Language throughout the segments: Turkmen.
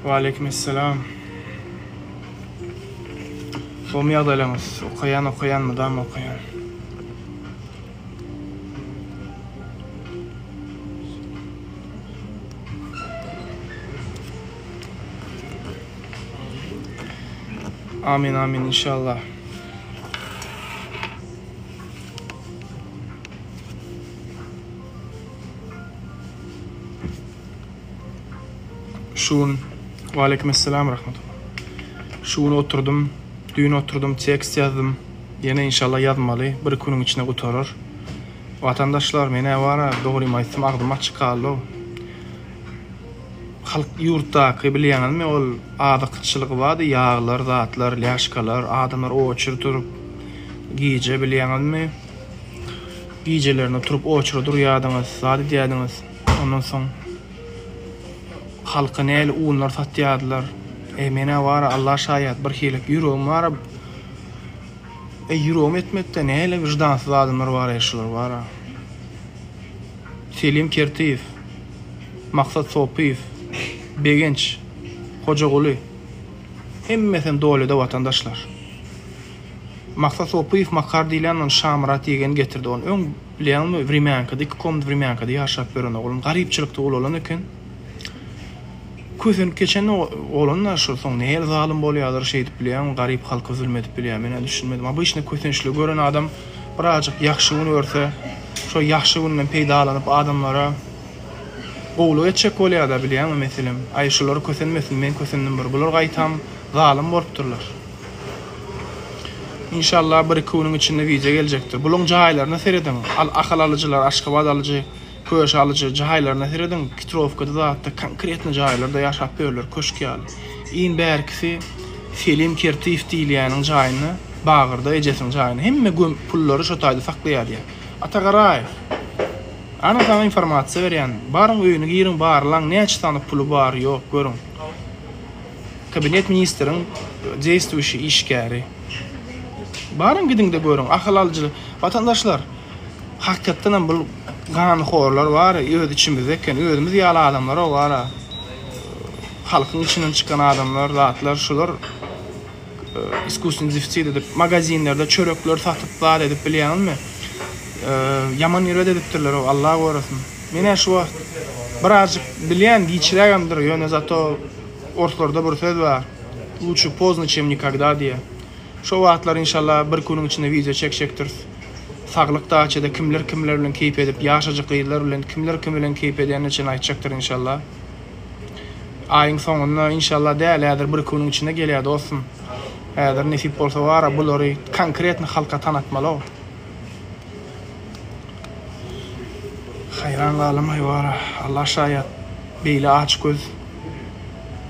Ve aleykümselam. Somy adalamız. Okuyan mı da mı okuyan? Amin amin inşallah. Şun ve aleykümselam rahmetullah. Şun oturdum, dün oturdum, tekst yazdım. Yine inşallah yazmalı. Bir günün içine oturur. Vatandaşlar mene var, doğru aýtsam agdym açyk kaldy. Halk ýurtdaky bilýäňizmi ol adakçylygy bardy, ýağlar, zatlar, laşkalar, adamlar oçur durup giýje bilýäňizmi? Giýjelerini turup oçur durýardyňyz, zady diýýärdiňiz. Ondan soň halka näle uğunlar satýardylar. Mene var, Allah şaýat bir hilik ýüregim var. Ýüregim etmekde näle vicdansyz adamlar bar, eşler bar. Selim Kertiýew, Maksat Sopiýew, Begenç, Hojaguly. Hemmesi dowlada vatandaşlar. Maksat Sopiýew Makar diýilen Şamrat diýen getirdi onu. Öň bilýärmi Wrimianka, iki komd Wrimianka diýip ýaşap beren oğlum. Garypçylykda bolan eken. Kösen keçen oğlanlar şu soň näle zalim bolýardyr şeýdip bilýän, garyp halka zulm edip bilýän. Men düşünmedim. Bu işini kösençli gören adam birazjyk ýaxşy güni görse, şo ýaxşy günden peýdalanyp adamlara gowluk etjek bolýar-da bilýänmi meselem. Aý şolary kösenmesin, men kösendim bir. Bular gaýtam zalim bolupdyrlar. İnşallah bir günün içinde wize geljekdir. Bulun jaýlaryna seredin. Akal alyjylar, Aşgabat alyjy, köş alyjy jaýlaryna seredin. Kitrovkada zatda konkretny jaýlarda ýaşap berler, köşkýal. Iň bärkisi Selim Kertiýew diýilýäniň jaýyny, Bagyrda ejesiň jaýyny hemme pullary şo taýda saklaýar ýa. Atagaraýew. Ana sana informasiýa berýän. Baryň öýüne girin, barlaň näçe tane pulu bar, ýok görüň. Kabinet ministriň jeýstwişi işgäri. Barın gidin de görün, akıl alıcı vatandaşlar. Hakikaten bu ganxorlar var, öz içimizdeyken özümüz yalı adamlar var. Halkın içinden çıkan adamlar, zatlar, şular iskusun zifti edip magazinlerde çörekler satıp var edip bilýänizmi? Yaman ýere edipdirler, Allah gorasyn. Mene şu wagt birazjyk bilýän diýçilerimdir, ýöne zato ortalarda bir söz var. Лучше поздно, чем никогда diye. Şu wagtlar inşallah bir günün içinde wize çekjekdir. Saglyk daçyda kimler bilen keyip edip, ýaşajak ýyllar bilen kimler bilen keyip edýän üçin aýtjakdyr inşallah. Aýyň soňunda inşallah däl bir günün içinde gelýär dostum. Häzir nesip bolsa wara bulary konkretny halka tanatmaly. Hayran galymy wara. Allah şaýat beýle aç göz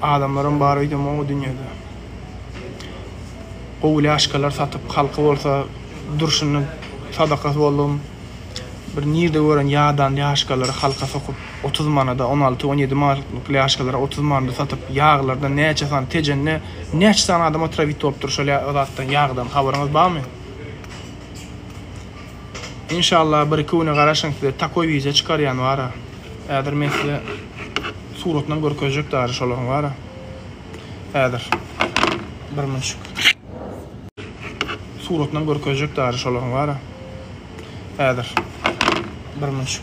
adamlaryň barydy o dünýede. Gowly aşkalar satyp halka bolsa durşuny sadakat boldum. Bir nirde gören ýadan ýaşkalary halka sokup 30 manada 16-17 manatlyk ýaşkalary 30 manada satyp ýağlarda näçe san tejenne näçe san adam otrawit bolup durşaly zatdan ýağdan habaryňyz barmy? İnşallah bir iki güne garaşan size takoy wize çykarýan wara. Häzir men size suratdan görkezjek dary şolaryň wara. Häzir bir minçik suratdan görkezjek dary şolaryň wara. Häzir bir minçik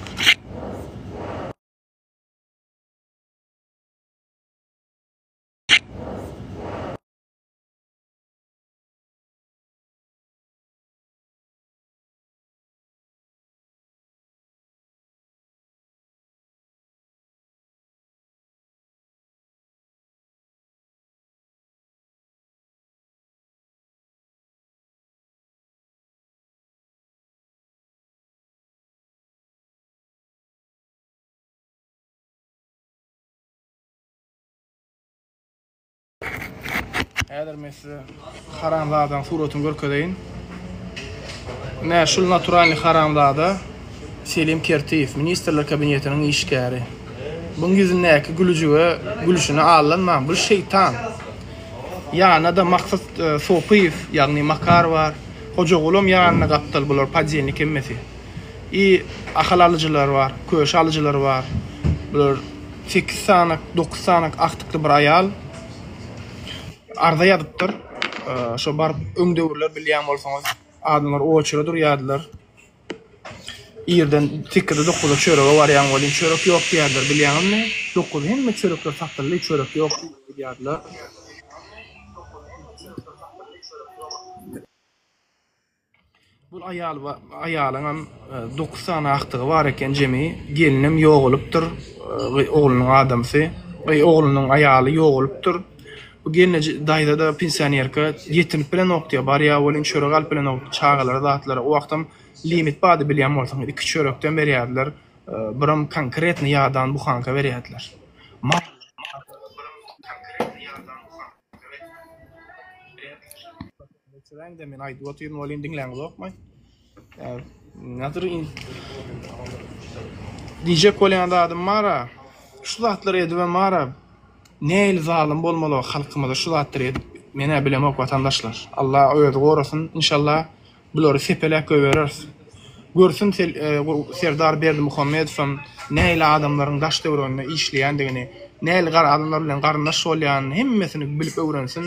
Häzir men size haramzadan suratyn görkedeýin. Näşul naturalny haramzada Selim Kertiýew, Ministrler Kabinetiniň işgäri. Buň ýüzündäki gülüjüge gülüşüni allanman. Bu şeytan. Ýa-na da maksat Sopiýew, ýagny Makar bar. Hojagulum ýanyna gapdal bolar padjelnik emmesi. Ahal alyjylar bar, köş alyjylar bar. Bular 8 sanak, 9 sanak aktykly bir aýal. Arda ýadypdyr. Şo bar öňdöwürler bilýän bolsaňyz, adamlar oçura durýardylar. Ýerden tikide 9 çörege barýan bolýan, çörek ýok diýerler bilýänmi? 9 hemme çörekler satyldy, çörek ýok diýerler. Bu aýalyň 9 sany aktygy bar eken jemi gelinim ýogulypdyr. Oglunyň adamsy, oglunyň aýaly ýogulypdyr. Bu geline daýda da pensionerka ýetim bilen okdyýar, barýa bolýan çörek alyp bilen çağalara zatlara. O wagtym limit bady bilýän bolsaň 2 çörekden berýärdiler. Birim konkretny ýadan bu hanka berýärdiler. Sen de men aýdyp oturýan bolýan diňläňiz okmay. Nädir diýjek bolýan adam mara. Şu zatlar edip mara. Näil zalim bolmaly halkymyza şu zatlar edip mene bilemok watandaşlar. Allah öýüdi gorasyn inşallah bulary sepelek göwerer. Görsün Serdar Berdi Muhammedow näil adamlaryň daş döwründe işleýändigini, näil adamlar bilen garyndaş bolýan hemmesini bilip öwrensin.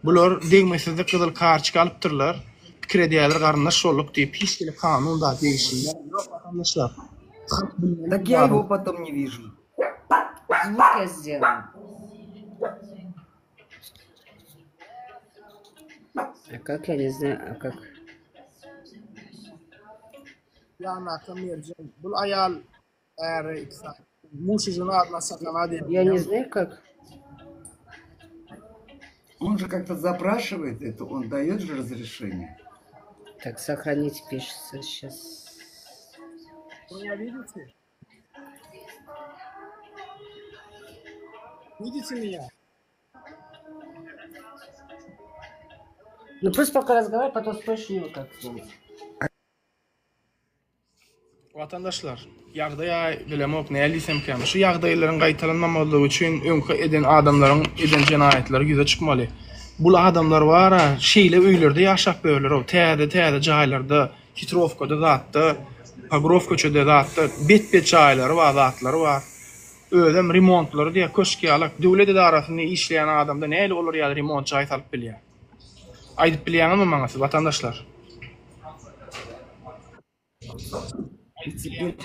Bular degmesizlik gyzyl karçyk alypdyrlar. Pikir edýärler garyndaş bolup diýip hiç gelip kanunda değişinler. Yok vatandaşlar. Так я его потом не вижу. Звук я сделаю. А как я не знаю, а как? Yana kamercan. Bul ayal eğer muşucunu adına saklama diye. Я не знаю, как. Он же как-то запрашивает это, он дает же разрешение. Так, сохранить пишется сейчас. Вы видите? Видите меня? Ну просто пока разговаривай, потом спрошу его как-нибудь. Vatandaşlar, ýagdaýa bilemok nälisem kem. Şu ýagdaýlaryň gaýtalanmamalygy üçin öňkü eden adamlaryň eden jenaýetleri ýüze çykmaly. Bu adamlar bara şeýle öýlerde ýaşap böler, täze jaýlarda, Kitrovkada zatda, Pogrovkaçada zatda, bet jaýlary bar, zatlary bar. Özüm remontlary diýe köşke alak, döwlet idarasyny işleýän adamda näle bolar ýa remont jaý salyp bilýär. Aýdyp bilýärmi maňa siz vatandaşlar? И теперь...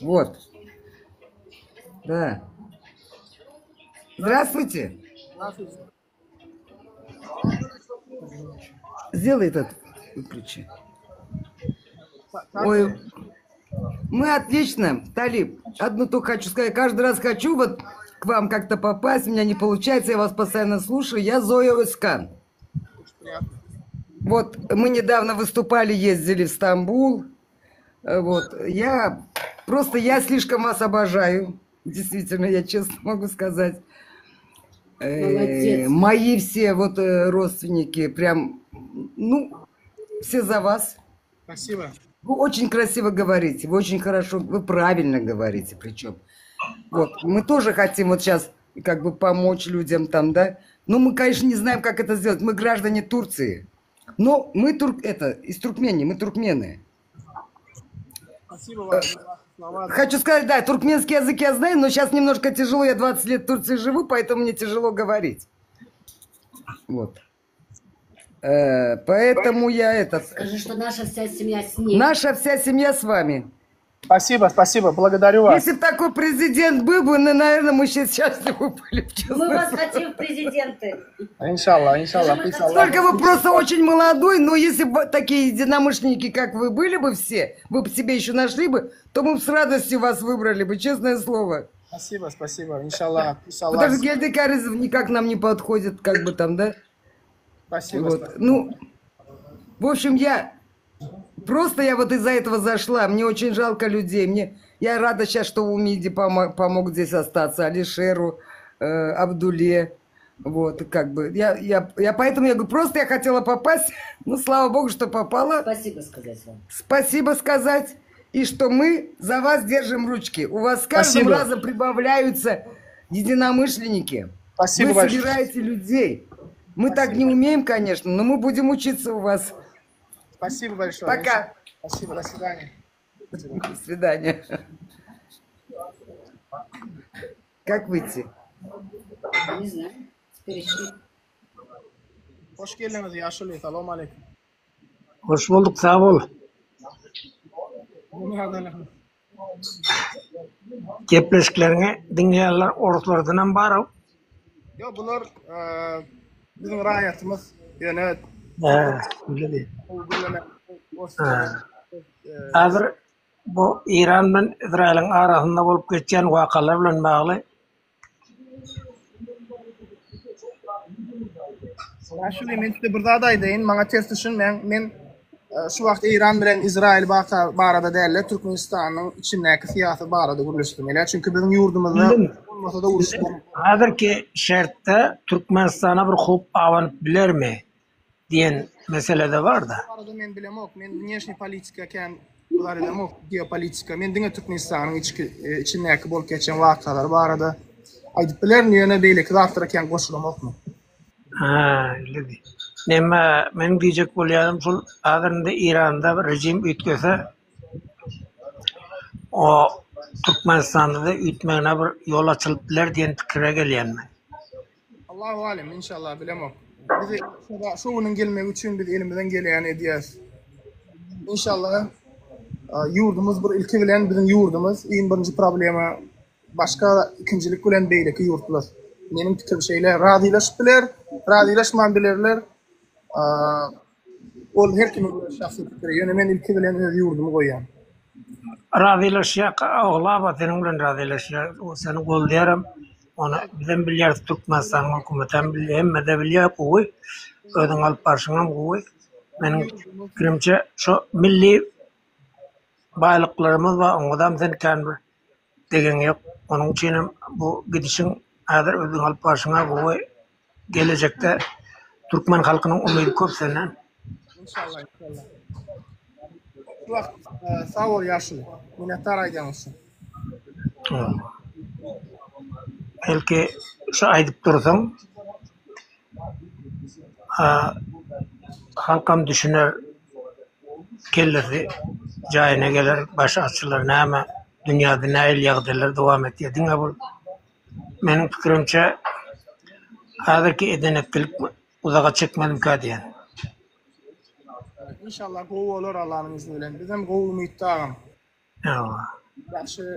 Вот. Да. Здравствуйте. Сделай этот. Выключи. Ой. Мы отлично, Талиб. Одну только хочу сказать. Каждый раз хочу вот к вам как-то попасть. У меня не получается. Я вас постоянно слушаю. Я Зоя Искан. Вот мы недавно выступали, ездили в Стамбул. Вот, я слишком вас обожаю, действительно, я честно могу сказать. Мои все вот родственники, прям, ну, все за вас. Спасибо. Вы очень красиво говорите, вы очень хорошо, вы правильно говорите, причем. Вот, мы тоже хотим вот сейчас как бы помочь людям там, да. Но мы, конечно, не знаем, как это сделать. Мы граждане Турции, но мы из Туркмении, мы туркмены. Хочу сказать, да, туркменский язык я знаю, но сейчас немножко тяжело, я 20 лет в Турции живу, поэтому мне тяжело говорить. Вот. Поэтому я Скажи, что наша вся семья с ней. Наша вся семья с вами. Спасибо, благодарю вас. Если бы такой президент был бы, наверное, мы сейчас счастливы были. Мы вас хотим в президенты. Иншаллах. Только вы просто очень молодой, но если бы такие единомышленники, как вы, были бы все, вы бы себе еще нашли бы, то мы бы с радостью вас выбрали бы, честное слово. Спасибо, иншаллах. Потому что Гельдик Аризов никак нам не подходит, как бы там, да? Спасибо. Вот. Ну, в общем, я вот из-за этого зашла. Мне очень жалко людей. Я рада сейчас, что Умиде помог здесь остаться, Алишеру, Абдуле. Вот, и как бы, я поэтому, я говорю, просто я хотела попасть, ну, слава богу, что попала. Спасибо сказать вам. Спасибо сказать, и что мы за вас держим ручки. У вас с каждым Спасибо. разом прибавляются единомышленники. Спасибо Вы большое. собираете людей. Мы так не умеем, конечно, но мы будем учиться у вас. Спасибо большое. Пока. Спасибо, до свидания. До свидания. Как выйти? Не знаю. Перешли. Hoş geldiniz Yaşlı. Selamun aleyküm. Hoş bulduk, sağ ol. Gepleşiklerine dinleyenler ortalarından barı. Yo bular bizim rahatımız yani Öyle değil. uygulama Hazır bu İran ve İsrail'in arasında olup geçen vakalar bilen bağlı. Yaşlı men size bir daha deyin. Bana ters düşün men şu vaqt İran bilen İsrail barada derler Türkmenistan'ın içindeki siyasi barada gürleştirmeler. Çünkü bizim yurdumuzda olmasa da uruş Hazır ki şartta Türkmenistan'a bir hop avanıp bilir mi diyen mesele de var da. barada men bilemok. Men внешний politika ken bular bilemok. Geopolitika. Men dinge Türkmenistan'ın içindeki bol geçen vakalar barada aydıp biler niyene beyle kıdartıra ken koşulamok mu? Öyle değil. Nema men diyecek bolýarym şol hazırda İran'da bir rejim ütgese o Türkmenistan'da da ütmegine bir yol açılıpdylar diyen pikire gelýänmi. Allahu alem inşallah bilemok. Bizi şownun gelmek üçün biz elimizden gelen edýäs. İnşallah yurdumuz bir ilki bilen bizim yurdumuz iň birinji problema başka ikincilik bilen beýleki yurtlar. Mening pikir şeyler radylaşypdylar, radyalaşman bilerler. Ol her kimin şahsy pikiri. Ýöne men ilki bilen öz yurdumy goýýan. Radylaşýak oglaba senin bilen radylaşýak. O seni goldaýarym. Onu bilen bilýär Türkmenistan hökümetem bilýär, hemme de bilýär gowy. Ödüň alyp barşyňam gowy. Meniň pikirimçe şu milli baýlyklarymyz we oňadam sen kan degen ýok. Onuň üçin bu gidişiň hazır ödüň alyp barşyňa gowy. Gelecekte Türkmen halkynyň umydy köp senden. İnşallah inşallah. Şu vaqt sağ ol Yaşlı. Minnettar aýdýan üçin. Belki şu aydıp dursaň halkam düşüner kellesi jaýyna geler baş açylar näme dünýäde näil ýagdaýlar dowam etýär diňe bol. Meniň pikirimçe hazırki edeneklik uzağa çekmedim kadiyen. İnşallah gowy bolar Allah'ın izni bilen. Bizim gowy umytdagam.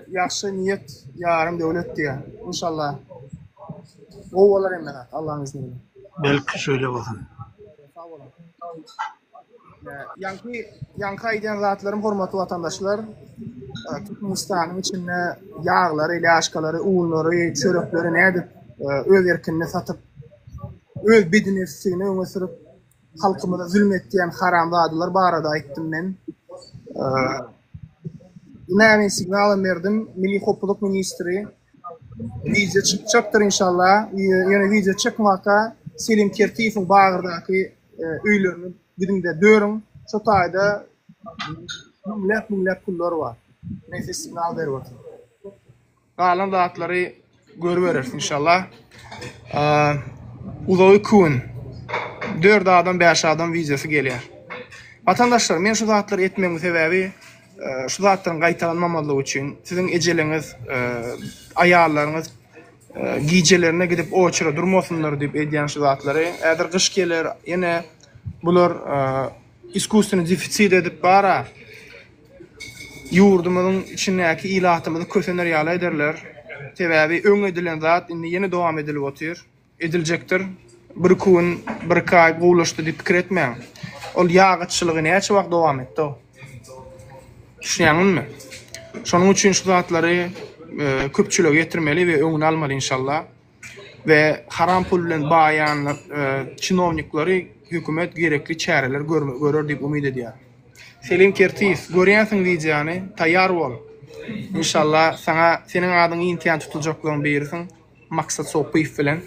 Yaxşı niyet yarım devlet diye. İnşallah. Gowy bolar emne Allah'ın izni bilen. Belki şöyle olsun. Sağ olun. Yankı aýdýan zatlarym hormatly vatandaşlar, Türkmenistan'ın içinde yağları, ilaçkaları, uğunları, çörekleri nädip öz erkinine satıp öz bedinefsini öňe sürüp halkymyza zulmetdiýän haram zadylar barada aýtdym men. Näme signal berdim Milli Hopuluk Ministri video çıkacakdır inşallah. Ýöne video çykmaka Selim Kertiýewiň bagyrdaky öýlerini gidinde dörün şu taýda müllät pullar var. Neyse signal berip otur. Galan zatlary görberer inşallah. Uzawy kun 4 adam 5 adam videosu gelýär. Vatandaşlar men şu zatlary etmegiň sebäbi şu zatlaryň gaýtalanmamalygy üçin siziň ejeliňiz, aýallaryňyz gijelerine gidip oçura durmasınlar diýip edýän şu zatlary. Äger gyş geler, ýene bular iskusyny defitsit edip bara yurdumyzyň içindäki ilahatymyzy kösener ýaly ederler. Sebäbi öň edilen zat indi ýene dowam edilip otyr, ediljekdir. Bir kun, bir kaý gowlaşdy diýip pikir etmeň. Ol ýagyçylygy näçe wagt dowam etdi? Düşünýärmi? Şonuň üçin şu zatlary köpçülüge getirmeli we öňüne almaly inşallah. Ve haram pul bilen baýan çinovniklary hökümet gerekli çäreler görür diýip umyt edýär. Selim Kertiýew, görýänsiň videony, taýýar bol. İnşallah sana senin adyň ýetiň tutuljaklaryny bersin. Maksat Sopuýew bilen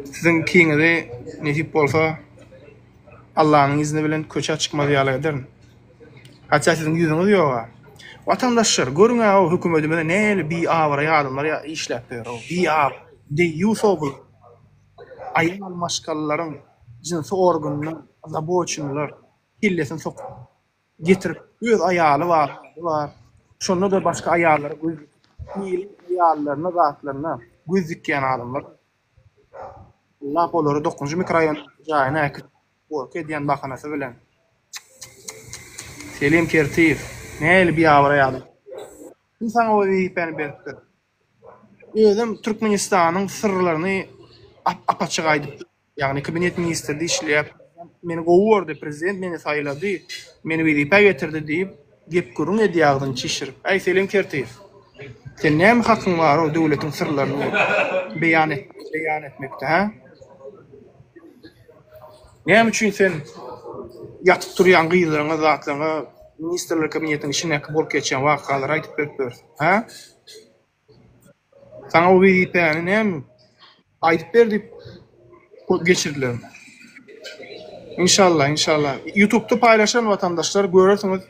Sizin kiňizi nesip bolsa Allah'ın izni bilen köçe çıkmazy ýaly ederin. Haçsa sizin ýüzüňiz ýok. Vatandaşlar görüň o hökümetime näle bir awara ýardymlar ya işläp ber o. Bir aw de ýusobul. Aýal maşgallaryň jinsi organyny zaboçynlar hillesin sok getirip öz aýaly var. Şonda da başga aýallary göz aýallaryna zatlaryna göz dikýän adamlar. Lap olary 9-njy mikroraýon jaýyna äkit borke diýen bahanasy bilen. Selim Kertiýew näle bir awra ýady. İnsan o ýypany beripdir. Özüm Türkmenistanyň sırlaryny apaçyk aýdyp, ýagny kabinet ministrdi işläp, meni gowurdy prezident meni saýlady, meni wezipä getirdi diýip gep görüň edýagdyň çişirip. Aý Selim Kertiýew. Sen näme hakyň bar o döwletiň sırlaryny beýan etmekde, ha? Näme üçin sen yatyp durýan gyýlaryňa, zatlaryňa ministerler kabinetiniň işine bolup geçen wakalary aýdyp beripdir, ha? Sana o wezipäni näme aýdyp berdi geçirdiler. İnşallah. YouTube'da paylaşan vatandaşlar görürsünüz.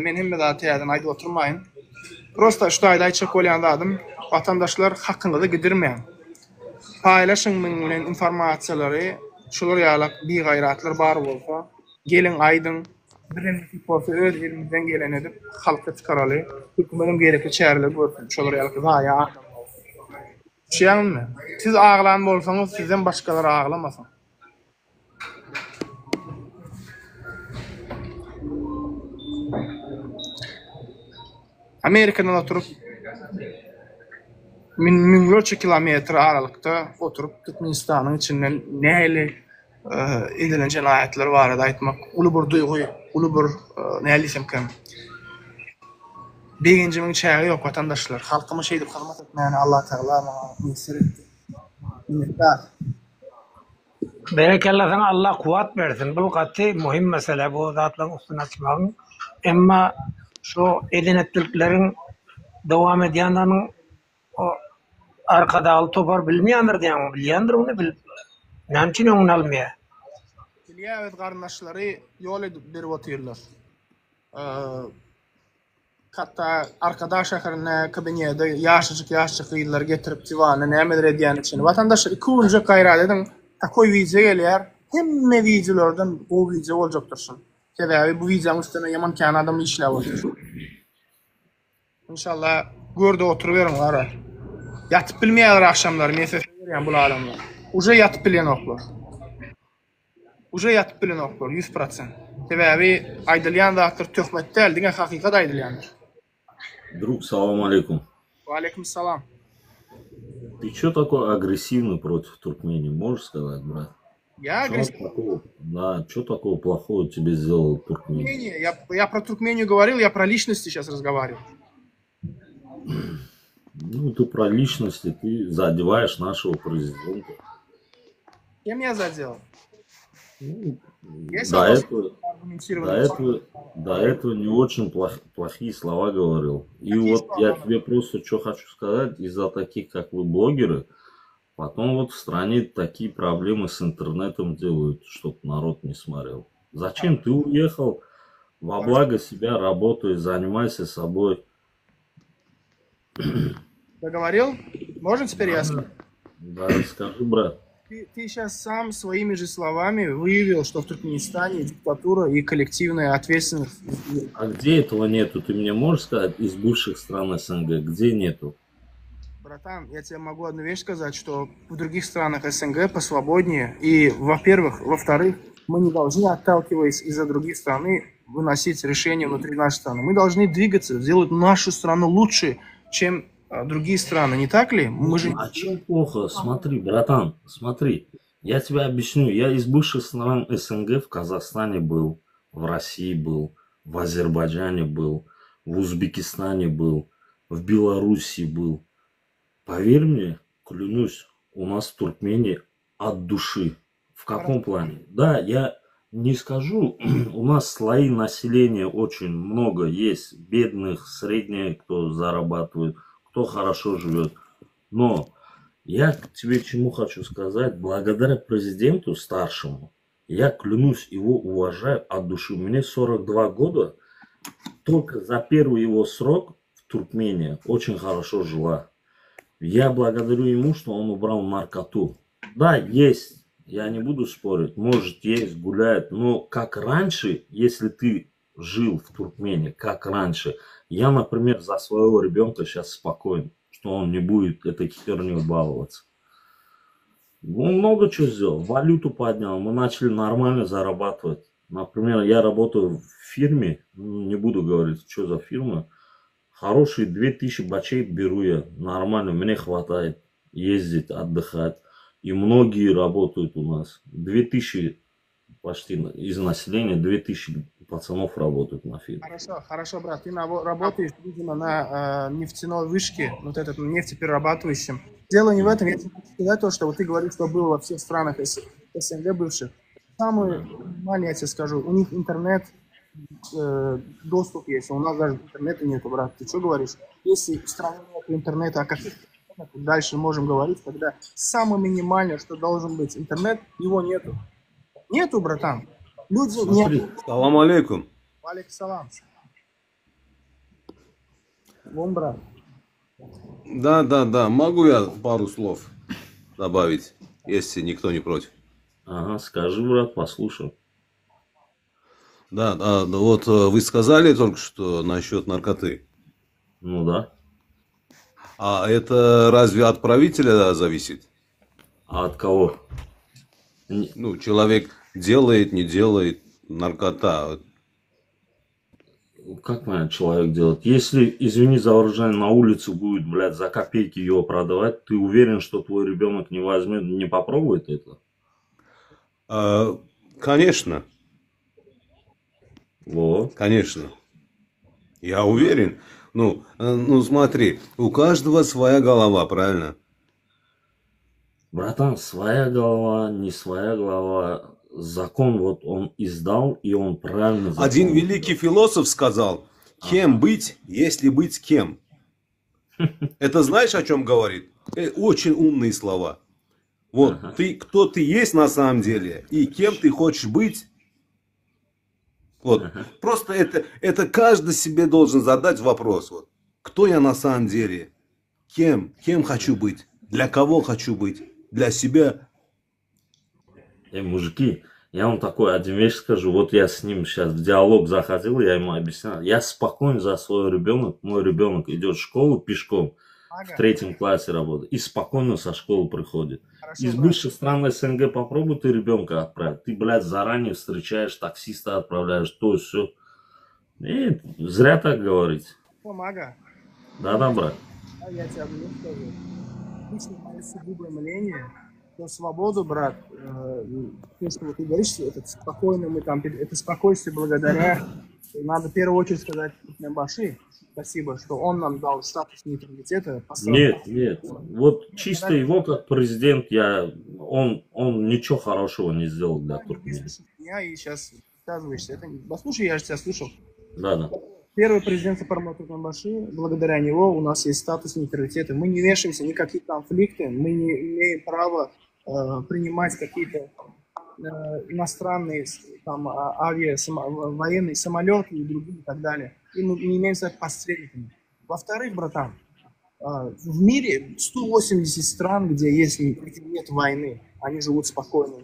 Men hemme daha täzeden aýdyp oturmaýyn. Prosta şu aýda aýçak bolýan adam vatandaşlar hakkında gidirmeýän. Paylaşyň bilen informasiýalary şolar ýaly bir gaýratlar bar bolsa, gelin aýdyň birinki bolsa öz elimizden gelen edip halka çykaraly. Hökümetin gerekli çäreler görsün. Şolar ýaly gaýa. Şeýanmy? Siz aglan bolsaňyz sizden başgalar aglamasyn. Amerika'dan oturup minlerce kilometre aralykda oturup Türkmenistanyň içinden näle edilen jenaýatlar barada aýtmak uly bir duýgy, uly bir näle desem kim. Beginjimiň çägi ýok vatandaşlar. Halkyma şeýdip hyzmat etmäni Allah Taala mesir etdi. Berekallah sana Allah kuvat versin. Bu gatty muhim mesele bu zatlaryň üstüne çıkmagyň. Emma şu edinetlikleriň dowam edýänleriň o arkada aly topar bilmeýändir diýen, bilýändir onu bil. Näçin onu almaýar? Bilýär garnaşlary ýol edip berip oturýarlar. Hatta arkadaş şäherine kabinede ýaşaçyk gyýylar getirip divany nämeler edýän üçin vatandaşlar 2 günce gaýrat edin. Takoy wize gelýär. Hemme wizelerden o wize boljakdyr şun. Sebäbi bu wizeň üstüne ýaman kan adam işläp oturýar. İnşallah görde oturup beriň ara. Yatyp bilmeýär akşamlar mesaj berýän bu adamlar. Uje yatyp bilen oklar. 100%. Sebäbi aýdylýan zatlar töhmet däl diňe hakykat aýdylýandyr. Друг, салам алейкум. Wa aleykum salam. Ты чё такой агрессивный против Туркмении, можешь сказать, брат? Я агрессивный. Да, что такого плохого тебе сделал Туркмения? Я про Туркмению говорил, я про личности сейчас разговариваю. Ну, ты про личности, ты задеваешь нашего президента. Кем я задел? Ну, Я до этого не очень плохие слова говорил. И Какие вот слова? я тебе просто что хочу сказать, из-за таких, как вы, блогеры, потом вот в стране такие проблемы с интернетом делают, чтобы народ не смотрел. Зачем? Ты уехал, во благо себя работай, занимайся собой. Договорил? Можно теперь я скажу? Да, скажи, брат. Ты сейчас сам своими же словами выявил, что в Туркменистане диктатура и коллективная ответственность. А где этого нету? Ты мне можешь сказать из бывших стран СНГ, где нету? Братан, я тебе могу одну вещь сказать, что в других странах СНГ посвободнее. И, во-первых, во-вторых, мы не должны, отталкиваясь из-за других стран, выносить решения внутри нашей страны. Мы должны двигаться, сделать нашу страну лучше, чем другие страны, не так ли? Мы же... А чем плохо? Смотри, братан, смотри. Я тебе объясню. Я из бывших стран СНГ в Казахстане был, в России был, в Азербайджане был, в Узбекистане был, в Белоруссии был. Поверь мне, клянусь, у нас в Туркмении от души. В каком плане? Да, я не скажу, у нас слои населения очень много есть, бедных, средних, кто зарабатывает, кто хорошо живет. Но Я тебе чему хочу сказать, благодаря президенту старшему, я клянусь, его уважаю от души. Мне 42 года, только за первый его срок в Туркмении очень хорошо жила. Я благодарю ему, что он убрал наркоту. Да, есть, я не буду спорить, может есть, гуляет, но как раньше, если ты жил в Туркмении, как раньше, я, например, за своего ребенка сейчас спокоен, что он не будет этой херней баловаться. Он много чего сделал, валюту поднял, мы начали нормально зарабатывать. Например, я работаю в фирме, не буду говорить, что за фирма, хорошие 2000 бачей беру я, нормально, мне хватает ездить, отдыхать. И многие работают у нас. 2000 почти из населения, 2000 пацанов работают на фирме. Хорошо, брат, ты работаешь, видимо, на нефтяной вышке, вот этот нефтеперерабатывающем. Дело не в этом, я тебе хочу сказать то, что вот ты говоришь, что было во всех странах СНГ бывших. Самое нормальное, я тебе скажу, у них интернет, доступ есть, а у нас даже интернета нету, брат. Ты что говоришь? Если в стране нет интернета, а каких дальше можем говорить, когда самое минимальное, что должен быть интернет, его нету. Нету, братан. Люди нет. Салам алейкум. Алейкум салам. Вон, брат. Да, могу я пару слов добавить, если никто не против. Ага, скажи, брат, послушай. Да, вот вы сказали только что насчет наркоты. Ну да. А это разве от правителя зависит? А от кого? Ну, человек делает, не делает, наркота. Как понять, человек делает? Если, извини за выражение, на улице будет, блядь, за копейки его продавать, ты уверен, что твой ребенок не возьмет, не попробует это? Конечно. Вот. Конечно. Я уверен. Ну, смотри, у каждого своя голова, правильно? Братан, своя голова, не своя голова. Закон вот он издал, и он правильно... Один великий философ сказал, кем быть, если быть кем. Это знаешь, о чем говорит? Очень умные слова. Вот, кто ты есть на самом деле, и кем ты хочешь быть. Вот, просто это каждый себе должен задать вопрос. Вот, кто я на самом деле? Кем хочу быть? Для кого хочу быть? Для себя? Мужики, я вам такой один вещь скажу. Вот я с ним сейчас в диалог заходил, я ему объяснял. Я спокоен за свой ребенок. Мой ребенок идет в школу пешком, в 3 классе работает, и спокойно со школы приходит. Из бывших стран СНГ попробуй ты ребенка отправить. Ты, блядь, заранее встречаешь, таксиста отправляешь, то все. И зря так говорить. Помага. Да, брат. Я тебе одну скажу. Лично мое сугубое мнение, что свободу, брат, то, что ты говоришь, это спокойно, это спокойствие благодаря, надо в первую очередь сказать Туркменбаши. Спасибо, что он нам дал статус нейтралитета. Нет. Вот чисто его как президент, он ничего хорошего не сделал для Туркмении. Я и сейчас сказываешься. Послушай, я же тебя слушал. Да. Первый президент Сапармона Туркменбаши, благодаря него у нас есть статус нейтралитета. Мы не вешаемся ни в какие конфликты, мы не имеем права принимать какие-то иностранные там, военные самолеты и другие и так далее. И мы не имеем стать посредниками. Во-вторых, братан, в мире 180 стран, где нет войны, они живут спокойно,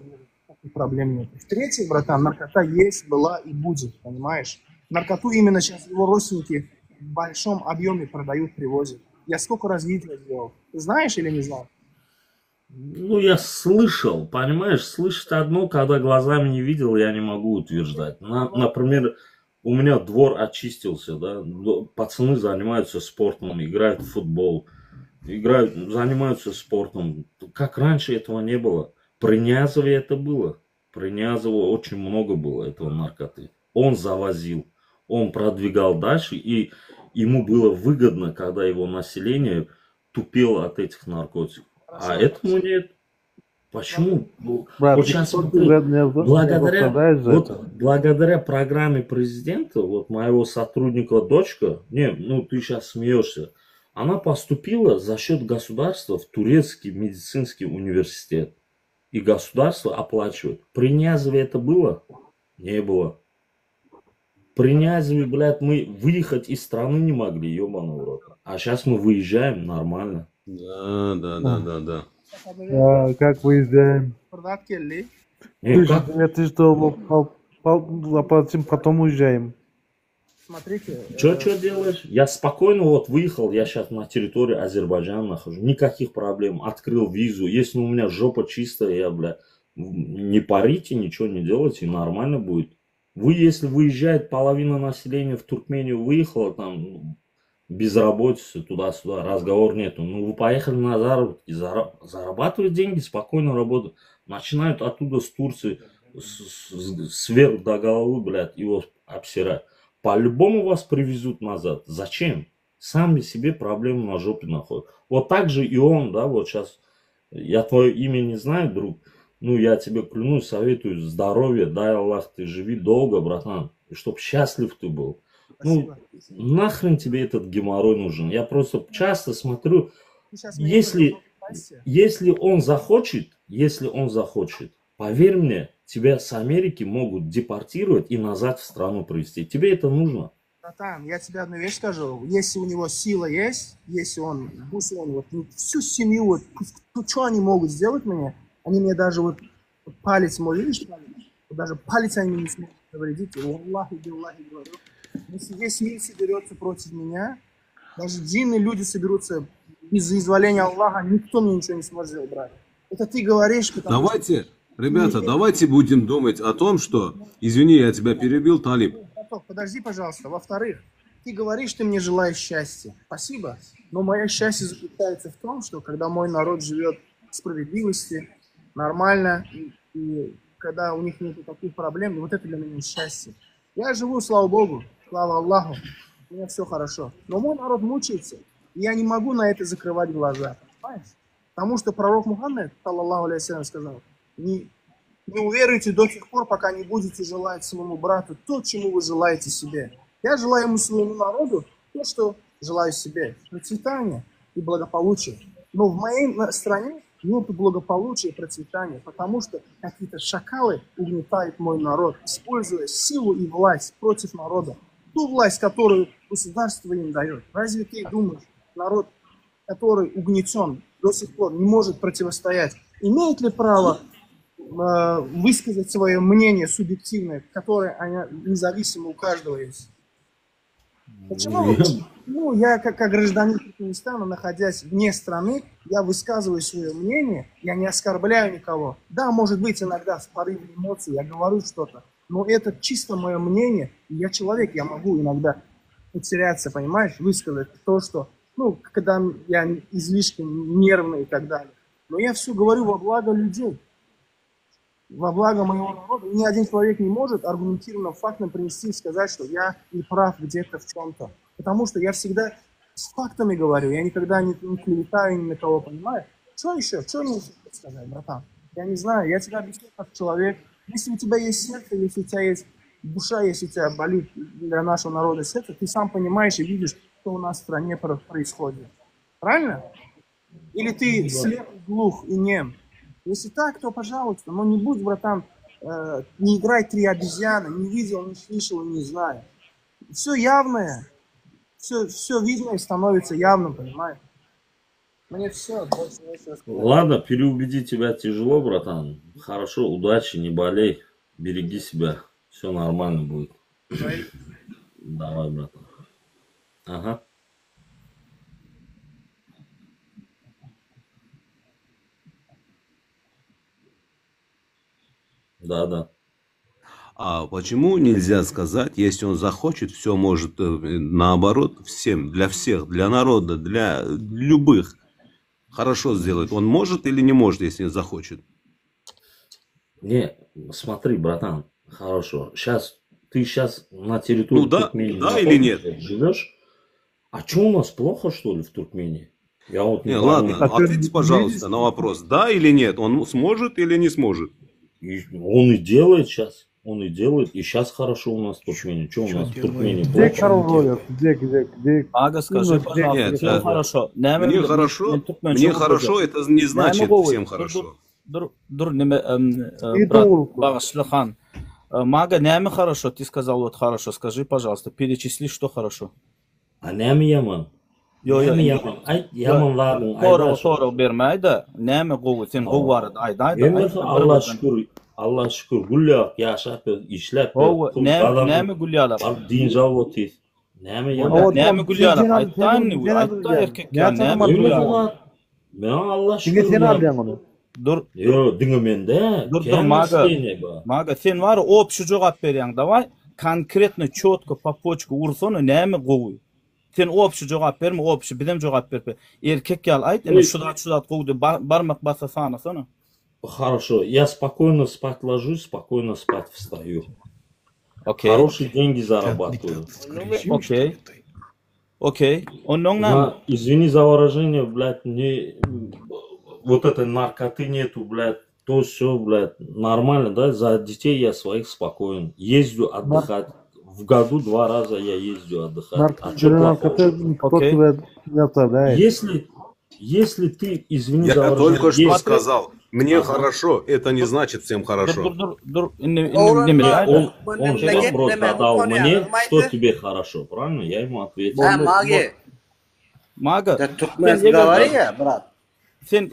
никаких проблем нет. В-третьих, братан, наркота есть, была и будет, понимаешь? Наркоту именно сейчас его родственники в большом объеме продают, привозят. Я сколько раз видео сделал. Ты знаешь или не знал? Ну, я слышал, понимаешь, слышать одно, когда глазами не видел, я не могу утверждать. Например, у меня двор очистился, да, пацаны занимаются спортом, играют в футбол, занимаются спортом. Как раньше этого не было. При Ниязове это было. При Ниязове очень много было этого наркоты. Он завозил, он продвигал дальше, и ему было выгодно, когда его население тупело от этих наркотиков. А этому нет. Почему? Брат, вот сейчас благодаря программе президента, вот моего сотрудника дочка, ты сейчас смеешься, Она поступила за счет государства в турецкий медицинский университет. И государство оплачивает. При Ниязове это было? Не было. При Ниязове, блядь, мы выехать из страны не могли, ебаный в рот. А сейчас мы выезжаем нормально. Да. Как выезжаем? Fırdat geldi. Как? Это что, заплатим, потом уезжаем. Смотрите. Что делаешь? Я спокойно вот выехал, я сейчас на территории Азербайджана нахожусь. Никаких проблем. Открыл визу. Если у меня жопа чистая, я, бля, не парите, ничего не делайте, и нормально будет. Вы, если выезжает половина населения в Туркмению, выехала там безработица, туда-сюда, разговор нету. Ну, вы поехали на заработки, зарабатывают деньги, спокойно работают. Начинают оттуда с Турции, сверху до головы, блядь, его обсирать. По-любому вас привезут назад. Зачем? Сами себе проблему на жопе находят. Вот так же и он, да, вот сейчас, я твое имя не знаю, друг, ну, я тебе клянусь, советую здоровья, дай Аллах, ты живи долго, братан, и чтоб счастлив ты был. Ну, нахрен тебе этот геморрой нужен? Я просто часто смотрю, если он захочет, поверь мне, тебя с Америки могут депортировать и назад в страну привезти. Тебе это нужно? Братан, я тебе одну вещь скажу. Если у него сила есть, если он, пусть он вот всю семью, вот, что они могут сделать мне, они мне даже вот палец мой, видишь, вот даже палец они мне не смогут навредить. Аллаху биллахи говорю. Если весь мир соберется против меня, даже джинны люди соберутся из-за изволения Аллаха, никто мне ничего не сможет сделать, брат. Это ты говоришь, потому Давайте, ребята, давайте будем думать о том, что... Извини, я тебя перебил, Талиб. Подожди, пожалуйста. Во-вторых, ты говоришь, ты мне желаешь счастья. Спасибо. Но мое счастье заключается в том, что когда мой народ живет в справедливости, нормально, и когда у них нет таких проблем, вот это для меня счастье. Я живу, слава Богу, слава Аллаху, у меня все хорошо. Но мой народ мучается, и я не могу на это закрывать глаза. Понимаешь? Потому что пророк Мухаммед, саллаллаху алейхи сказал, не уверуйте до тех пор, пока не будете желать своему брату то, чему вы желаете себе. Я желаю ему, своему народу, то, что желаю себе. Процветание и благополучие. Но в моей стране нет благополучия и процветания, потому что какие-то шакалы угнетают мой народ, используя силу и власть против народа. Ту власть, которую государство им дает. Разве ты думаешь, народ, который угнетен, до сих пор не может противостоять, имеет ли право высказать свое мнение субъективное, которое независимо у каждого есть? Почему? Ну, я как гражданин Туркменистана, находясь вне страны, я высказываю свое мнение, я не оскорбляю никого. Да, может быть, иногда в порыве эмоций я говорю что-то, но это чисто мое мнение, и я человек, я могу иногда потеряться, понимаешь, высказать то, что, ну, когда я излишне нервный и так далее. Но я все говорю во благо людей, во благо моего народа. Ни один человек не может аргументированно, фактом принести и сказать, что я не прав где-то в чем-то. Потому что я всегда с фактами говорю, я никогда не клеветаю ни на кого, понимаешь? Что еще? Что мне еще сказать, братан? Я не знаю, я тебя объясню как человек. Если у тебя есть сердце, если у тебя есть душа, если у тебя болит для нашего народа сердце, ты сам понимаешь и видишь, что у нас в стране происходит. Правильно? Или ты слеп, глух и нем? Если так, то пожалуйста, но не будь, братан, не играй три обезьяны, не видел, не слышал, не знаю. Все явное, все видное становится явным, понимаешь? Мне все, больше нечего сказать. Ладно, переубедить тебя тяжело, братан. Хорошо, удачи, не болей, береги себя, все нормально будет. Давай, братан. Ага. Да. А почему нельзя сказать, если он захочет, все может наоборот, всем, для всех, для народа, для любых хорошо сделать? Он может или не может, если не захочет? Не, смотри, братан, хорошо. Ты сейчас на территории Туркмении да или нет? живешь? А что, у нас плохо, что ли, в Туркмении? Я вот не ладно, ответьте, пожалуйста, на вопрос. Да или нет? Он сможет или не сможет? Он и делает сейчас. он и делает. И сейчас хорошо у нас в Туркмении. Что у нас в Туркмении? Где король? Где? Ага, скажи, пожалуйста, Нет, всем хорошо. Мне хорошо, мне хорошо, это не значит всем хорошо. Dur neme И брат долго. Багашлыхан. Мага, нами хорошо, ты сказал вот хорошо. Скажи, пожалуйста, перечисли, что хорошо. А нами яман. Нами яман. Ай, яманлардың Soru bermeydi. Neme govu, sen govu var ayda. Endi Allah şükür gülüyor, yaşap, işlep. Neme gülüyorlar. Din zavod et. Neme yaman. Neme gülüyorlar. Ayda ne? Ayda erkek ya. Neme Öyle gülüyorlar. olan. Ben Allah Şimdi şükür. sen alacaksın onu. Dur. Yo, dinlemende. Dur Maga sen var opşu cevap berýän davay. Konkretno çotko papoçko ursony näme gowy. Sen opşu cevap berme, opşu bilen cevap berpe. Erkek ýal aýt, ene şudat gowdy barmak basa sana sana. Хорошо, я спокойно спать ложусь, спокойно спать встаю. Окей. Хорошие деньги зарабатываю. Окей. Окей. Ondan Извини за выражение, блядь, мне вот этой наркоты нету, блядь, то все, блядь, нормально, да, за детей я своих спокоен. Ездю отдыхать. В году 2 раза я ездю отдыхать. А что плохого? Если ты, извини за Я выражение, только что есть- сказал, мне хорошо, это не значит всем хорошо. dur. Он же вопрос задал мне, что тебе хорошо, правильно? Я ему ответил. Маги. Maga. Да туркменский говори, брат. Sen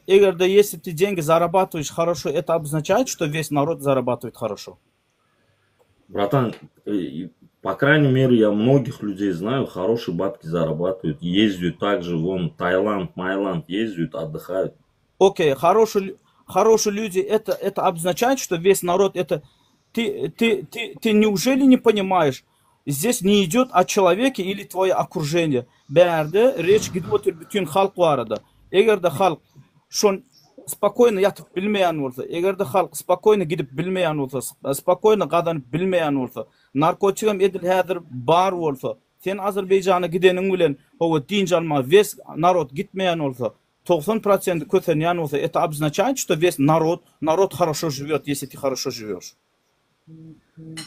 эгерде если ты деньги зарабатываешь хорошо, это обозначает, что весь народ зарабатывает хорошо. Братан, по крайней мере, я многих людей знаю, хорошие бабки зарабатывают, ездят также, вон, Таиланд, Майланд, ездят, отдыхают. Окей, хорошие люди, это обозначает, что весь народ это... Ты неужели не понимаешь, здесь не идет о человеке или твое окружение. Бәрде речь гидвотер bütün halk var arada. Eğer de halk şon spokojno yatıp bilmeyen olsa, eğer de halk spokojno gidip bilmeyen olsa, spokojno kazanıp bilmeyen olsa, narkotikam edil hazır bar olsa, sen Azerbaycan'a gidenin bilen o dinç alma ves narod gitmeyen olsa, 90% kötüyen olsa, это обозначает, что весь народ хорошо живет, если ты хорошо живешь.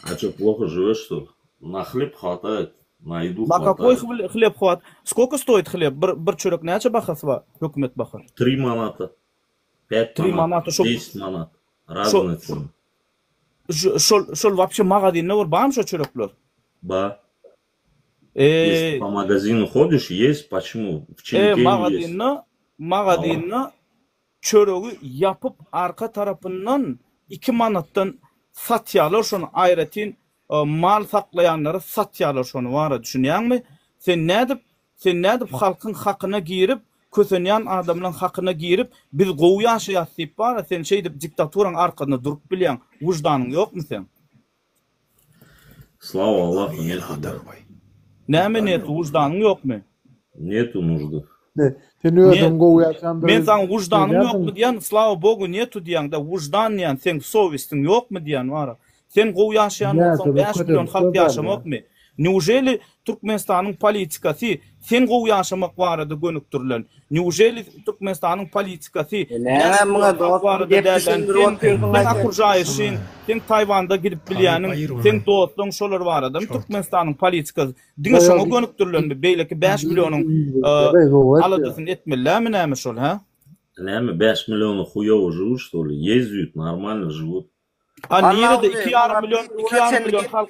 А что, плохо живешь, что ли? На хлеб хватает, на еду На какой хватает. хлеб хватит? Сколько стоит хлеб? Bir çörek neçe bahası var? Hükümet bakar. 3 маната, 5 3 манат, маната, 10 манат. Разные цены. Şol вообще магазинне var, bağım şu çörekler? Ба. Если по магазину ходишь, есть. Почему? В Чиликене есть. Magazinne çöreği yapıp arka tarafından 2 manattan satyalar şonu ayretin mal saklayanları satyalar şonu var düşünýän mi? Sen nädip halkın hakkına girip kösenýän adamlaryň hakkına girip biz gowy ýaşaýar diýip bar sen şeýdip diktaturyň arkasyna durup bilýän wujdanyň ýokmy sen? Слава Аллаху, нету. Да. Näme net wujdanyň ýokmy? Нету нужды. Sen özün gowy ýaşandyr. Men sana wujdanyň ýokmy diýen, slava Bogu netu diýen da wujdan diýen, sen sowestin ýokmy diýen bar. Sen gowy ýaşaýan bolsaň 5 milyon halk ýaşamakmy? Neujeli Türkmenistanyň politikasy sen gowy ýaşamak barada gönükdirilen? Neujeli Türkmenistanyň politikasy sen Taýwanda gidip bilýäniň, sen dostlaryň şolar barada Türkmenistanyň politikasy diňe şoňa gönükdirilen beýleki 5 milyonyň aladysyny etmelermi näme şol ha? Näme 5 milyonu хуёво живут, что ли? Ездят, нормально живут. Nirede 2,5 milyon halk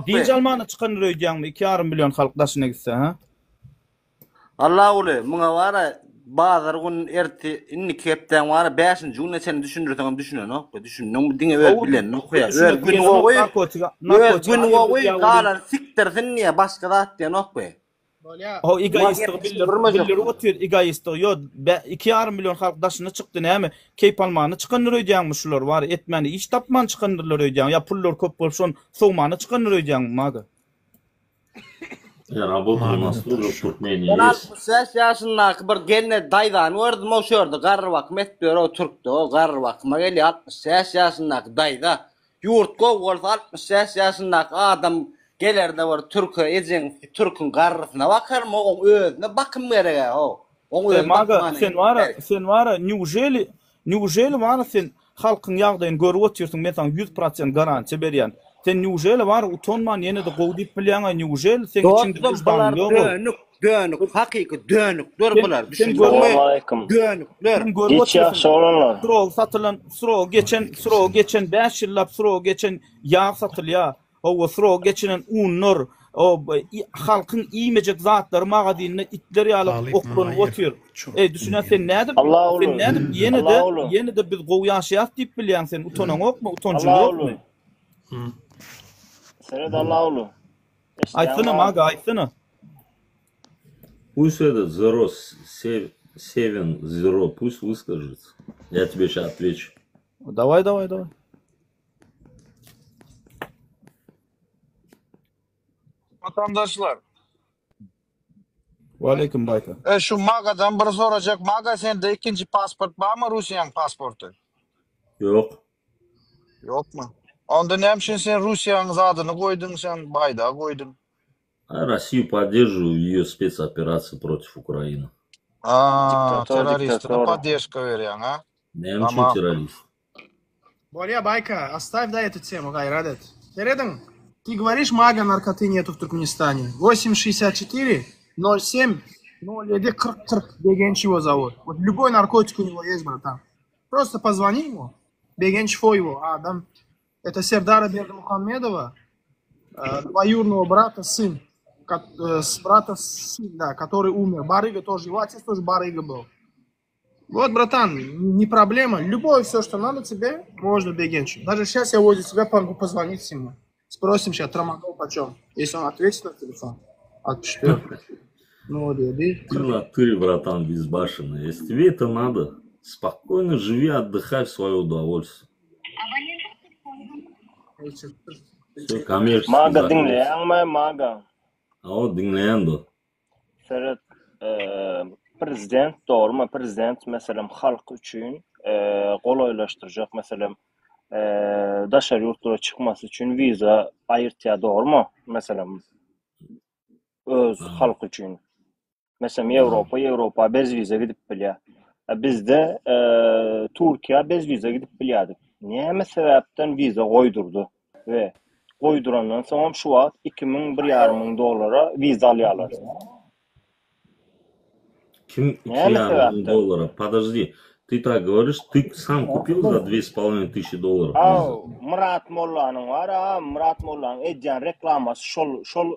dinç Almanyna çykandyr öýdýäňmi? 2,5 milyon halkdaşyna gitse ha? Allah ule, muňa wara bazar gün erti inni kepden wara 5-nji gün sen düşündirýän düşünen ok, düşünnüň diňe öýüp bilen ok ýa. Öýüp gün gowy, galan siktirsin niýe başga zat diýen ok. O egoistlik bildir otur egoistlik yo 2,5 milyon halkdaşyna çykdy näme? Keyp almany çykandyr öýdýäňmi şular bar etmeni iş tapman çykandyrlar öýdýäň ya pullar köp bolşon sowmany çykandyr öýdýäňmi maga? Я работаю на службе в Туркмении. 65 ýaşyndaky bir gelne daýdan gördüm o şurda garrywak metbero türkde o garrywak mageli 65 ýaşyndaky daýda ýurtga bolsa 65 ýaşyndaky adam gelerde var Türkiýe ejen Türkün garrysyna bakarmy oň özüne bakym berege o. Oň özüne maga sen wara neujeli wara sen halkın yağdayın görüp otursun, men sana 100% garanti berýän. Sen neujeli var utonman yine de gowdyp bilýän, neujeli sen içinde Dostum vicdan bular ýok. dönük, hakiki dönükler bular. Sen Düşündün görme- mü? Assalamualaikum. Dönükler. Hiç yaxşı olanlar. Suro geçen 5 ýyllap suro geçen yağ satylýar. O suro geçenen unlar, o halkın iýmejek zatlary magazynyna itler ýalyp okulup otur. Düşünen sen näde? Allah olur. Sen näde? Allah olur. Yine de biz gowy ýaşaýak diýip bilýän sen utonaň okmy? Utonjun Allah ýokmy? olur. Senet Allah olur. Aýtsyna maga, aýtsyna. Пусть этот Zero 7-0, пусть выскажется. Я тебе сейчас отвечу. Давай. Vatandaşlar, Wa aleykum bayta. şu Maga'dan bir soracak. Maga sende ikinci pasport var mı, Rusya'nın pasportu? Yok. Yok mu? Onda ne için sen Rusya'nın adını koydun, sen baydağı koydun? А Россию поддерживаю в ее спецоперации против Украины. Teröristine поддержка veriyorsun ha? Немче Tamam. террорист. Боря, Байка, оставь, да, эту тему, Гай, Радет. Тереден, ты говоришь, мага наркоты нету в Туркменистане. 864 07 07 40 40. Бегенч его зовут. Вот любой наркотик у него есть, братан. Просто позвони ему. Бегенч Фо его, Адам. Это Сердара Бердымухамедова, двоюродного брата, сын. Брата сын, да, который умер. Барыга тоже, его отец тоже барыга был. Вот, братан, не проблема. Любое все, что надо тебе, можно Бегенчу. Даже сейчас я возле тебя могу позвонить ему. Спросим сейчас, трамадол почем. Если он ответит на телефон. Отпишет. Ну, вот, Ты в натуре, братан, безбашенный. Если тебе это надо, спокойно живи, отдыхай в свое удовольствие. Все, коммерческий Maga заход. dinleyen mi Maga? А вот dinleyen de. Senet prezident doğru mu? Prezident mesela halk için kolaylaştıracak mesela dışarı yurtlara çıkması için viza ayırtya doğru mu? Mesela öz halk için. Mesela Avrupa bez viza gidip bilýär. Bizde Türkiye bez viza gidip bilýärdik. Näme sebäpden viza koydurdu ve koydurandan sonra şu wagt $2,000-1,500 viza alýarlar. Ким $2,000? Подожди. Ты так говоришь, ты сам купил за $2,500? Murat Molla'nın var ha, Murat Molla'nın edýän reklaması şol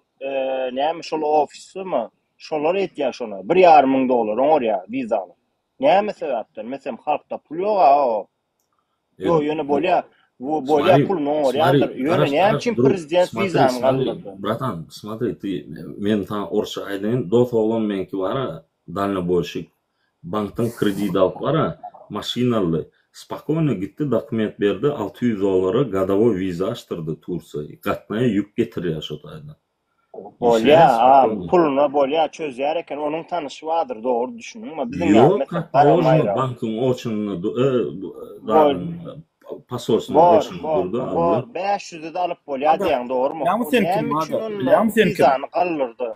näme şol ofisi mi? Şolar etýär şonu. $1,500 oraya vizaly. Näme sebäpden? Mesela halkda pul ýok ha. Yo, ýöne bolýar. Bu bolýar pul oraya. Ýöne näme için prezident vizany galdyrdy? Братан, смотри, ты, мен там орысша айтайын, дос оглум меники бара, дальнобойщик, банктан кредит алып бара, машина алды. Спокойно гитти, документ берди, $600 годовой виза аштырды Турция. Катнaya yük getiriyor şu tayda. Bolýar, puluna bolýar çözýär eken, onun tanışı vardır, doğru düşündüm. Bizim Yok, как положено, банкın очинini, посольствonun очinini durdu. 500'ü de alıp bolýar diýen, doğru mu? Bilýän sen kim? Kaldırdı.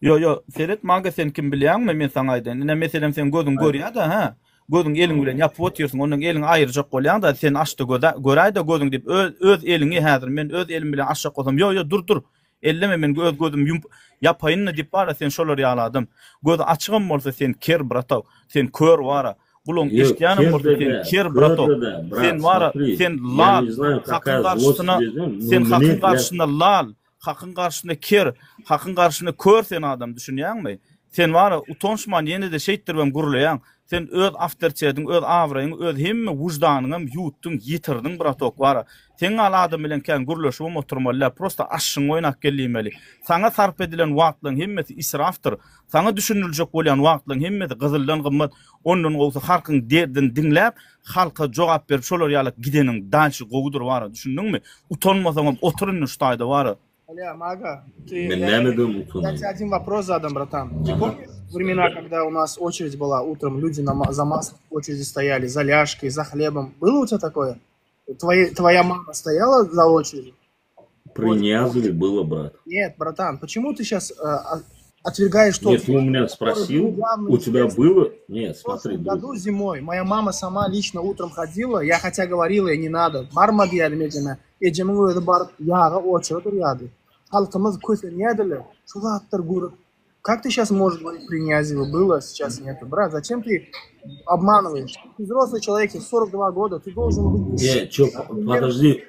Yo, Senet maga sen kim bilýänmi? Men sana aýdyn. Näme meselem sen gözüň görýär da, ha? Gözüň eliň bilen ýapyp oturýarsyň, onuň eliň aýyrjak bolýan da sen açdy göräý da gözüň diýip öz eliňi häzir men öz elim bilen açjak bolsam, yo dur. Elleme men gözüm yapaýyn diýip bara sen şolary ýaladym. Göz açygym bolsa sen ker brataw, sen kör wara. Gulun işleýänim bolsa sen ker brataw. Sen wara, sen lal, hakyn garşysyna, sen hakyn garşysyna lal, hakyn garşysyna ker, hakyn garşysyna kör sen adam düşünýärmi? Sen wara utonşman ýene de şeýtdirbem gurulaýan. Sen öz afterçedin, öz awraýyň, öz hemme wujdanyňam ýutdyň, ýitirdiň bratok wara. Sen aladym bilen kän gurulşyp oturmaly, prosta aşyň oýnak gelýmeli. Sana sarp edilen wagtlaryň hemmesi israftyr. Sana düşünüljek bolýan wagtlaryň hemmesi gyzyldan gymmat. Ondan gowsa halkyň derdini dinläp, halka jogap berip şolar ýalyk gideniň danşy gowudur wara. Düşündiňmi? Utanmasaň oturun şu taýda wara. Аля, Мага, я тебе один вопрос задам, братан. Ты помнишь времена, когда у нас очередь была утром, люди за маской в очереди стояли, за ляжкой, за хлебом? Было у тебя такое? Твоя мама стояла за очередью? При Ниязове было, брат. Нет, братан, почему ты сейчас отвергаешь тот Нет, ты у меня спросил, у тебя было... Нет, смотри, В году друг. зимой моя мама сама лично утром ходила, я хотя говорила ей не надо. Барма diyelim Ecem'e. Ecem'in öyle barıp yağa oçadır yadı. Halkımız kösönüyordular. Şu zattır görüp. Как ты сейчас можешь говорить при Князеве было, сейчас нету? Брат, зачем ты обманываешь? Ты взрослый человек, тебе 42 года, ты должен быть... Нет, чё, подожди,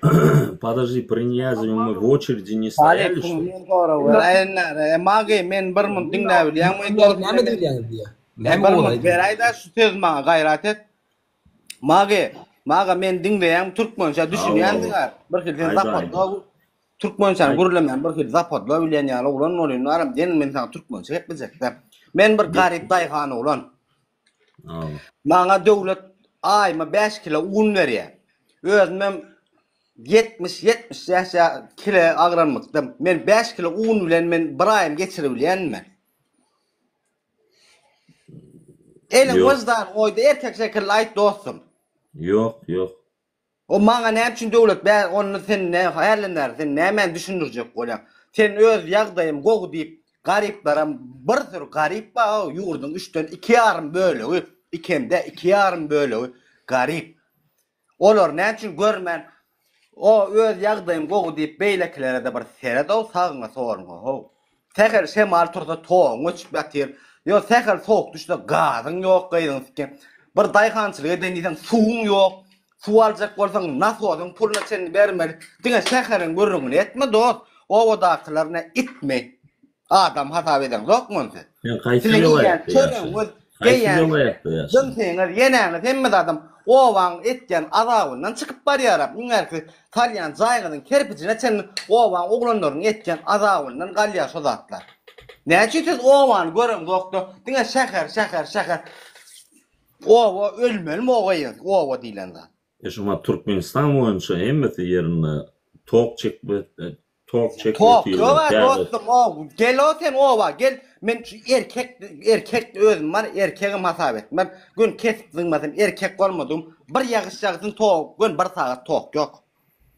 подожди, при Ниязове мы в очереди не стояли, что ли? Mage men bir mun dinle bilen Näme diýýär diýe. bir mun berayda şu söz maga gayrat et. Maga men dinleýän türkmençe düşünýändiňer. Bir hilden zapatla türkmençe gürlemen bir hil zapatla bilen ýaly ulan bolýan aram den men sana türkmençe hep bizekde. Men bir garyp daýhany ulan. Maňa döwlet aýma 5 kilo un berýär. Özüm 70 yaşa kilo agranmykdym. Men 5 kilo un bilen men bir aýym geçirip bilýänmi? Elin Yok. gözdan oýdy erkek şekilli aýt dostum. Yok. O maňa näme üçin döwlet ben onu sen ne hayallenler sen näme düşünürjek bolýar. Sen öz ýagdaýym gowy diýip garyplara bir sürü garyp ba ýurdun 3den 2,5 böle, ikemde 2,5 böle garyp. Olar näme üçin görmän o öz ýagdaýym gowy diýip beýleklere de bir sere daw sagyňa sorma ho. Teher şemal turda toň uçup ýatyr. Yo teher soğuk düşde gazyň ýok gaýdyň sikem. Bir daýhançylyk edenýän suwuň ýok. Su aljak bolsaň nasy oldun pulna sen bermeli. Diňe şäheriň görüňini etme dost. O wadaklaryna itme. Adam hata eden dokmu sen? Ya kaýsy ýaýatdy ýaşaýar? Kaýsy ýaýatdy ýaşaýar? Dün seňer ýene hemme adam owaň etken azabyndan çykyp barýar. Müňerki talyan jaýgynyň kerpiçine sen owaň oglanlaryň etken azabyndan galýa şu zatlar. Näçe siz owaň görüň doktor? Diňe şäher. Owa ölmeli owaýy. Owa diýlen zat. Şuma Türkmenistan boýunça hemmeti ýerine tok çekip Top, dostum o. Gel o sen ova, gel. Men erkek özüm var, erkeğim hasap et. Ben gün kesip zıngmadım, erkek olmadım. Bir yağışacaksın tok, gün bir saat tok yok.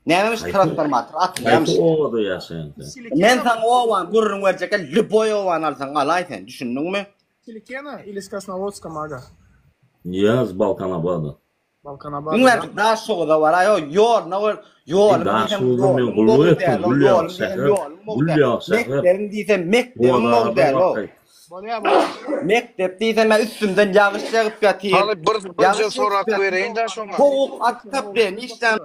Neymemiş transformatör, atlayamış. Kaýsy owada ýaşaýan sen? Men sana ovan, gurrun verecek, Liboy ovan alsan alay sen, düşündün mü? Силикена или с Красноводска, Мага? Я с Балканабада. Балканабад. Bunlar daha şoğu da var, yol, ne var? Yol, Daha şoğu da men gulu etdim, gulýar şäher. Mekterim diýsem, mekterim ol der o. Mektep diýsem, üstümden yağış ýagyp ýatyr. Haly bir sorak bereýin da şoňa. Soğuk atıp ben işten.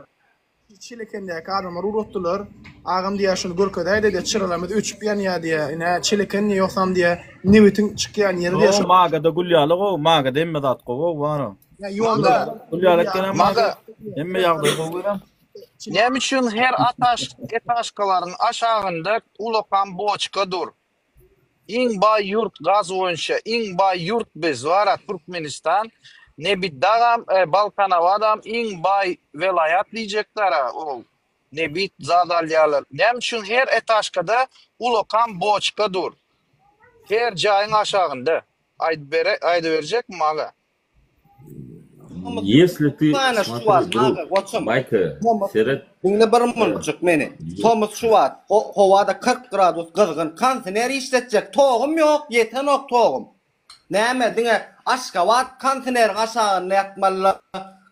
Çilikendeki adamlar uruttular. Ağam diye şunu görködeydi de çırılamdı. Üç biyan ya diye. Ne çiliken ne yoksam diye. Nivitin çıkıyan yeri diye. Maga da gulyalı o. Maga da emme dat o. Var o. Ya yolda. Gulyalı gene maga. Emme yağdı o. Näme üçin her etaşkalaryň aşagynda ulokan boçka dur. İň baý ýurt gaz boýunça, iň baý ýurt biz var Türkmenistan. Nebit dağam, Balkanavadam, iň baý velayat diýjekler o. Nebit zadalýalar. Näme üçin her etaşkada ulokan boçka dur. Her jaýyň aşagynda. Aýdy berjek maga. Если ты, смотри, друг, Байка, Серет... Dinle bir mılcık meni. Thomas Schwartz, hovada 40 gradus kızgın kanser işletecek. Toğum yok, yeten ok toğum. Näme diňe Aşgabat kanser aşağı yatmalı,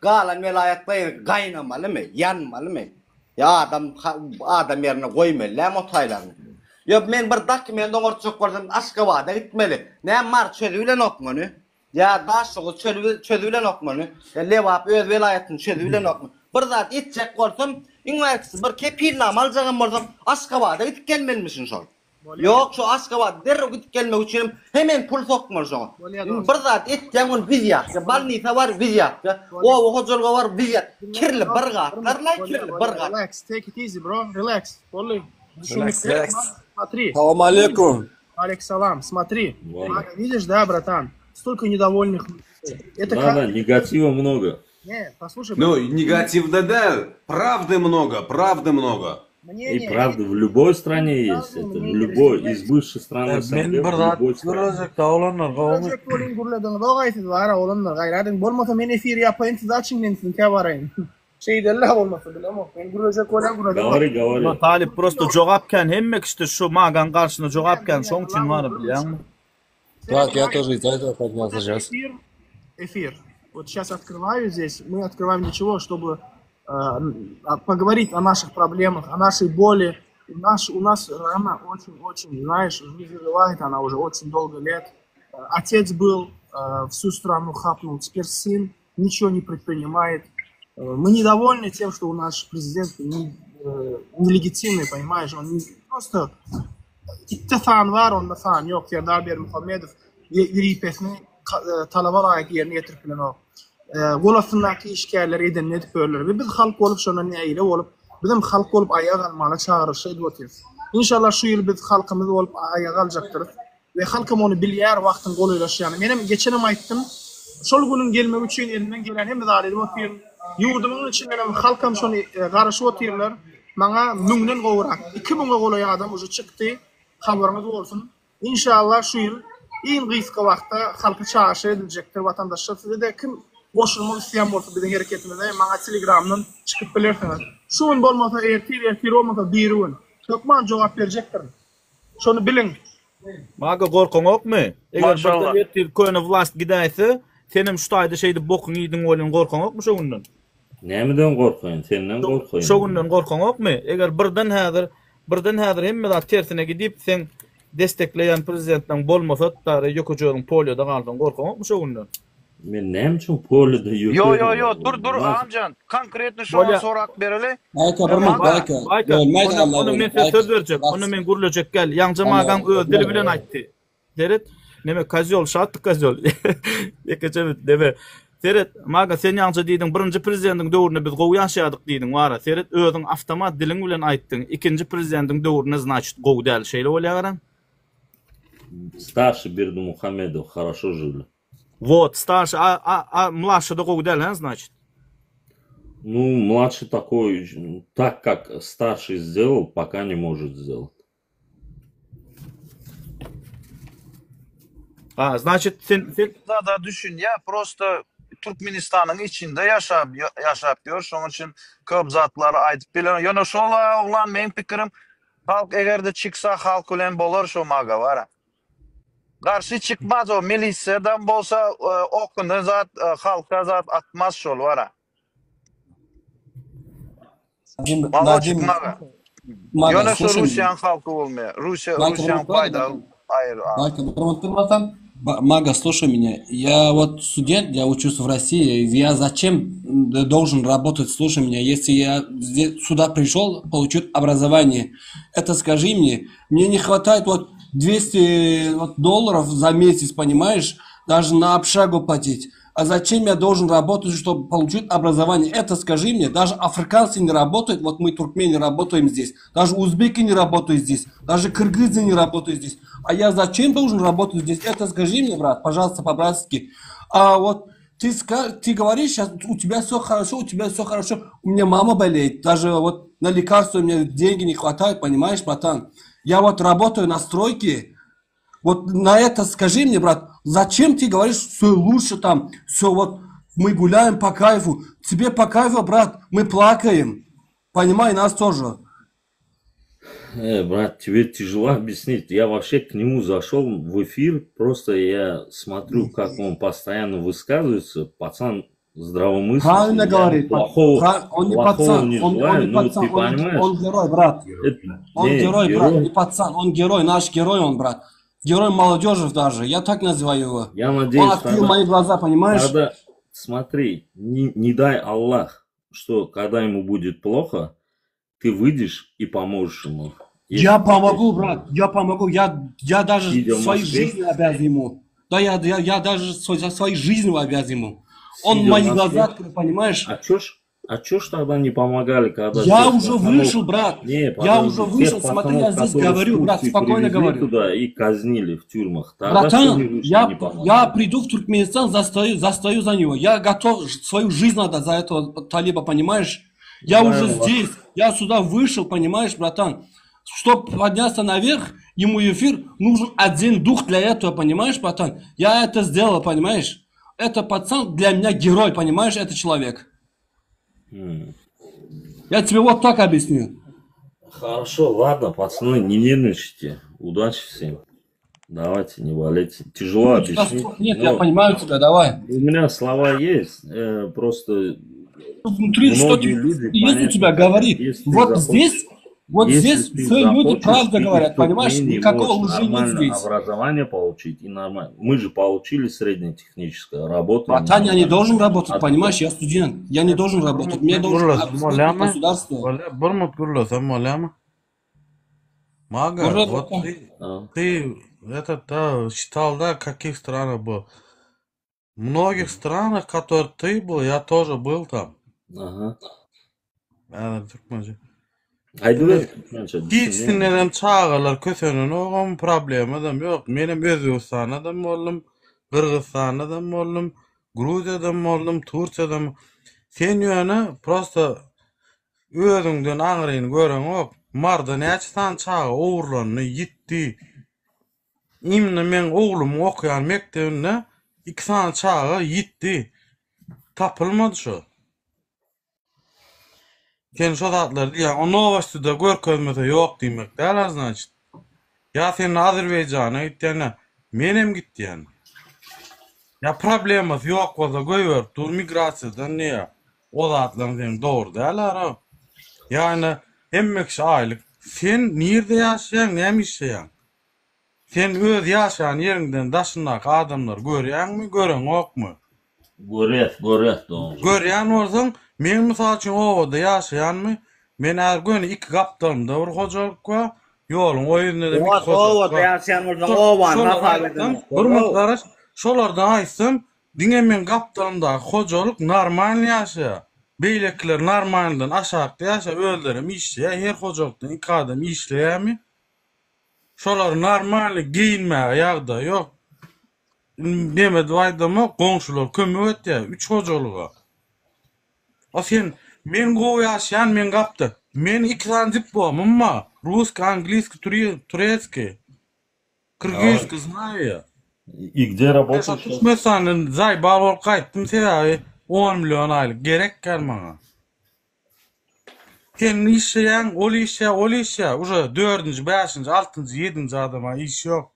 galan velayatlayır, gaynamalymy, yanmalymy? Ya adam yerine koymaly, läme otaylarny. Yo men bir dokument oňarçyk gördüm, Aşgabat'a gitmeli. Näme mar çözülen okmany? Ya daşygy çözülen okmany. Ya lewap öz velayatyny çözülen okmany. Bir zat etjek bolsam, iňerkisi bir kepilnama aljagam bolsam, Aşgabat'a gidip gelmelimisin şol. Yok şu Aşgabat derre gidip gelmek üçin hemen pul sokmaly şoňa. Bir zat etjek on vizya, balnisa var vizya. O hojolga var vizya. Kirli bir gatlarla kirli bir gat. Relax, take it easy bro, relax. Воllай. Смотри. Салам алейкум. Алейкум, смотри. Видишь, да, братан? Столько недовольных. Это Да, негатива много. Не, послушай. Ну, негатива, да, правды много. И правда в любой стране есть. Это в любой из бывших стран СНГ. В любой стране. Gayradın bolmasa men efir ýapaýyn, siz açyň men siňe barayyn. Şey derler olmasa bile ama ben guracak olan guracak. Говори. Talip prosto cevapken hemmek işte şu magan karşısına cevapken şoň için var biliyor musun? Так, я тоже из-за этого поднялся сейчас. Эфир. Вот сейчас открываю здесь. Мы открываем для чего? Чтобы поговорить о наших проблемах, о нашей боли. У нас Рама очень, знаешь, жизнь желает, она уже очень долго лет. Отец был, всю страну хапнул, теперь сын ничего не предпринимает. Мы недовольны тем, что у нас президент нелегитимный, понимаешь, он просто ittifan var, onda fan yok. Serdar Bermuhamedov YPS'ni talaba layık yerine getirip o. Golasındaki işgärler eden ne diyorlar. Ve biz halk olup şuna ne eyle olup, bizim halk olup ayağa kalmana çağrışı ediyoruz. İnşallah şu yıl biz halkımız olup ayağa kalacaktırız. Ve halkım onu bilyer vaktin goluyla yani. Benim geçenim ayttım. Şol günün gelmek için elinden gelen hem zalim oturuyor. Yurdumun içinden halkım şunu karşı oturuyorlar. Bana müngden qoğurak. 2000 qoloy adam ucu çıktı. Haberiniz olsun. İnşallah şu yıl en kıyıska vakta halkı çağrışı edilecektir. Vatandaşlar size de kim boşulmak isteyen olsa bizim hareketimize bana Telegram'dan çıkıp bilirsiniz. Şu gün olmasa ertir olmasa bir gün. Türkmen cevap verecektir. Şunu bilin. Maga korkun yok mu? Eğer Maşallah. bir köyüne vlast gidaysa senin şu tayda şeyde bokun yedin olun korkun yok mu şu günden? Nämeden gorkoýun? Senden gorkoýun. Şu günden korkun yok mu? Eğer birden häzir hemme tersine gidip sen destekleyen prezidentden bolmasa da ýokujyň polioda galdyň korkun yok mu şu günden? Men näme üçin polida ýokýum? Yo, dur amcan. Konkretni şoňa sorak bereli. Байка, bir minut, Байка. Onu men söz berjek. Onu men gurulacak gel. Ýaňja magan öz dili bilen aýtdy. Deret, neme kazyol şatdy kazyol. Ekece deme. Seret, maga sen ýaňja diýdiň birinji prezidentiň döwründe biz gowy ýaşaýardyk diýdiň wara. Seret özüň avtomat diliň bilen aýtdyň. Ikinji prezidentiň döwründe значит gowy däl şeýle bolýar. Старший Бердымухамедов хорошо жили. Вот, старший, младший да gowy däl, значит. Ну, младший такой, так как старший сделал, пока не может сделать. Значит, sen Da düşün ya, prosto Türkmenistan'ın içinde yaşap diyor. Şoň için köp zatları aýdyp bilen. Ýöne şola oglan men pikirim, halk egerde çıksa halk bilen bolar şo maga wara. Garşy çıkmaz o milisiýadan bolsa okuny zat halka zat atmaz şol wara. Nadim, Maga, Ýöne şo слушай меня. Russiýan halky bolmaýar. Байка, Russiýan paýda aýr. Байка, Мага, слушай меня. Я вот студент, я учусь в России. Я зачем должен работать, слушай меня, если я сюда пришел, получить образование? Это скажи мне не хватает вот $200 за месяц, понимаешь? Даже на общагу платить. А зачем я должен работать, чтобы получить образование? Это скажи мне. Даже африканцы не работают, вот мы, туркмены, работаем здесь. Даже узбеки не работают здесь. Даже кыргызы не работают здесь. А я зачем должен работать здесь? Это скажи мне, брат, пожалуйста, по-братски. А вот ты говоришь сейчас, у тебя все хорошо, у меня мама болеет. Даже вот на лекарства у меня деньги не хватает, понимаешь, братан? Я вот работаю на стройке. Вот на это скажи мне, брат, зачем ты говоришь, все лучше там, все вот, мы гуляем по кайфу. Тебе по кайфу, брат, мы плакаем. Понимай, нас тоже. Брат, тебе тяжело объяснить. Я вообще к нему зашел в эфир, просто я смотрю, как он постоянно высказывается. Пацан здравомыслящий. Правильно говорит. Он не пацан, ты понимаешь? Он герой, брат. Он герой, брат, не пацан, он герой, наш герой, он, брат. Герой молодежи даже, я так называю его. Я надеюсь, он открыл мои глаза, понимаешь? Когда, смотри, не дай Аллах, что когда ему будет плохо, ты выйдешь и поможешь ему. Я помогу, брат, я помогу. Я даже своей жизнью обязан ему. Да, я даже своей жизнью обязан ему. Он мои глаза открыл, понимаешь? А чё ж тогда не помогали, когда... Я уже вышел, брат. Не, я уже вышел, смотри, я здесь говорю, брат, спокойно говорю. Туда и казнили в тюрьмах. Братан, я приду в Туркменистан, застою за него. Я готов свою жизнь отдать за этого талиба, понимаешь? Я уже здесь, я сюда вышел, понимаешь, братан? Чтобы подняться наверх, ему эфир, нужен один дух для этого, понимаешь, братан? Я это сделал, понимаешь? Это пацан для меня герой, понимаешь, это человек. Я тебе вот так объясню. Хорошо, ладно, пацаны, не нервничайте. Удачи всем. Давайте, не болейте. Тяжело объяснить. Нет, я понимаю тебя, давай. У меня слова есть, просто внутри что-то есть у тебя говорит. Вот здесь все люди правда говорят, понимаешь? Никакого лжи нет здесь. Образование получить и нормально. Мы же получили среднее техническое, работаем. Братан, я не должен работать, понимаешь? Я студент. Я не должен работать. Мне должен обеспечить государство. Мага, вот ты читал, да, в каких странах был? В многих странах, в которых ты был, я тоже был там. Ага. Hiç dinleden çağırlar kösönün oğum problem adam yok. Benim Özbekistan'dan oldum, Kırgızistan'dan oldum, Gruziyadan oldum, Türkiye'den. Sen yönü prosta özünden ağrıyın gören yok. Marda neçten çağı oğurlarını gitti. İmni men oğlum okuyan mektebinde 2 tane çağı gitti. Tapılmadı şu. Sen şu tatlar diye o Novosti'de görkezmese yok demek değil значит. Ya senin Azerbaycan'a gittiğine menem gitti yani. Ya problemimiz yok olsa göver dur migrasiyadan niye? O zatların senin doğru değil ha. Yani emmekşi aylık. Sen nerede yaşayan, ne işleyen? Sen öz yaşayan yerinden taşınak adamlar görüyen mi, gören yok mu? Görüyet doğru. Görüyen olsan, men misal için ovada yaşayan mı? Men her gün 2 kaptanımda bir hocalık var. Yolun o yerinde de bir hocalık var. Ovada yaşayan olsan ovan nafaledim. Hürmetler, şolardan aysın, dine men kaptanımda hocalık normal yaşa. Beylekler normalden aşağıda yaşa, öldürüm işleye, her hocalıktan 2 adam işleye mi? Şolar normal giyinmeye yağda yok. Demedi vaydama komşular kömür et ya 3 hocalığa. O sen men go yaşayan men kaptı. Men 2 tane diplom ama Ruski, Angliski, Турецкий, Кыргызский знаю я. И где работаешь? Mesela Zaybal ol kayıttım sebebi 10 milyon aylık gerek gelmana. Sen işleyen, ol işe, уже 4. 5. 6. 7. adama iş yok.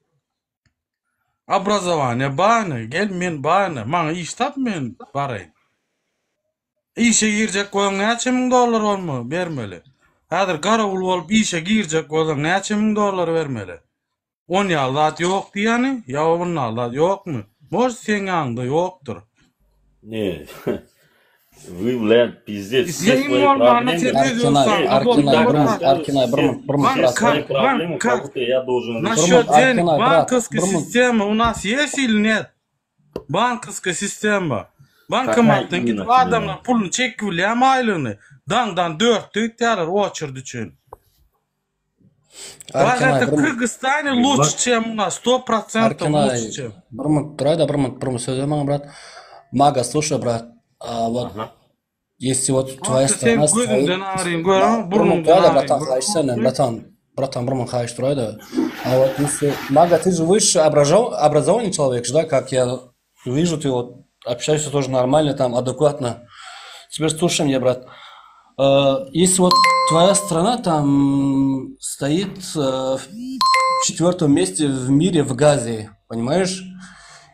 Образование bana, gel men bana, bana iş tap men barayım. İşe girecek olan neçe $1000 olma vermeli. Hazır karavul olup işe girecek olan neçe $1000 vermeli. 10 yılda yok diyeni, ya onun yılda yok mu? Может sen yanında yoktur. Не, вы, блядь, пиздец, все Я свои ему нормально проблемы. Аркинай, Свои проблемы, как будто я должен решить. Насчет денег, банковская система у нас есть или нет? Банковская система. Bankomattan gidip adamlar pulunu çekivili ama aylığını. Dandan 4 tüytyalar очередь için. Это Кыргызстане лучше, чем у нас, 100% лучше, чем. Брат, сөйлемең, брат. Мага, слушай, брат, вот, если вот твоя страна стоит... Братан, Браман Хайш Тройда. А вот если... Мага, ты же высший образованный человек, да, как я вижу, ты вот общаешься тоже нормально, там, адекватно. Теперь слушай меня, брат. Если вот твоя страна там стоит в 4-м месте в мире в газе, понимаешь?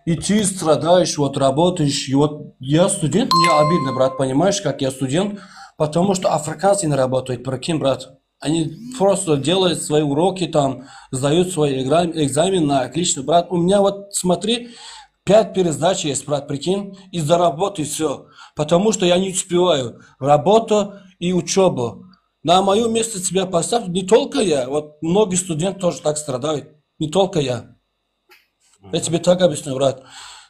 И ты страдаешь, вот работаешь, и вот я студент, мне обидно, брат, понимаешь, как я студент, потому что африканцы не работают, прикинь, брат. Они просто делают свои уроки, там, сдают свои экзамены на отлично, брат. У меня вот, смотри, 5 пересдач есть, брат, прикинь, из-за работы все. Потому что я не успеваю. Работа и учеба. На мое место тебя поставь, не только я. Вот многие студенты тоже так страдают. Не только я. Я тебе так объясню, брат.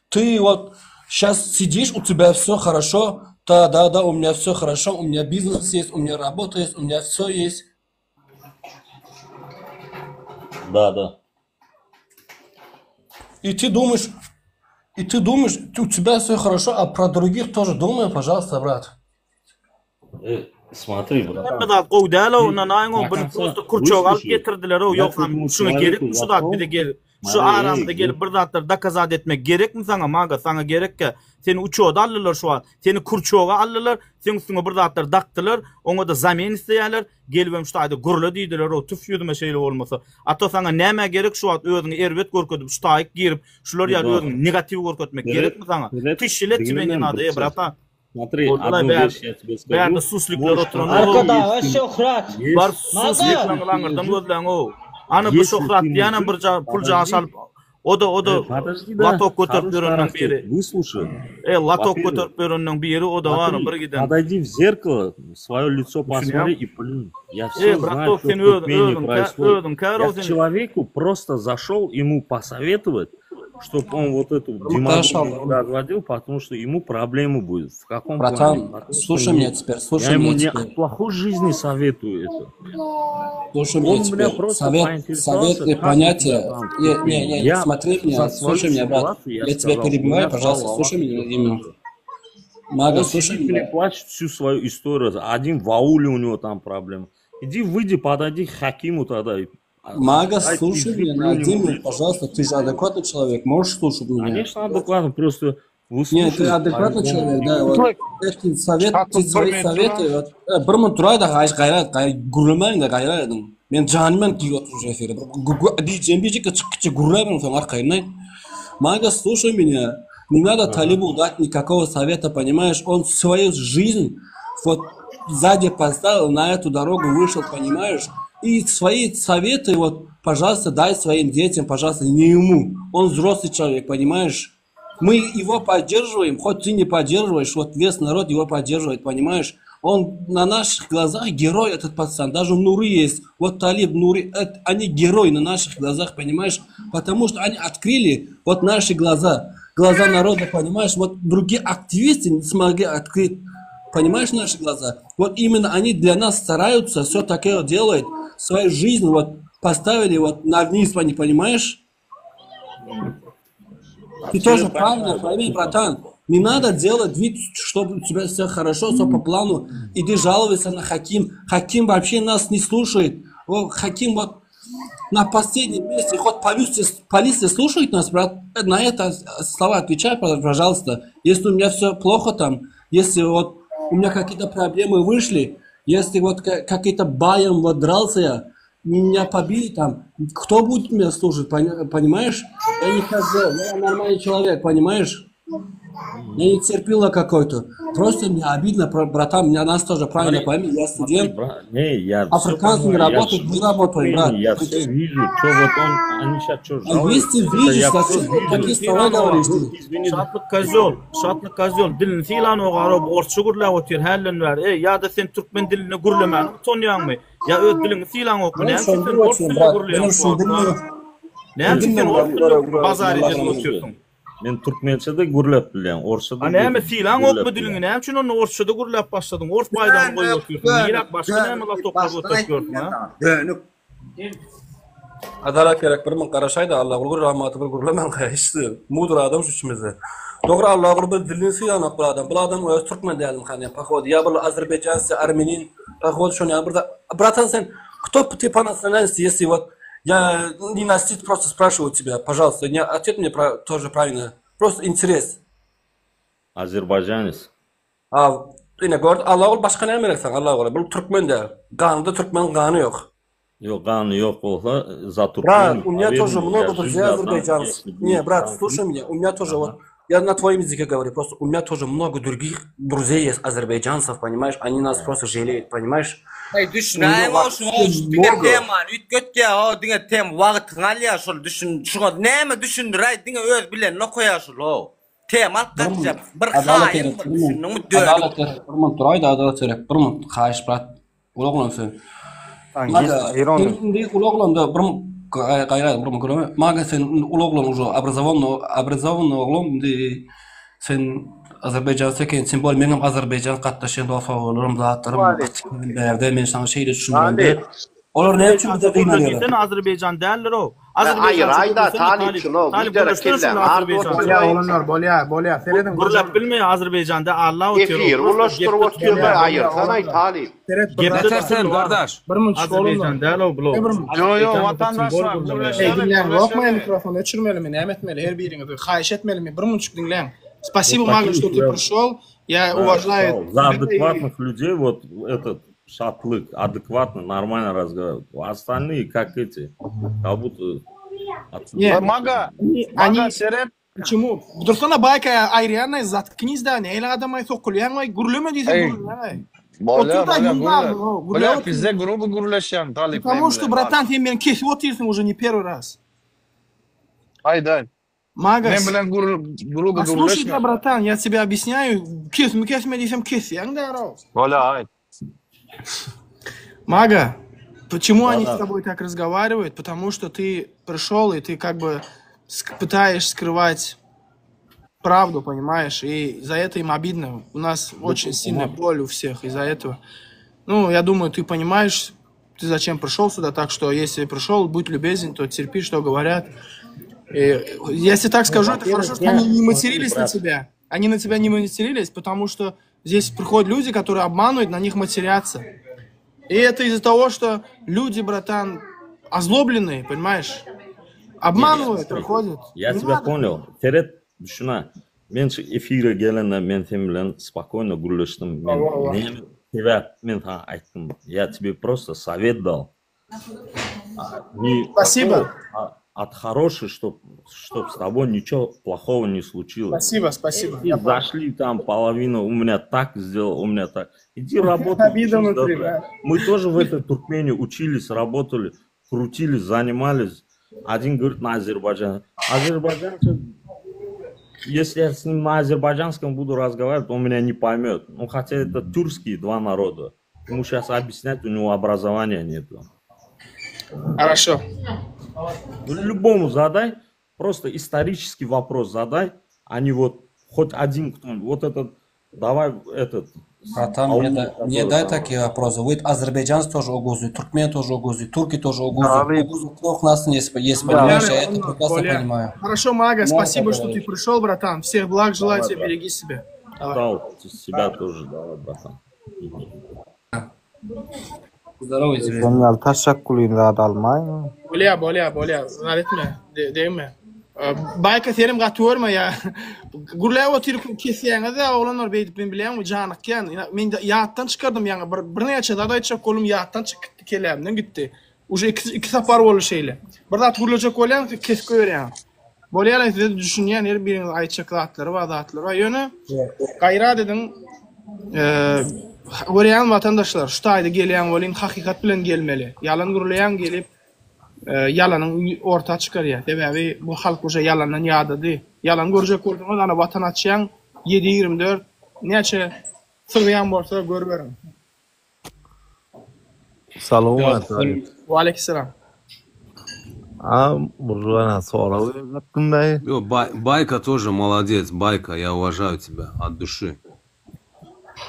Ты вот сейчас сидишь, у тебя все хорошо. Да, у меня все хорошо. У меня бизнес есть, у меня работа есть, у меня все есть. Да. И ты думаешь, у тебя все хорошо, а про других тоже думай, пожалуйста, брат. Смотри, брат. Kadar koydalar ona nayn o bunu просто kurçoq alıp getirdiler o yok şunu gelip şu da bir de gel Şu aramda gelip bir zatlar dakazat etmek gerek mi sana maga? Sana gerek ki seni uçoğda alırlar şu an. Seni kurçoğa alırlar. Sen üstüne bir zatlar daktılar. Ona da zamen isteyenler. Gelip şu ayda gurla deydiler. O tüf yüdüme şeyle olmasa. Ato sana neme gerek şu an özünü erbet korkutup şu tayik girip şular ya özünü negatif korkutmak gerek mi sana? Tişilet çimenin adı brata. Смотри, одну вещь я тебе скажу. Bärde susliklar oturan. Arkada şöhret. Var susliklar langırdan gözlen o. Ana bu şöhret diýenen bir pul jaşalyp o da latok götürüp berenden biri. Выслушай. Latok götürüp berenden biri o da var bir giden. Подойди в зеркало, свое лицо посмотри и плюнь. Я все знаю, что в Туркмении происходит. Я человеку просто зашел ему посоветовать, чтобы он вот эту демагогию разводил, потому что ему проблемы будет. В каком плане? Слушай меня теперь, я ему не от плохой жизни советую это. Слушай меня теперь, совет и понятие. Не, смотри меня, слушай меня, брат. Я тебя перебиваю, пожалуйста, слушай меня именно. Мага, слушай меня. Плачет всю свою историю. Один в ауле у него там проблемы. Иди, выйди, подойди к Хакиму тогда. Мага, слушай меня на 1 минут, пожалуйста. Ты же адекватный человек, можешь слушать меня? Конечно, адекватно, просто выслушай. Нет, ты адекватный человек, да. Вот эти свои советы. Bir minut turay da gurulmayın da gayraydın. Ben canımdan ki oturuş efendim. Diyeceğim çıkıcı gurulmayın falan arkayına. Мага, слушай меня. Не надо талибу дать никакого совета, понимаешь? Он свою жизнь вот сзади поставил, на эту дорогу вышел, понимаешь? И свои советы, вот, пожалуйста, дай своим детям, пожалуйста, не ему. Он взрослый человек, понимаешь? Мы его поддерживаем, хоть ты не поддерживаешь, вот весь народ его поддерживает, понимаешь? Он на наших глазах герой, этот пацан. Даже в Нуры есть. Вот Талиб, Нури, они герои на наших глазах, понимаешь? Потому что они открыли вот наши глаза. Глаза народа, понимаешь? Вот другие активисты не смогли открыть, понимаешь, наши глаза? Вот именно они для нас стараются, все такое делают. Свою жизнь вот поставили вот на вниз, понимаешь? Ты тоже правильно пойми, братан. Не надо делать вид, чтобы у тебя все хорошо, все по плану. Иди жалуйся на Хаким. Хаким вообще нас не слушает. Вот Хаким вот на последнем месте. Хоть полиция слушает нас, брат. На это слова отвечай, пожалуйста. Если у меня все плохо там, если вот у меня какие-то проблемы вышли, если вот какие-то боем вот дрался я, меня побили там, кто будет меня слушать, понимаешь? Я не хотел, я нормальный человек, понимаешь? Я не терпила какой-то. Просто мне обидно, братан, меня нас тоже правильно пойми, я студент. Африканцы не работают, мы работаем, брат. Я все вижу, что вот они сейчас что жалуются. Если видишь, какие слова говоришь ты? Şatlık kazol, dilini filan o garab, orçu gurla otur, hellen var. Ya da sen Türkmen dilini gurlaman, tonyan mı? Ya öz dilini filan oku, ne sen orçu gurlayan. Ne sen orçu bazar edin otursun. Men Türkmençede gurlap bilen, Orçada. Ana hem filan okma dilini, ne için onu Orçada gurlap başladın? Orç baydan koyup otursun. Irak başka ne mi la toplar oturup gördün ha? Adalet gerek bir min qarashaydı Allah gurur rahmatı bir gurlaman qayışdı. Mudur adam şu içimizde. Doğru Allah gurur dilini filan bu adam. Bu adam öz Türkmen diyelim hani. Pakhod ya bu Azerbaycansı, Armenin, pakhod şunu ya burada. Братан, sen кто ты по национальности, если вот я не настит, просто спрашиваю тебя, пожалуйста, не ответ мне тоже правильно. Просто интерес. Azerbaycanец. Yine gördün Allah gurur başka ne mereksen Allah gurur. Bu Türkmen de. Kanında Türkmen kanı yok. Yok, kanı yok olsa за Туркмен. Брат, у меня тоже много друзей азербайджанцев. Не, брат, слушай меня, у меня тоже вот, я на твоем языке говорю, просто у меня тоже много других друзей есть азербайджанцев, понимаешь, они нас просто жалеют, понимаешь? Hey düşün, dinge teman, ütgötke o dinge tem wagt ngalya şol düşün, şuna näme düşündür ay dinge öz bilen no koyaşul o. Teman qancha bir hayır düşünüň dördü. Adalet gerek, bir min turayda adalet gerek, bir min haýyş brat. Ulaglan sen. Şimdi ulaglan da bir gayret bir min görme. Maga sen ulaglan уже образованный oğlum sen Azerbaycan'daken simbol benim Azerbaycan qatnaşan dofa olurum zatlarım berde men sana şey düşünmende Olar ne için bize qiynalıyorlar? Sen Azerbaycan değiller o. Hayır, ayda talipçin o. Bir tane kelle. Bolya olanlar, bolya. Seredin Gurlap bilmeyi Azerbaycan'da Allah Efir, ulaştırıp oturuyor. Hayır, sanay talip. Yeter sen kardeş. Azerbaycan değil o blog. Yo vatandaş var. Dinleyin, lokmaya mikrofonu öçürmeli mi, ne etmeli, her biriniz, xahiş etmeli mi, bir munçuk dinleyin. Спасибо, Мага, что ты пришел. Я уважаю. За адекватных людей вот этот шатлык, адекватно, нормально разговаривают. А остальные как эти, как будто... Мага, Они... Serep. Почему? Вдруг байка айрянная, заткнись, да, не или адамай сокулянай, гурлема дизай, гурлянай. Бля, пизде грубо гурлешен, талип. Потому что, братан, ты меня кесил, вот ты уже не первый раз. Айдай. Магас. Грубо Слушай, братан, я тебе объясняю, кес меня дизем кес, я не дарал. Бля, ай. Мага, почему они с тобой так разговаривают? Потому что ты пришел, и ты как бы пытаешь скрывать правду, понимаешь? И за это им обидно. У нас очень сильная боль у всех из-за этого. Ну, я думаю, ты понимаешь, ты зачем пришел сюда, так что если пришел, будь любезен, то терпи, что говорят. И, если так скажу, это хорошо, что они не матерились на тебя. Они на тебя не матерились, потому что здесь приходят люди, которые обманывают, на них матерятся. И это из-за того, что люди, братан, озлобленные, понимаешь? Обманывают, приходят. Я тебя понял. Терет, düşüna. Men şu efire gelende men sen bilen спокойно guruluştum. Men sana aytdım. Я тебе просто совет дал. Спасибо. От хорошей, чтоб с тобой ничего плохого не случилось. Спасибо. И зашли там половину, у меня так сделал, у меня так. Иди работай. Мы тоже в этой Туркмении учились, работали, крутились, занимались. Один говорит на Азербайджан. Азербайджанцы, если я с ним на азербайджанском буду разговаривать, он меня не поймет. Ну, хотя это тюркские два народа. Ему сейчас объяснять, у него образования нету. Хорошо. Любому задай, просто исторический вопрос задай, а не вот хоть один кто-нибудь. Вот этот, давай этот... Братан, мне дай такие вопросы. Вы азербайджанцы тоже угрозы, туркмены тоже угрозы, турки тоже угрозы. Угрозы трех нас есть, понимаешь, я это прекрасно понимаю. Хорошо, Мага, спасибо, что ты пришел, братан. Всех благ, желаю тебе, береги себя. Себя тоже, давай, братан. Здорово тебе. Sen teşekkürler adalmayın. Bolya, öğretme, değil mi? Bayka terim gatörme ya. Gurlaya oturup kesiyene de oğlanlar beydip ben bilen mi canıkken. Men yattan çıkardım yani. Bir neçe da çok kolum yattan çıktı kelemden gitti. Uje iki safar oldu şeyle. Bir da gurlacak olan kes koyuyor. Bolya size düşünen her birinin aytacak atları var, atları var. Yöne gayra dedim. Görýän vatandaşlar, şu taýda gelýän bolyn hakykat bilen gelmeli. Yalan gurulayan gelip yalanyň orta çykarýar. Sebäbi bu halk uje yalandan ýadady. Yalan görjek bolsaňyz ana vatan açýan 7-24 neçe sığýan bolsa görberin. Salam aleykum. Wa aleyhisselam. Буржуана со'rab Yo, Байка тоже молодец. Байка, я уважаю тебя от души.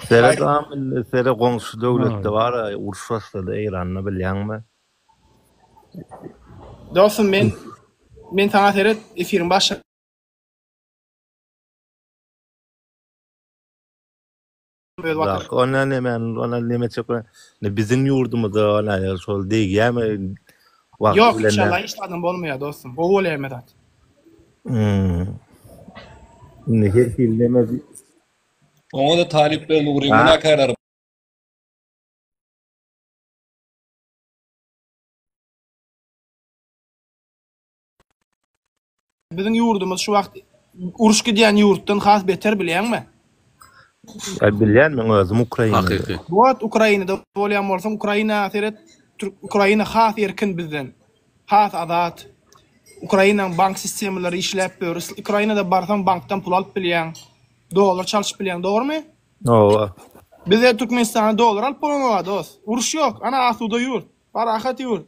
Sere komşu devlette var ya, uruş başladı İran'la bilýänmi? Dostum men sana teret efirin başa Ona neme çok bizim yurdumuzda ona şol diýýärmi? Yok, inşallah hiç tadım bolmaýar dostum. O bolýar Medat. Ne her filmde Ona da taliplerini uğrayın, buna kararım. Bizim yurdumuz şu wagt uruş gidýän yurtdan has beter bilýänmi? Bilýän men özüm Ukrainada. Hakyky. Bu Ukrainada bolýan bolsam Ukraina teret Ukraina has erkin bizden. Has azat. Ukrainaның bank sistemleri işläp ber. Ukrainada barsam bankdan pul alyp bilýän. Dolar çalışıp bilýän, dogrymy? Owa. Bize Türkmenistan'a dolar alıp bolanlar dost. Uruş yok. Ana asuda yurt. Parahat yurt.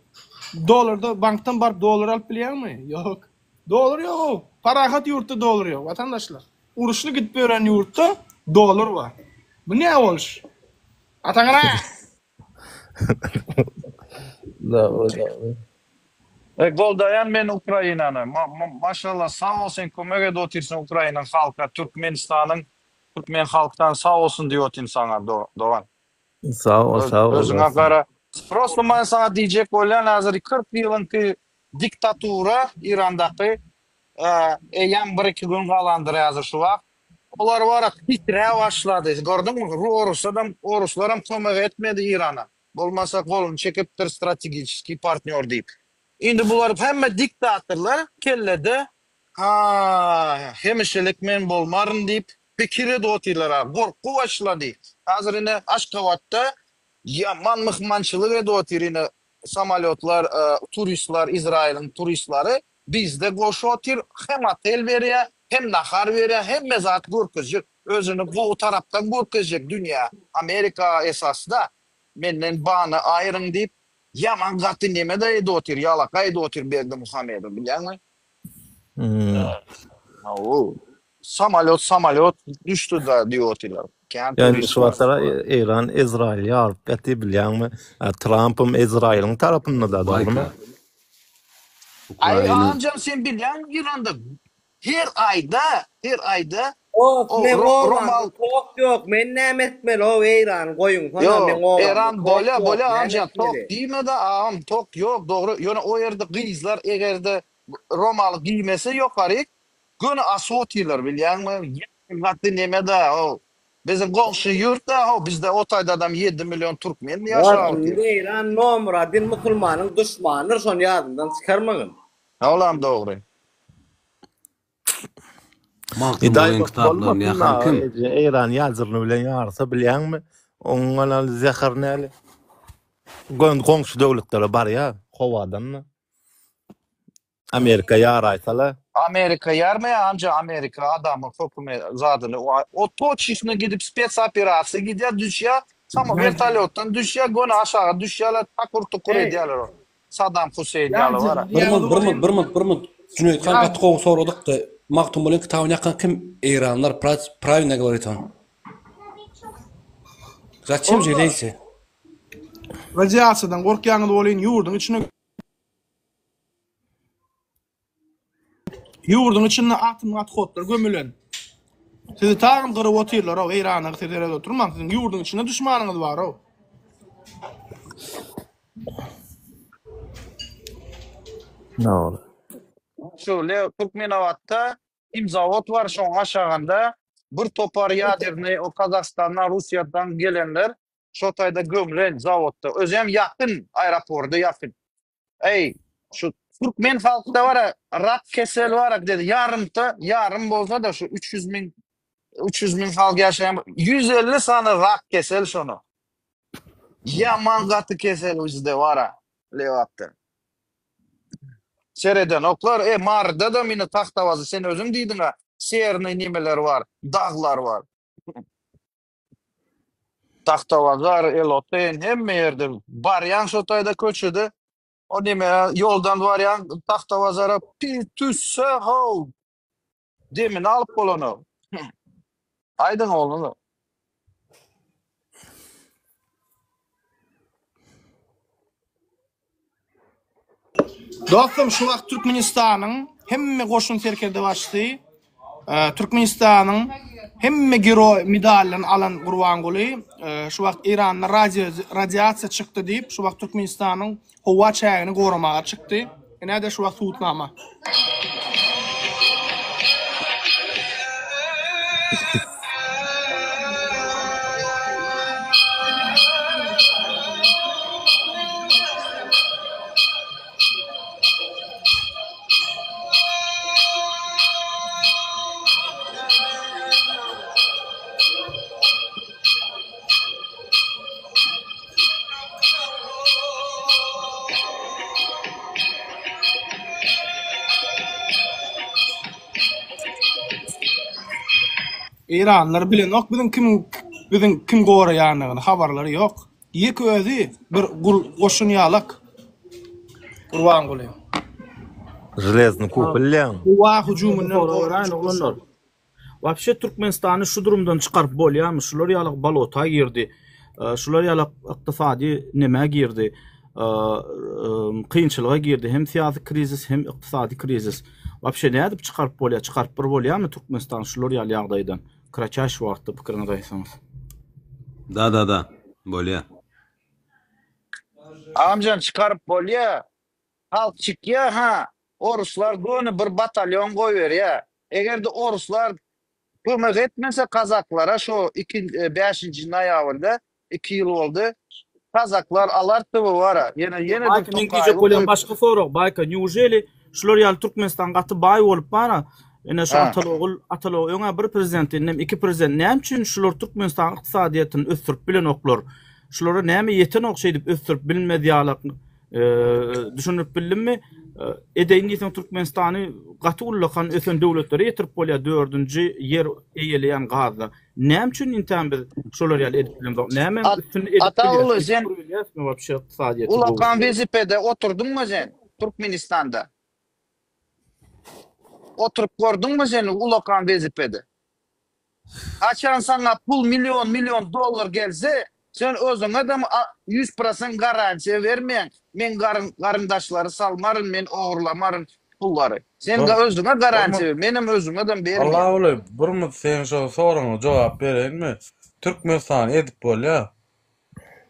Dolarda banktan barıp dolar alıp bilýärmi? Yok. Dolar yok. Parahat yurtda dolar yok. Vatandaşlar. Uruşlu gidip ören yurtda dolar var. Bu ne oluş? Ataňa Goldayan men Ukrainany. Maşallah sağ olsun kömek edotirsin Ukraina halka, Türkmen halktan sağ olsun diyotin sana Doğan. Sağ ol, sağ ol. Özüne kara. Prosto ben sana diyecek olan hazır 40 yılınki diktatura İran'daki yan bir iki gün kalandır hazır şu vakt. Olar var titre başladı. Gördün mü? Ruslar hem kömek etmedi İran'a. Olmasa kolunu çekiptir stratejik partner deyip. Şimdi bunlar hem diktatörler kellede hemişelik men bolmarın deyip fikri dotilara korku başladı. Hazır yine Aşkavat'ta yaman mıhmançılık edotirine samolyotlar, turistler, İsrail'in turistleri bizde koşuyor hem otel veriyor, hem nahar veriyor, hem mezat görküzecek. Özünü bu taraftan görküzecek dünya. Amerika esas da menden bana ayrın deyip yaman katı neme de edotir, yalaka edotir berdi Muhammed'in biliyor musun? Samolyot düştü da diyorlar. Yani şu vatara İran, İsrail'e alıp gitti biliyor musun? Trump'ın İsrail'in tarafında da doğru mu? Ay amcam sen biliyorsun İran'da her ayda Romal tok yok. Men nem etmeli o İran koyun falan ben o. İran böyle amca tok değil mi de ağam tok yok doğru. Yani o yerde kızlar eğer de Romal giymesi yok arık. Günü asotiler biliyor musun? Vakti neme de o. Bizim komşu yurtta o bizde otayda adam 7 milyon Türkmen yaşıyor. İran nomra din Müslümanın düşmanı son yadından çıkarmayın. Olam doğru. İran yazırını bilen yarsa biliyor musun? Onlara zehir neli? Komşu devletleri var ya, kovadan mı? Amerika yaraysalar. Amerika yarmaya anca Amerika adamı hükümet zadını o toçisine gidip spets operasya gidiyor düşüyor sama vertolyottan düşüyor gene aşağı düşüyorlar takur ediyorlar. Saddam Hüseyin yalı var. Bir minut. Cüneyt Han Katkoğlu sorduk da Maktum Bolin kitabına yakın kim İranlar правильно говорит он. Зачем жалейся? Radiasiyadan korkyanı da olayın yurdun içinde at xotlar gömülen. Sizi tağın kırıp oturlar o İran'a gıtırlara oturmam. Sizin yurdun içinde düşmanınız var o. Ne olur? Şu Türkmenovat'ta imzavot var şu aşağında. Bir topar yadirni o Kazakistan'dan Rusya'dan gelenler Şotay'da gömülen zavotta. Özüm yakın aeroporda yakın. Şu Türkmen halkta var rat kesel var dedi. Yarım bolsa da şu 300 bin halk yaşayan 150 sana rat kesel şunu. Yaman katı kesel bizde var Levat'ta. Sereden oklar Mar'da da mini tahtavazı sen özüm deydin ha. Seyrine nimeler var, dağlar var. Tahtavazlar, eloten hem yerde. Baryan Şotay'da köçüdü. O nime yoldan varyan tahtavazlara pitüsse hov. Demin alıp onu. Aydın oğlunu. Dostum şu vakt Türkmenistan'ın hemme koşun serkerde başladı. Türkmenistan'ın hemme gero medalini alan Gurbanguly şu vakt İran'da radyasiya çıktı deyip şu vakt Türkmenistan'ın hava çayını korumağa çıktı. Nerede şu vakt tutnama. İranlar bilen ok bizim kim gorayanlygyny habarlary yok. Ýeki özü bir goşunýalyk Gurbanguly. Железный купол. Hava hüjumynyň goraýany. Вообще Türkmenistan'ı şu durumdan çıkarıp bolýarmy? Şular ýalyk balota girdi. Şular ýalyk ykdysady neme girdi. kıyınçılığa girdi. Hem siyasi krizis hem iqtisadi krizis. Vapşe ne edip çıkarıp bir bolýarmy Türkmenistan şular ýaly ýagdaýdan? Kıraçaş wagtda pikirini gaýsaňyz. Да. Более. Amcan çıkarıp bolya. Halk çıkya ha. Oruslar gönü bir batalyon koyuyor ya. Eğer de Oruslar kömek etmese Kazaklara şu 5. noyabrda 2 yıl oldu. Kazaklar alarttı bu vara. Yine Bayka men gije bolýan başga sorag. Bayka neujeli şular ýaly Türkmenistan gaty baý bolup bana. Ene şu Atalogul öňe bir prezidentin hem iki prezident näme üçin şular Türkmenistan ykdysadyýatyny ösdürip bilen oklar. Şulara näme ýeten okşaýdyp ösdürip bilmedi ýaly düşünüp bilinmi? Edeýin Türkmenistany gaty ullakan ösen döwletlere ýetirip bolýar 4-nji ýer eýeleýän gazda. Näme üçin intan biz şolar ýaly edip bilen näme üstüne edip Ataoğlu sen ykdysadyýaty Ulakan vazifede oturdun mu sen Türkmenistan'da? Oturup gördün mü sen Ulakan vazifede? Açan sana pul milyon dolar gelse sen özüne de 100% garantiye vermeyen. Men garındaşları salmarın, men oğurlamarın pulları. Sen özüne garanti ver. Benim özüme de vermeyen. Allah oğlum, burmut sen şu soruna cevap vereyin mi? Türkmenistan edip bolya.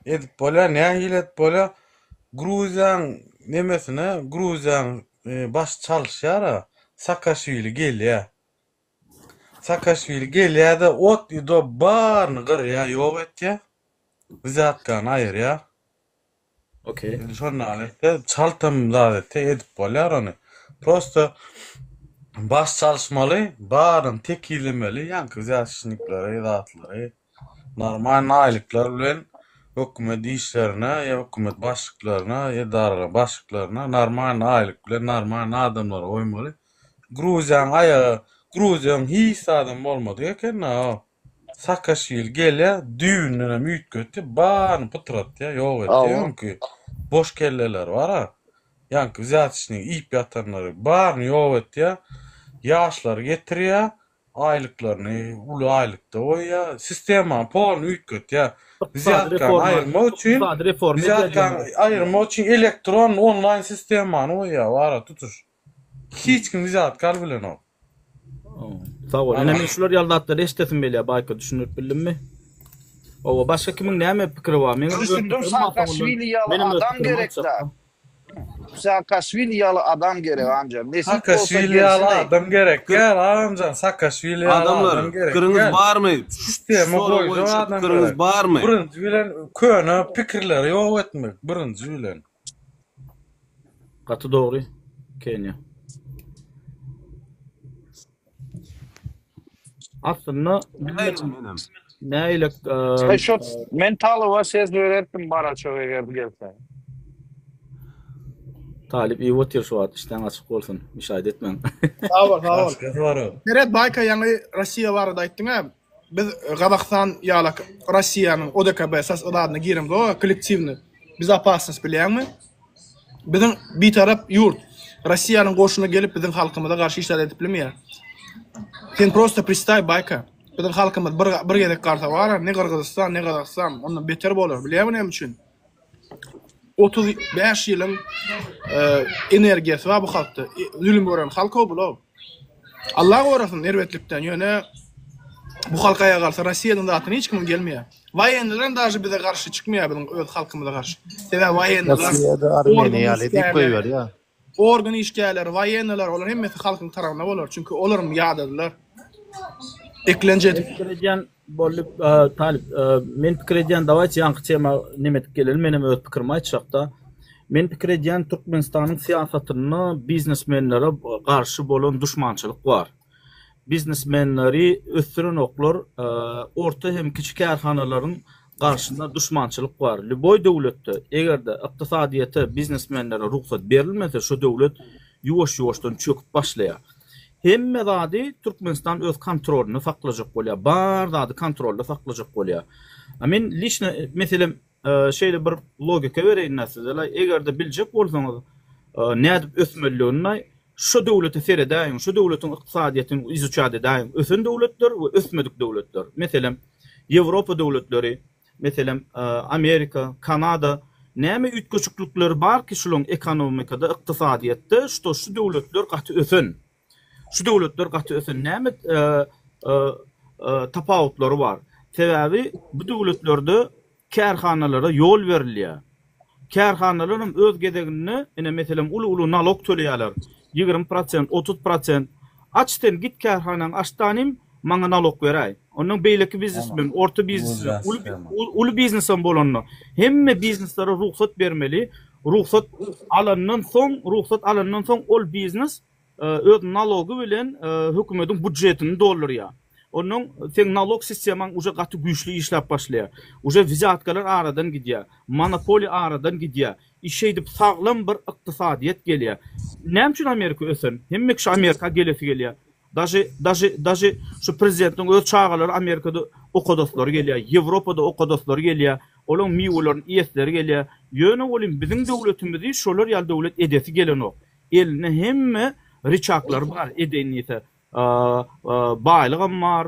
Edip bolya, ne hilet bolya? Gruziyan nemesine, Gruziyan baş çalışyara Saakashvili gelýär. Saakashvili gelýär-de ot ido barny gyrýa ýok etýär. Bizatkan aýır ya. Okey. Şonalete çaltım zadete edip bolýar onu. Prosto baş çalışmaly, barın tekilemeli, ýanky zäşnikleri, zatlary, normal naýlyklar bilen hökümet işlerine, hökümet başlyklaryna, edara başlyklaryna normal naýlyk bilen normal adamlar oýmaly. Gruziýan hiç adam bolmady eken ha. Saakashvili gelýär, düýünlere müýt götdi, barny pytratdy, ýok etdi. Ýanky boş kelleler bar ha. Ýanky zätişniň iýip ýatanlary barny ýok etdi. Ýaşlar getirýär, aýlyklaryny ulu aýlykda oýýar, sistema pol müýt götdi. Bizatkan aýyrma üçin elektron online sistemany oýýar, bara tutuş. Hiç kim bizatkal bilen o. Sağ ol. Ene men şular ýaldatda reştesin belä baýka düşünüp bilinmi? O başga kimin näme pikiri bar? Men Saakashvili ýaly adam gerek da. Saakashvili ýaly adam gerek amca. Saakashvili ýaly adam gerek. Gel amca, Saakashvili ýaly adam gerek. Fikriniz barmy? Sistema boýunça adam fikriniz barmy? Birinji bilen köne pikirleri ýok etmek, birinji bilen. Gaty dogry. Kenya. Aslında näýlik şu mentaly we ses öğretdim bara çok eger gelse. Talip iyi otur şu wagt işten açyk bolsun, müşahede etmeň. Sağ ol. Neret baýka ýangy Rossiýa barada aýtdyň ha. Biz Gazakistan ýaly Rossiýanyň ODKB sasladyny girim go kollektiwni bezopasnost bilýärmi? Biziň bir tarap ýurt Rossiýanyň goşuna gelip biziň halkymyza garşy işler edip bilmeýär. Sen prosto представь baýka. Biziň halkymyz bir gerek garta bar, ne Kırgızstan, ne Gazakistan, ondan beter bolar. Bilýärmi näme üçin? 35 ýylyň energiýasi we bu halkda zulüm gören halka bolo. Allah gorasyn nerwetlikden ýöne bu halka ýagalsa Rossiýanyň zatyny hiç kim gelmeýär. Wayenler daşy bize garşy çykmaýar biziň öz halkymyza garşy. Sebäbi wayenler Rossiýada Armeniýaly diýip goýýar ýa. Organ işgärler, wayenler olar hemmeti halkyň taragyna bolar. Çünki olaryň ýadadylar. Eklenjedi. Pikirden bolup Talip men pikirden dawaç ýanky tema nemet gelelim menem öz pikirimi aýtjakda. Men pikirden Türkmenistanyň siýasatyny biznesmenlere garşy bolan düşmançylyk bar. Biznesmenleri ösdüren oklar orta hem kiçik karhanalaryň garşynda düşmançylyk bar. Lüboy döwletde egerde ykdysadyýata biznesmenlere ruhsat berilmese şu döwlet ýuwaş-ýuwaşdan çöküp başlaýar. Hemme zady Türkmenistan öz kontrolüni saklajak bolýar. Bar zady kontrolde saklajak bolýar. Amen lişne meselem şeýle bir logika bereýin näsizler. Egerde biljek bolsaňyz nädip ösmeliligini şu döwleti seredäýin, şu döwletiň ykdysadyýatyny izuçat edäýin. Ösen döwletler we ösmedik döwletler. Meselem Ýewropa döwletleri, meselem Amerika, Kanada näme ütköçüklükleri bar ki şolong ekonomikada, ykdysadiyetde şu döwletler gaty ösen. Şu döwletler gaty ösen näme tapawutlary bar. Sebäbi bu döwletlerde kärhanalara ýol berilýär. Kärhanalaryň öz gedegini, ene meselem ulu nalog töleýärler. 20%, 30%. Açtyn git kärhanaň açtanym, maňa nalog beräý. Onuň beýleki biznesmen, orta biznes, ulu biznesem bolanlar. Hemme bizneslere ruhsat bermeli. Ruhsat alandan soň ol biznes öz nalogy bilen hökümetiň budjetini doldurýar. Onun sen nalog sistemaň uja gaty güýçli işläp başlaýar. Uja vizatkalar aradan gidýär. Monopoli aradan gidýär. İşeýdip saglam bir ykdysadyet gelýär. Näme üçin Amerika ösen? Hemme şu Amerika gelesi gelýär. Daji şu prezidentiň öz çağalary Amerikada okadaslar gelýär. Ýewropada okadaslar gelýär. Olaň miwolaryň iýesleri gelýär. Ýöne bolym biziň döwletimizi şolar ýal döwlet edesi gelenok. Eline hemme riçaklar bar edeniyete. Baýlygam bar,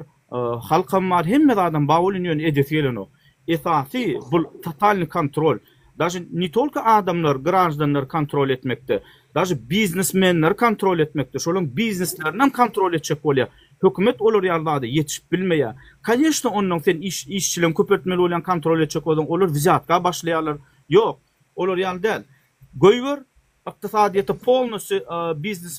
halkam bar, hemme adam bawulyn ýöne edesi gelenok. Esasy bu total kontrol. Daji ne tolka adamlar, grajdanlar kontrol etmekde. Daji biznesmenler kontrol etmekde. Şolaň bizneslerini kontrol etjek bolýar. Hökümet olar ýalda ýetişip bilmeýär. Конечно, onuň sen işçilen köpürtmeli bolan kontrol etjek bolan olar vizatka başlaýarlar. Ýok, olar ýal däl. Goýber ykdysadyýety polnosy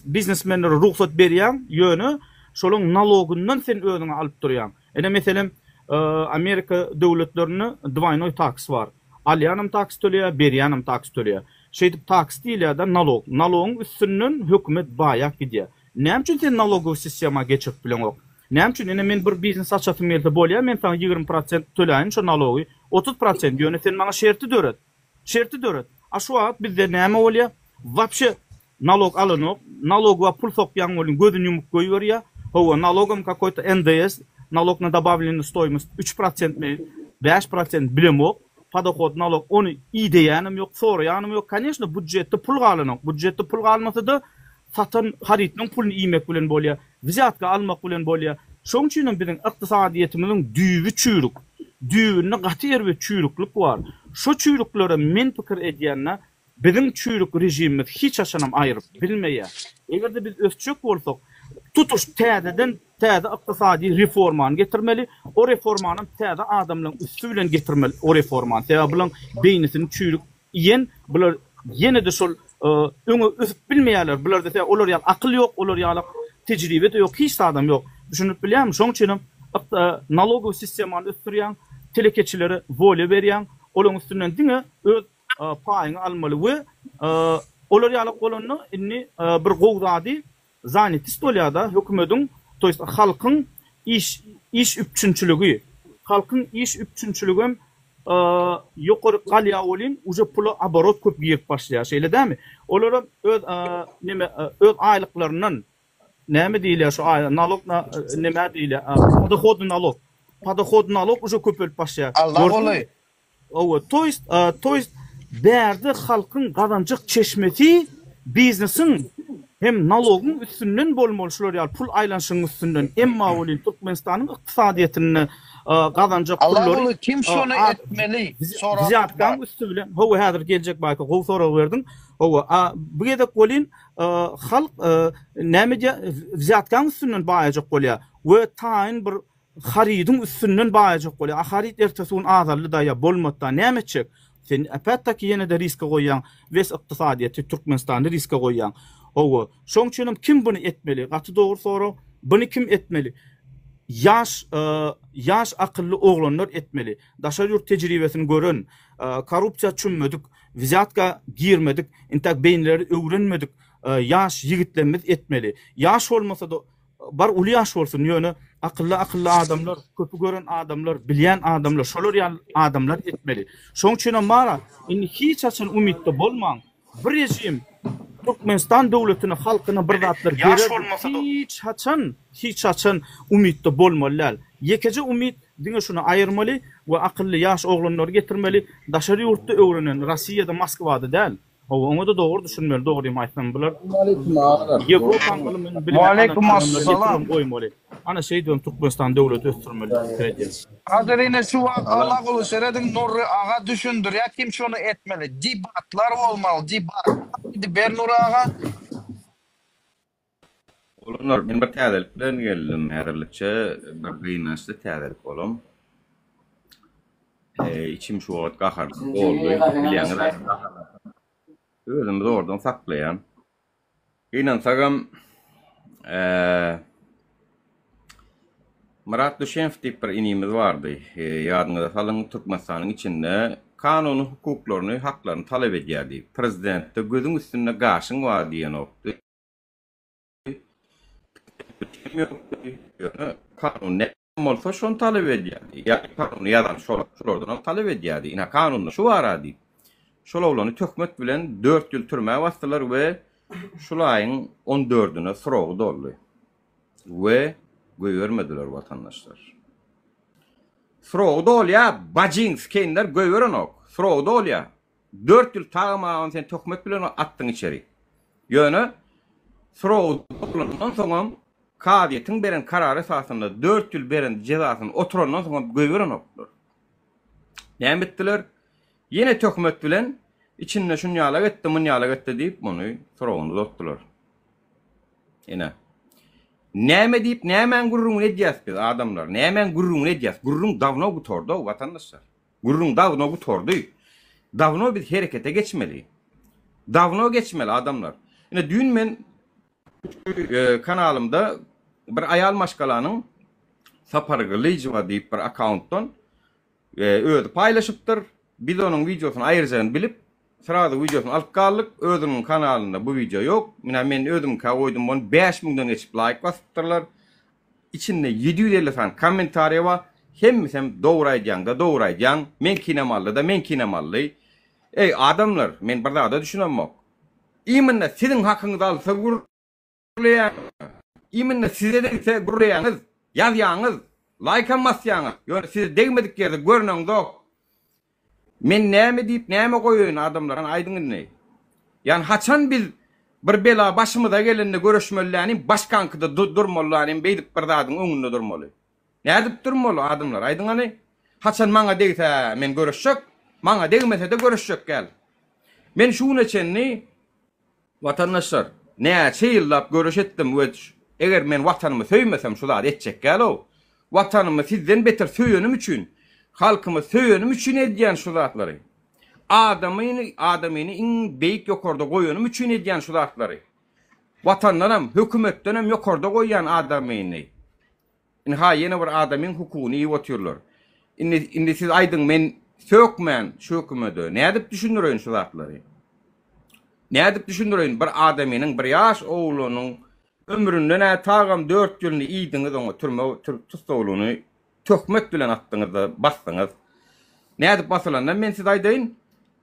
biznesmenlere ruhsat berýän ýöne şolaň nalogundan sen özüňe alyp durýan. Ene meselem Amerika döwletlerini dwaynoy taks bar. Alyanam taks töleýär, berýänam taks töleýär. Şeýdip taks diýilýär-de nalog. Nalogyň üstünden hökümet baýak gidýär. Näme üçin sen nalogy sistema geçip bilen ok? Näme üçin ene men bir biznes açatym ýerde bolýar, men sana 20% töläýin şu nalogy, 30% ýöne sen maňa şerti döret. Şerti döret. A şu wagt bizde näme bolýar? Wapşe nalog alynok, nalog we pul sokýan bolýan gözüni ýumuk goýberýär. Howa налогом какой-то НДС, налог на добавленную стоимость 3% mi, 5% bilemok. Padahod налог onu ideýanym ýok, soraýanym ýok. Конечно, budjetde pul galanyk. Budjetde pul galmasa da satan haritning pulunu iýmek bilen bolýar. Vizatka almak bilen bolýar. Şoň üçin biziň ykdysadyýetimiziň düýbi çüýrük. Düýbüne gatyr we çüýrüklük bar. Şu çüýrüklere men pikir edýänler biziň çüýrük rejimimiz hiç açanam aýryp bilmeýär. Egerde biz ösçük bolsak, tutuş täzeden täze ykdysady reformany getirmeli. O reformanyň täze adamlaryň üstü bilen getirmeli. O reformany sebäbi bilen beýnisini çüýrük ýen bular ýene-de şol öňe ösüp bilmeýärler. Bularda olar ýaly akyl ýok, olar ýaly tejribe ýok, hiç adam ýok. Düşünüp bilýärmi? Şoň üçin nalogy sistemany ösdürýän, telekeçilere volya berýän, olaň üstünden diňe öz paýyny almaly we olar ýaly bolany inni bir gowzady zanetist bolýar-da hökümetiň, toýst halkyň iş üçinçiligi. Halkyň iş üçinçiligi ýokary galýa bolyn, uje pula aborot köp girip başlaýar. Şeýle dämi? Olar öz aýlyklarynyň näme diýilýär şu nalog näme diýilýär? Padahod nalog uje köpelip başlaýar. Allah boly. Owa toýst bärde halkyň gazanjyk çeşmesi biznesiň hem nalogyň üstünden bolmaly şolar ýaly pul aýlanşygyň üstünden emma bolyn Türkmenistanyň ykdysadyýetyny gazanjyk pullary. Allah boly kim şonu etmeli? Ziyatkan üstü bilen. Howa häzir geljek baýka gowy soraw berdim. Howa bu gedek bolyn halk näme ziyatkan üstünden baýajak bolýar. We taýin bir haridyň üstünden baýajak bolýar. Harid ertesiň azarly daýa bolmada näme etjek? Sen apataki ýene-de riske goýan, wes ykdysadyýety Türkmenistanda riske goýan. Owa, şoň üçin kim bunu etmeli? Gaty dogry soraw. Bunu kim etmeli? Yaş akıllı oglanlar etmeli. Daşar ýurt tejribesini görün. Korrupsiýa çünmedik, vizatka girmedik, intak beýinleri öwrenmedik. Yaş ýigitlerimiz etmeli. Yaş bolmasa da bar uly yaş bolsun ýöne akıllı adamlar, köpü gören adamlar, bilýän adamlar, şolar ýaly adamlar etmeli. Şoň üçin mara indi hiç açan umytda bolmaň. Bir rejim Türkmenistan döwletine halkyna bir zatlar berer. Hiç açan umytda bolmalylar. Ýekece umyt diňe şunu aýyrmaly we akylly ýaş oglanlary getirmeli. Daşary ýurtda öwrenen, Rossiýada, Moskwada däl. Onu da doğru düşünmeli, doğru aýtmam bular. Aleyküm ağalar. Ýewropaň bilen bilen. Aleyküm assalam. Goýmaly. Ana şey diyorum, Türkmenistan döwleti ösdürmeli. Hazır yine şu an Allah kulu seredin Nurri ağa düşündür ya kim şunu etmeli. Debatlar olmalı, debat. Hadi ber Nurri ağa. Olanlar men bir täzelik bilen geldim häzirlikçe bir gynançly täzelik bolam. İçim şu wagt gahar boldy. Bilýäňiz. Özümdi ordan saklayan. Gynansagam Murat Düşenov diýip bir inimiz bardy. Ýadyňyza salyň Türkmenistanyň içinde kanuny hukuklaryny, haklaryny talap edýärdi. Prezident de gözüň üstünde gaşyň bar diýen okdy. Kanun ne bolsa şonu talap edýärdi. Ýa kanun ýazan şolardan talap edýärdi. Ina kanunda şu barady. Şolawlany tökmet bilen 4 ýyl türmäge basdylar we şulaýyň 14-üne sorogy doldy. We göýermediler watandaşlar. Sorogy dolýa, Bajinskiler göýeren ok. Sorogy dolýa. 4 ýyl taýmagan sen tökmet bilen atdyň içeri. Ýöne sorogy dolandan soňam Kadiýetiň beren karary esasında 4 ýyl beren jezasyny oturandan soň göýeren oklar. Näme etdiler? Yine tökmet bilen içinde şunu ýala getdi, bunu ýala getdi diýip muny sorogyny uzatdylar. Ene. Näme diýip nämen gurrun edýäs biz adamlar? Nämen gurrun edýäs? Gurrun dawno gutordy watandaşlar. Gurrun dawno gutordy. Dawno biz herekete geçmeli. Dawno geçmeli adamlar. Ene dün men kanalımda bir ayal maşgalanyň saparıgy Lejwa diýip bir accountdan öýde paýlaşypdyr. Biz onun videosunu ayıracağını bilip sırada videosunu alıp kaldık. Özümün kanalında bu video yok. Men özüm koydum bunu 5.000'dan geçip like basıptırlar. İçinde 750 tane komentariya var. Hem doğru aýdýan da doğru aýdýan. Men kinemallı da men kinemallı. Ey adamlar, men bir daha da düşünemok. İminle sizin hakkınızı alsa gurlayan. İminle size de ise gurlayanız, yazyanız, like almasyanız. Yani siz degmedik yerde görünen yok. Men näme diýip näme goýuň adamlaryň aýdyňy ne? Yani haçan biz bir bela başymyza gelende görüşmeliläni başkankyda durmalylaryň beýdip bir zadyň öňünde durmaly. Nädip durmaly adamlar aýdyňy? Haçan maňa degse men görüşjek, maňa degmese de görüşjek gel. Men şunu çenni watandaşlar näçe ýyllap görüşetdim we eger men watanymy söýmesem şu zat etjek gel o. Watanymy sizden beter söýenim üçin halkymy söýenim üçin edýän şu zatlary. Adamyny iň beýik ýokarda goýanym üçin edýän şu zatlary. Watandanam, hökümetdenem ýokarda goýan adamyny. Ha ýene bir adamyň hukugyny ýetýärler. Indi siz aýdyň men sökmän şu hökümete. Nädip düşündirin şu zatlary? Nädip düşündirin bir adamynyň bir ýaş oğlunyň ömründen tagam 4 ýylyny iýdiňiz oňa türme tutulgyny tökmek bilen atdyňyzda basdyňyz. Nädip basylandan men siz aýdyn,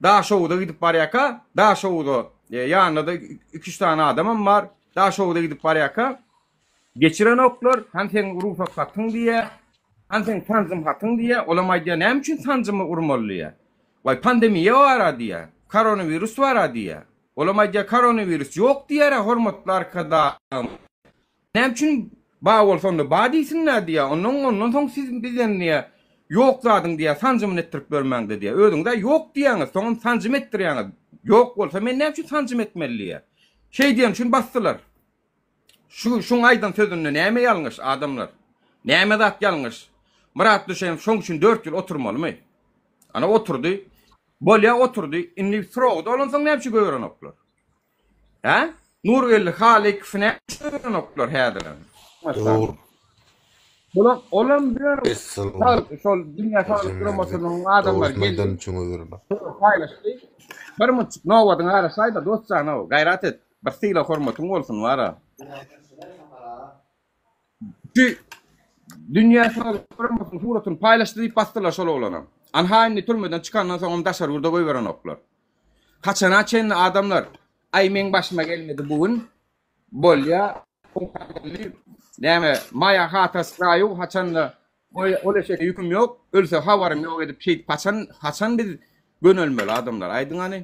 daha şowda gidip barýaka, daha şowda ýanynda 2-3 tane adamam bar, daha şowda gidip barýaka. Geçiren oklar, han sen ruhsat satyň diýe, han sen tanzym hatyň diýe, olam aýdýar näme üçin tanzymy urmaly? Vay pandemiýa bar diýe, koronavirus bar diýe. Olam aýdýar koronavirus ýok diýer, hormatly arkadaşlar. Näme üçin ba bolsanda ba diýsinler diýe, ondan soň siz bizden niýe ýok zadyň diýe sanjym etdirip bermäňde diýe. Özüňde ýok diýäňiz, soň sanjym etdirýäňiz. Ýok bolsa men näme üçin sanjym etmeli? Şey diýen üçin basdylar. Şuň aýdan sözünde näme ýalňyş adamlar? Näme zat ýalňyş? Murat Düşenov şoň üçin 4 ýyl oturmalymy? Ana oturdy. Bolýa oturdy. Indi sorowdy olan soň näme üçin göýeren oklar? Ha? Nurgel Halik fne göýeren oklar häzir. Doğru. Olan bir şol dünya sağlık kurulmasynyň adamlar geldi. Paylaşdy. Bir muçuk nowadyň arasaýda dostlar no gayrat et. Bir syla hormatyň bolsun wara. Dünya sağlık kurulmasynyň suratyny paylaşdy diýip basdylar şol oglana. Anhaýny türmeden çykandan soň daşar urda goýberen oklar. Kaçana çen adamlar ay men başyma gelmedi bugün. Bolýa näme maya hatas raýu haçanda ole şey ýüküm ýok, ölse habarym ýok edip şey haçan biz gönelmeli adamlar aýdyňany.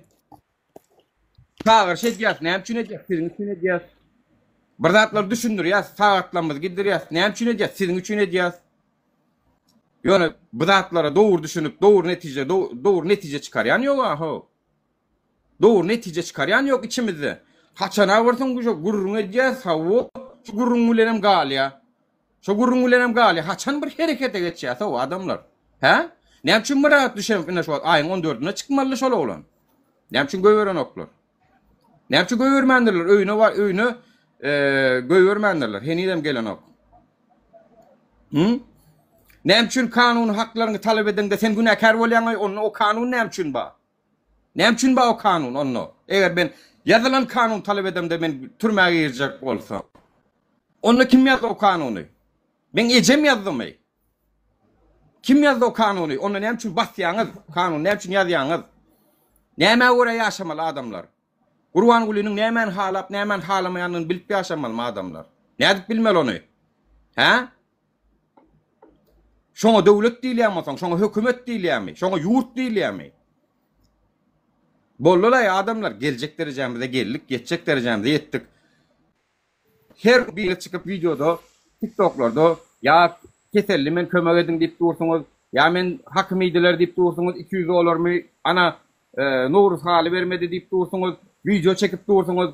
Sağır şey diyas, näme üçin edýäs? Sizin üçin edýäs. Bir zatlar düşündir ya, saatlamız gidirýäs. Näme üçin edýäs? Sizin üçin edýäs. Ýöne bu zatlara dogry düşünüp, dogry netije çykarýan ýok aho. Dogry netije çykarýan ýok içimizde. Haçana barsyň şu gurrun edýäs, hawo şu gurrun bilenem galýa. Şu gurrun bilenem galýa. Haçan bir herekete geçýär o adamlar. He? Näme üçin murat düşen ine şu aýyň 14-üne çykmaly şol oglan. Näme üçin göweren oklar? Näme üçin göwermendirler? Öýüne var, öýüne göwermendirler. Henidem gelen ok. Näme üçin kanun haklaryny talap edende sen günäkär bolýan, onu o kanun näme üçin ba? Näme üçin ba o kanun onu? Eger ben yazılan kanun talap edemde men türmäge girjek bolsam. Onu kim yazdy o kanuny? Ben ejem yazdymy. Kim yazdy o kanuny? Onu näme üçin basýaňyz? Kanun näme üçin ýazýaňyz? Näme göre ýaşamaly adamlar? Gurban Gulynyň nämen halap, nämen halamaýanyny bilip ýaşamaly adamlar. Nädip bilmeli onu? Ha? Şoňa döwlet diýilýärmi, şoňa hökümet diýilýärmi, şoňa ýurt diýilýärmi? Bollulay adamlar gelecek derejemizde geldik, geçecek derejemizde yetdik. Her biri çıkıp videoda, TikTok'larda ya keselli men kömek edin deyip dursunuz, ya men hakimiydiler deyip dursunuz, 200 olur mu, ana Novruz hali vermedi deyip dursunuz, video çekip dursunuz.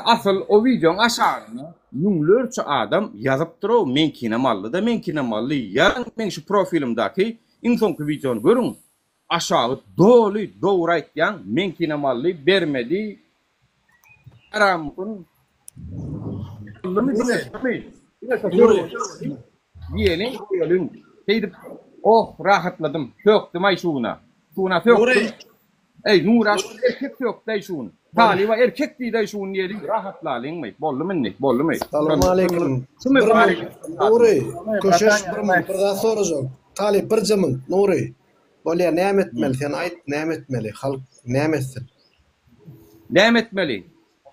Asıl o videonun aşağısına yünglerçe adam yazıp duruyor, menkine mallı da menkine mallı. Yarın ben şu profilimdaki insonki videonu görün. Aşağı dolu doğru aytyan menkine mallı vermedi. Aramın diyelim deyip oh rahatladım söktüm ay şuna söktüm. Ey Nura erkek söktü şunu. Taliba erkek diýdi şunu diýdi rahatlalyňmy bollumy. Assalamu alaykum. Nuri köşeş bir daha sorajak. Talip bir jamyň Nuri. Bolýar näme etmeli sen aýt näme etmeli halk näme etsin? Näme etmeli?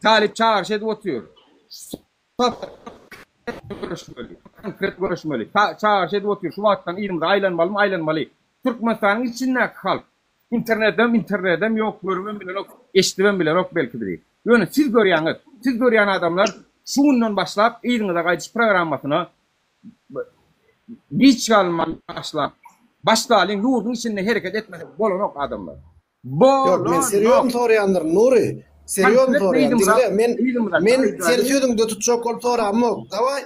Talip çağırşyp oturuyor. Konkret görüşmeli. Çağırşyp oturuyor. Şu wagtdan ýerinde aýlanmaly. Türkmenistanyň içinde halk. İnternetem yok, görmem bile yok, eşitmem bile yok belki de. Yani siz görýän adamlar şundan başlap ýygyňyza gaýdyş programmasyna hiç kalman başlalyň ýurdun içinde hereket etmesek bolanok adamlar. Yok men seriýosy soraýandyr Nuri. Seriýosy soraýandyr. Men sen sözüňde tutjak bolup soramok. Daway.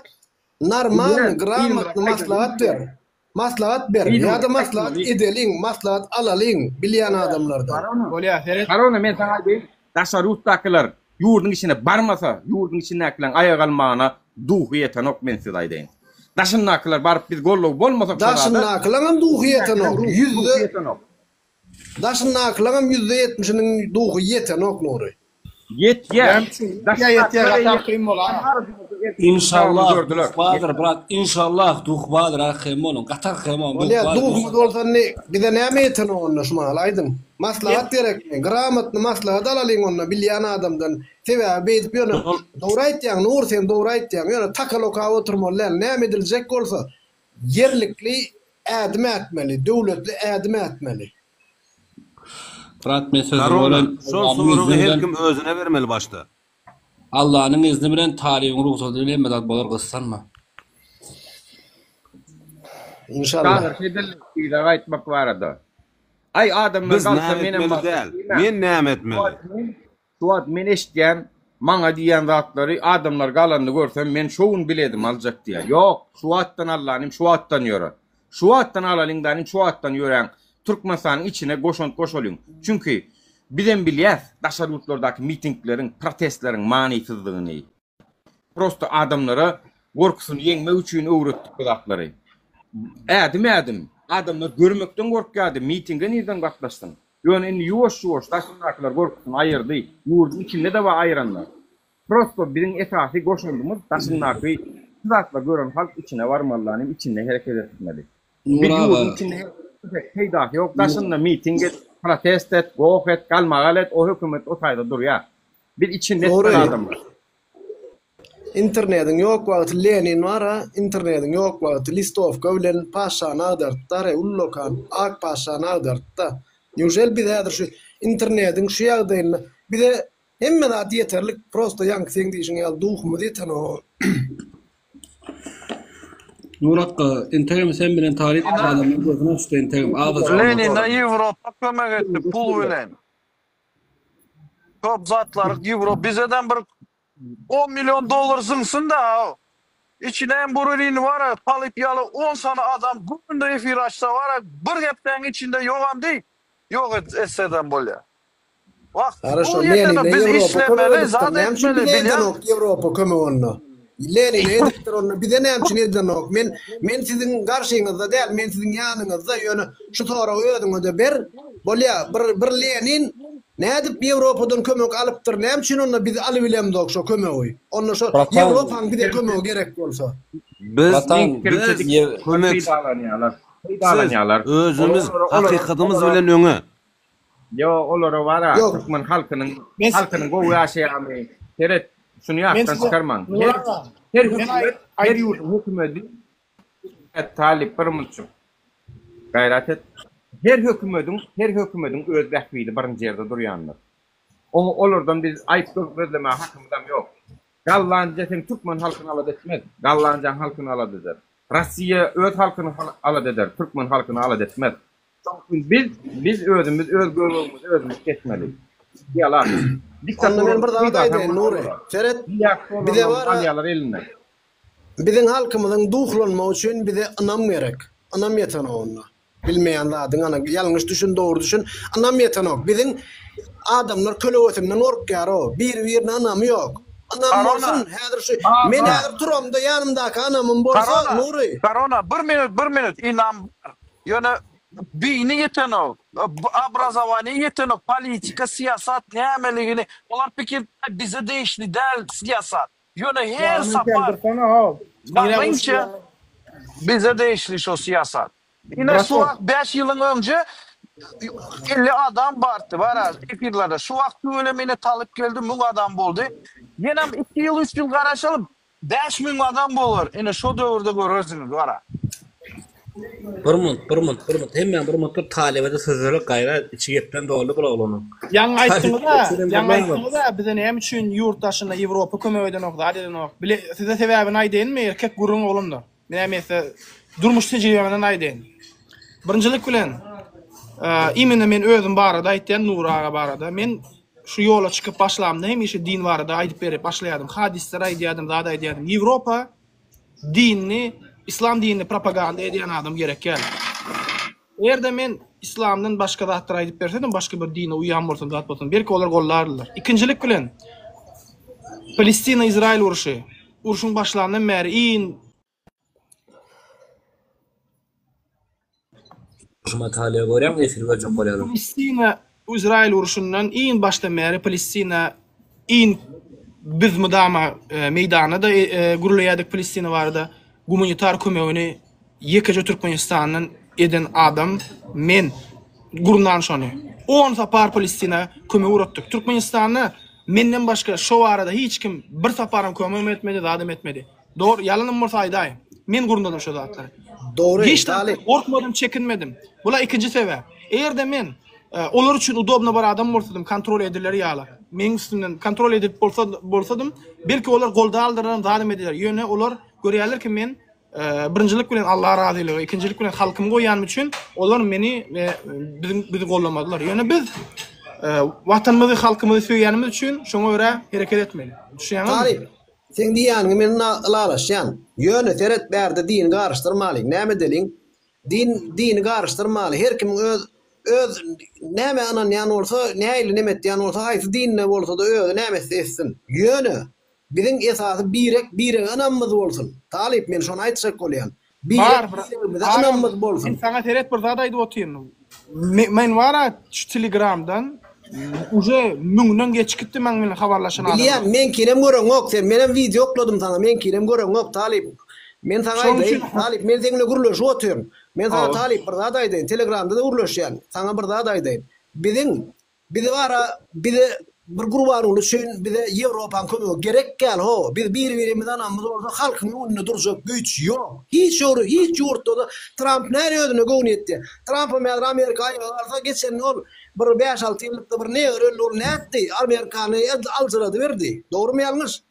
Normal, gramatly maslahat ber. Maslahat ber. Ya da maslahat edeliň, maslahat alalyň bilýän adamlardan. Karona men sana diýip, daşarutdakylar ýurdun içine barmasa, ýurdun içindekiler aýak almagyna duhy ýetenok men size aýdyn. Daşyndakylar baryp biz golluk bolmasak daşyndakylar duhy ýetenok. Daşyndakylar %70'iniň duhy ýetenok Nuri. İnşallah duhbadır brat. İnşallah duhbadır ahim olun. Qatar xemon. Duhbad bolsa bize näme eten onu şumal aydın. Maslahat gerekmi. Gramatly maslahat alalyň onu bilýän adamdan. Sebäbi beýip ýöne dogry aýtýan, Nur sen dogry aýtýan. Ýöne takaloka oturmalar näme ediljek bolsa yerlikli ädim etmeli, döwletli ädim etmeli. Fırat mesajı olan son soruğu her kim özüne vermeli başta. Allah'ın izni bilen talibiň ruhsaty bilen medat bolar gyssanma. İnşallah. Şeýle gaýtmak barada. Ay adamlar galsa menem men näme etmeli? Suat men eşitýän maňa diýen zatlary adamlar galandy görsem men şoň biledim aljak diýär. Ýok, Suatdan Allah'ym Suatdan ýörer. Suatdan alalyňdan Suatdan ýören Türkmenistanyň içine goşolyň. Çünkü bizem bilýäs daşarutlardaky mitinglerin, protestlerin manysyzlygyny. Prosto adamlara gorkusyny ýeňmek üçin öwretdik bu zatlary. Ädim adamlar görmekden gorkýardy, mitinge nirden gatnaşdym. Ýöne indi ýuwaş daşarutlar gorkusyny aýyrdy. Ýurdun içinde de we aýranlar. Prosto biziň esasy goşulmamız daşarutlar zatlar gören halk içine barmalyny, içinde hereket etmeli. Bir ýurdun içinde Heyda yok daşında miting et, protest et, goh et, kalmagal et, o hükümet o sayda dur ya. Bir içinde adamlar. İnternetin yok wagty Lenin wara, internetin yok wagty Listovka bilen Paşa Nadartare ullokan Ak Paşa Nadartta. Ýöjel bir häzir şu internetin şu ýagdaýyna bir de Hemme da yeterlik prosto yank sen dişin ya duhmu deten o. Nurak Instagram sen bilen tarih adamın gözüne düştü Instagram. Ağzı Lenin'e Avrupa kömek etti pul bilen. Top zatlar Avrupa bizeden bir 10 milyon dolar zınsın da içine en burulin var palıp yalı 10 sana adam bugün de efir açsa var bir hepten içinde yoğan değil. Yok etseden böyle. Bak Хорошо, bu yeter Lenin'e biz Avrupa işlemeli zat etmeli bilen. Avrupa köme onu. Lenin'e edittir onu. Bir de ne için edin ok. Men sizin karşınızda değil, men sizin yanınızda yani şu tora ödünüzde böyle bir Lenin ne edip Avrupa'dan kömek alıptır. Ne için onu biz alıbilemdik şu kömeği. Onu şu Avrupa'nın bir de kömeği gerek olsa. Biz özümüz hakikatimiz bilen öňe. Yo olara vara Türkmen halkının gowy ýaşaýany teret şunu ýakdan çıkarman. Her yurt hökümeti talip bir mulçuk. Gayret et. Her hökümetin öz bähbili birinji ýerde durýanlar. Olardan biz aýp gözleme hakymdan ýok. Gallanca sen Türkmen halkyny alad etmez. Gallanca halkyny alad eder. Rossiya öz halkyny alad eder. Türkmen halkyny alad etmez. Biz özümüz öz göwlegimizi özümüz kesmeli. Ýalar. Anna men bir daha aýdyn Nuri. Seret bir de var alýalar elinde. Bizim halkymyzyň duhlanmagy üçin bize anam gerek. Anam ýeten onu. Bilmeýän zadyň ana ýalňyş düşün, dogry düşün. Anam ýeten ok. Bizim adamlar kölewetimden orkýar o. Bir anam ýok. Anam bolsun häzir şu men häzir turamda ýanymdaky anamym bolsa Nuri. Corona bir minut inam ýöne beyni ýeten o. Obrazowany ýeten o. Politika, siyasat nämeligini olar pikir bize değişli däl siyasat. Ýöne her sapar. Bakınca bize değişli şu siyasat. Yine şu vakt 5 yılın önce 50 adam bardı var efirlerde. Şu vakt öyle mene talip geldi, mün adam boldu. Yenem 2 yıl 3 yıl garaşalım 5.000 adam bolur. Yine şu dövrde görürsünüz var. Bir mont. Hemen bir mont talebede sözleri gayra içi gepten dolu bolanyň. Yan aýtdyňyz da bize näme üçin ýurtdaşyna Ýewropa kömek eden ok, adeden ok. Bile size sebäbini aýdynmy? Erkek gurrun oğlumdur. Näme durmuş tejribemden aýdyn. Birinjilik bilen imene men özüm barada aýtdym Nuraga barada. Men şu ýola çykyp başlamda hemişe din barada aýdyp berip başlaýardym. Hadisler aýdýardym, zada aýdýardym. Ýewropa dinni, İslam dinini propaganda edýän adam gerek geldi. Erde men İslamdan başga zatlar aýdyp bersedim, başga bir dine uýan bolsam, zat bolsam, belki olar gollardylar. Ikinjilik bilen Palestina-Izrail uruşy. Uruşyň başlandan bäri Matale görem efirge çok bolýar. Palestina-Izrail uruşundan iň başdan bäri Palestina biz müdama meýdanyda gurulaýardyk Palestina barada. Humanitar kömegini ýekeje Türkmenistanyň eden adam men gurundan şonu 10 sapar Palestina kömegi uratdyk. Türkmenistanyň menden başga şu arada hiç kim bir saparym kömeg etmedi, adam etmedi. Doğru, yalanım bolsa aýdaýyn. Men gurundan şu zatlary. Doğru. Hiç korkmadım, çekinmedim. Bula ikinci sebep. Eğer de men olar üçin udobna bir adam bolsam, kontrol ediler ýalar. Men üstünden kontrol edip bolsadım, belki olar golda aldyran, zalim ediler. Ýöne olar görýärler ki men birinjilik bilen Allah razylygy, ikinjilik bilen halkymy goýan üçin olar meni bizi gollamadylar. Ýöne biz watanymyzy, halkymyzy söýýänimiz üçin şoňa görä hereket etmeli. Düşýärmi? Sen diýäňi men alalaşýan. Ýöne teret berde din garşdyrmaly. Näme deliň? Din garşdyrmaly. Her kim öz näme anan ýan bolsa, näýli nemet ýan bolsa, haýsy dinne bolsa da öz näme etsin. Ýöne bizim esasy birek anamyz bolsun. Talip men şonu aýtsak bolýan. Birek anamyz bolsun. Sen saňa teret bir zat aýdyp oturýan. Men wara şu Telegramdan uje müňden geçikdi men bilen habarlaşan adam. Bilýän, men kirem görem ok, sen menen video okladym saňa, men kirem görem ok Talip. Men saňa aýdym, Talip, men seňle gurulaş oturýan. Men saňa Talip bir zat aýdym, Telegramda da gurulaşýan. Saňa bir zat aýdym. Bizi wara, bir gurbanulu şeyin bize Avrupan kömegi gerek gel ho. Biz bir-birimizden anamız olsa halkın önüne duracak güç yok. Hiç yurtta da Trump nereye ödüne gown etti. Trump'a meğer Amerika'ya varsa geçen ol bir 5-6 yıllıkta bir ne öyle ol ne etti. Amerika'nı alçıladı verdi. Doğru mu yanlış?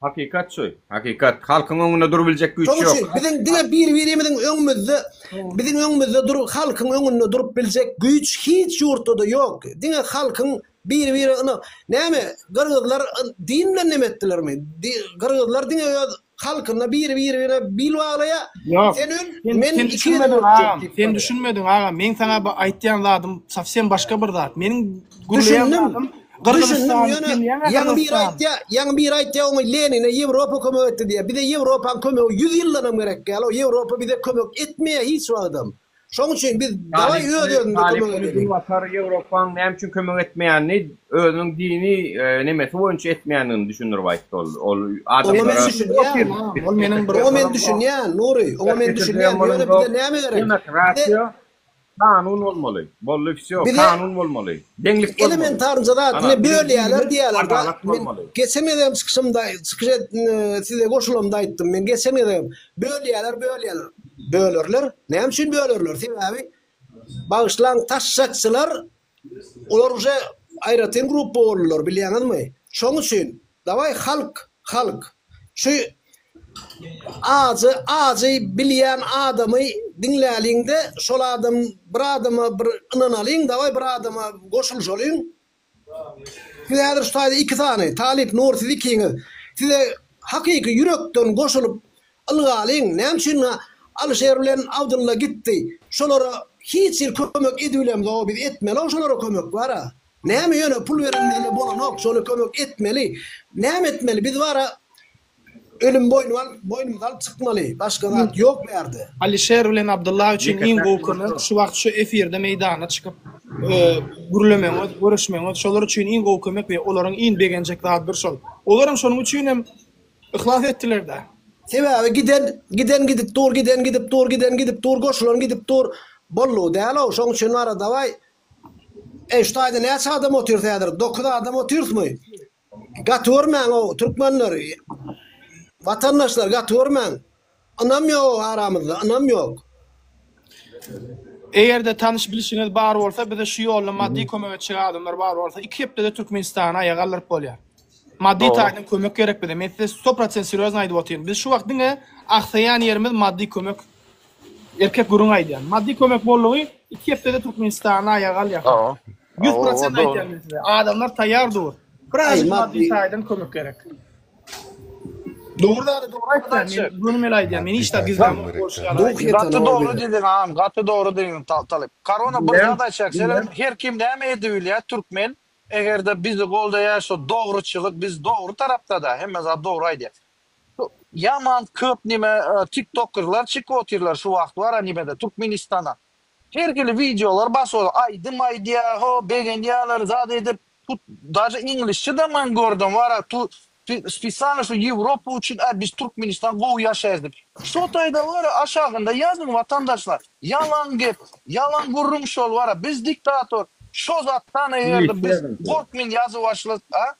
Hakikat şu. Hakikat. Halkın önüne durabilecek güç yok. Bizim bir-birimizin önümüzde durup halkın önünde durup bilecek güç hiç yurtta da yok. Dine halkın bir-birine näme Gırgızlar dinle nemettiler mi? Gırgızlar dine halkına bir-birine bilwalaya. Sen düşünmedin ağa. Men sana aýtýan zadım совсем başga bir zat. Menin gurlayan zadım Gırgızstan, Yan bir aytya onu Lenin'e Avrupa kömekti diye. Bir de Avrupa'nın kömeği 100 yıldan gerek gel. O Avrupa bize kömek etmeye hiç adam. Şoň üçin biz davay öýdüň kömek Watar Avrupa'nın näme üçin kömek etmeýänini, özüniň dini nemesi boýunça etmeýänini düşünür baýtdy ol. Ol men düşünýän, Nuri, o men düşünýän. Ýöne bize näme gerek? Demokratiýa kanun bolmaly. Bollukçy kanun bolmaly. Deňlik bolmaly. Elementarca da bölýärler diýerler. Geçen edem çıkışımda size goşulumda aýtdym. Men geçen edem bölýärler. Bölürler. Näme üçin bölürler? Sebebi bağışlan taşşakçılar olar uje aýratyn grup bolurlar, bilýänizmi? Şoň üçin daway halk şu azı bilýän adamy dinläliňde şol adam bir adama bir ynanalyň, daway bir adama goşulşalyň. Häzir şu taýda 2 tane Talip Nur siz ikiňiz. Size hakyky yürekden goşulup ylgalyň. Näme üçin Alşehir bilen Abdulla gitti. Şolara hiç kömek edilmedi. O biz etmeli. Şolara kömek var ha. Näme ýöne pul berendiňe bolanok şonu kömek etmeli. Näme etmeli? Biz wara ölüm boynumuz alıp çıkmaly. Başga zat yok berdi. Alişer bilen Abdullah üçin iň gowy kömek şu wagt şu efirde meydana çykyp gürlemeňiz, görüşmeňiz şolar üçin iň gowy kömek we olaryň iň begenjek zat bir şol. Olaryň şonuň üçin hem ihlas etdiler-de. Sebebi gidip dur goşulan gidip dur bollu däl o şoň üçin ara daway şu taýda näçe adam oturýar? 9 adam oturýarmy? Gatörmäň o türkmenler vatandaşlar gatörmäň. Anam ýok aramyzda, anam ýok. Eğerde tanış bilişiniz bar bolsa bize şu ýolla maddi kömek etjek adamlar bar bolsa 2 hepde Türkmenistana ýagalyp bolýar. Maddi taýdan kömek gerek bide. Men size 100% seriöz aýdyp oturýan. Biz şu wagt diňe aksaýan ýerimiz maddi kömek erkek gurun aýdýan. Maddi kömek bollugy 2 hepde Türkmenistana ýagalýar. 100% aýdýan size. Adamlar taýýardyr. Biraz maddi taýdan kömek gerek. Doğru aýtdy. Bunu mel aýdýan. Men hiç de gizlem bolşýar. Gatty doğru diýin Talip. Korona bir zada çekseler her kim näme edýär türkmen egerde bizi goldaýarsa doğru çygyp biz doğru tarapda da hemme zat doğru aýdýar. Yaman köp nime TikTokerlar çykyp oturýarlar şu wagt wara nimede Türkmenistana. Herkili videolar basýar. Aýdym aýdýar, ho begen ýalar zat edip даже İngilizce de men gördüm wara spesialnie şu Avrupa üçin biz Türkmenistan gowy ýaşaýardyk. Şu taýda wara aşagynda ýazyň vatandaşlar. Yalan gep, yalan gurrun şol wara biz diktator. Şu zatdan ýerde biz gorkmen ýazyp başladyk, ha?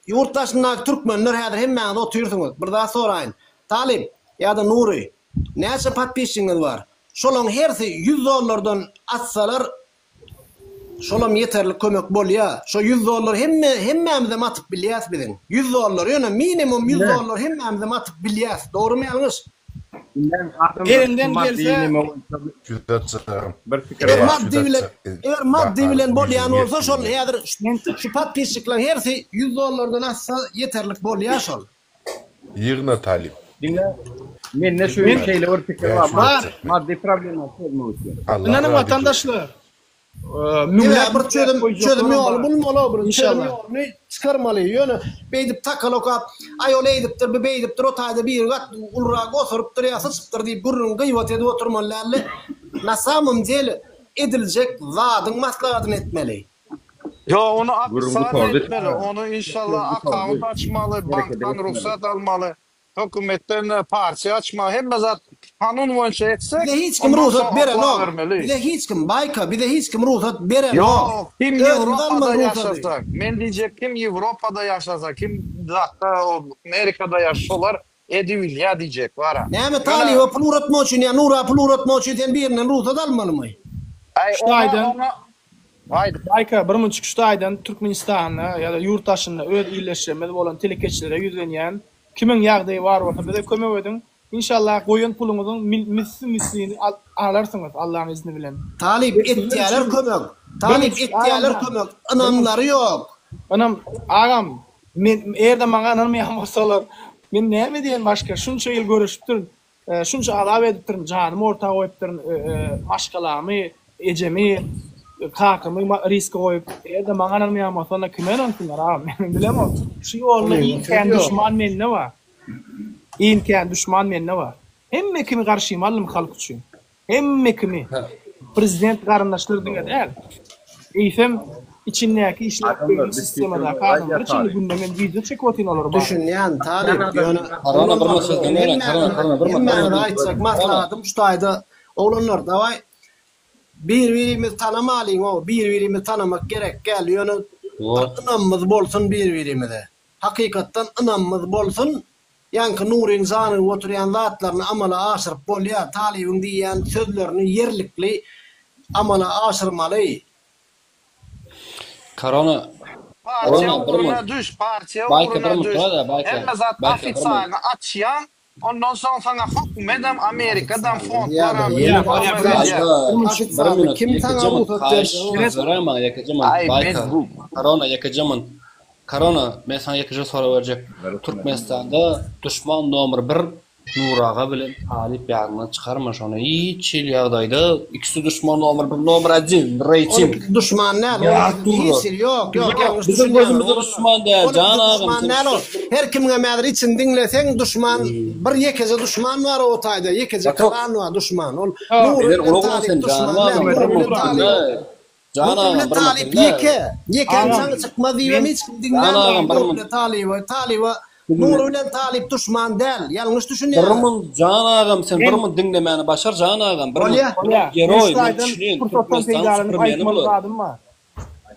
Yurttaşyndaky türkmenler häzir hemmäňiz oturýarsyňyz. Bir daha soraýyn. Talip ýa-da Nuri, näçe patpisçiňiz bar? Şolaň hersi $100 atsalar şolam yeterli kömek bolýar. Şo $100 hemmämize matyp bilýäs biziň. $100 ýöne minimum $100 hemmämize matyp bilýäs. Doğrumy ýalňyş? Elinden gelse eğer maddi bilen bolýan bolsa şol häzir şu patpisçikler hersi $100'dan atsa yeterlik bolýar şol. Ýygyna Talip. Men ne şu şeyle bir fikir var. Maddi problem olmaýar. Bunların vatandaşlar Millet bir çözüm yolu bulmalı bir çözüm yolunu çıkarmalı. Yönü beydip takalokap ayol eydiptir bir beydiptir o tayda bir gat ulrak oturup ya sıçıptır deyip gurrun gıyvat edip oturmalı. Nasamım değil edilecek vaadın maslahatını etmeli. Yo onu aksan etmeli. Onu inşallah akaunt açmalı, banktan ruhsat almalı. Hükümetten parça açmalı. Hem zat kanun boyunca etsek. Bir de hiç kim ruhsat beren o. Bir de hiç kim bayka, bir de hiç kim ruhsat beren o. Yok, kim Avrupa'da ruhsat. yaşasa, men diyecektim Avrupa'da yaşasa, kim hatta Amerika'da yaşasalar edibil ya diyecek var ha. Näme talibi pul uratmak için ya nura pul uratmak için sen birinden ruhsat almalı mı? Ay Haydi. Bayka bir mın çıkıştaydan Türkmenistan'a ya da yurttaşına öz iyileştirmeli olan telekeçlere yüzlenyen kimin yağdığı var orta bize kömek edin. İnşallah koyun pulumuzun mislini alarsınız Allah'ın izni bilen. Talip ettiyalar kömek. Talip ettiyalar kömek. Anamları yok. Anam ağam men erde bana anam olsalar men näme diyen başka şunça yıl görüşüp durun. Şunça alab edip durun canımı ortağa koyup durun maşkalamı ecemi kakımı riske koyup erde bana anam olsalar kime anamsınlar ağam men bilemem. Şu yolda iken düşman men ne var? İnken düşman men ne var? Hemme kimi karşıyım alım halk için. Hemme kimi. Prezident karındaşları dinle değil. İfem içindeki işler böyle sistemada kanunlar için gündemin video çekotin olur. Düşünen talip yani. Karana bir mesele dönüyor. Karana bir mesele. Aytsak maslahatım şutayda oğlanlar davay birbirimiz tanımalıyım o. Birbirimizi tanımak gerek gel. Yani inanmız bolsun birbirimize. Hakikaten inanmız bolsun. Yankı nurin zanı oturuyan zatlarını amala aşırıp bol ya talibin diyen sözlerini yerlikli amala aşırmalı. Partiya uğruna düş, partiya uğruna düş. Hem zat ofisalini açyan, ondan sonra sana hükmedem Amerika'dan fondlara kim sana Korona, men sana yakıcı soru verecek. Türkmenistan'da düşman nomor 1 Nuraga bilen Talip yağından çıkarmış onu. Hiç il yağdaydı. İkisi düşman nomor 1, nomor 1, reytim. Düşman ne? Yok. Bizim gözümüzde düşman değil. Can ağam. Her kimge mədir için dinlesen düşman, bir yekece düşman var o tayda. Yekece kalan var düşman. Nurun sen canım. Nurun talip yeken sana çıkmadı ve hiç dinlenmiyor. Nurun talip Nurun talip düşman değil. Yanlış düşünüyor. Birmin can ağam sen birmin dinlemeni başar can ağam. Geroy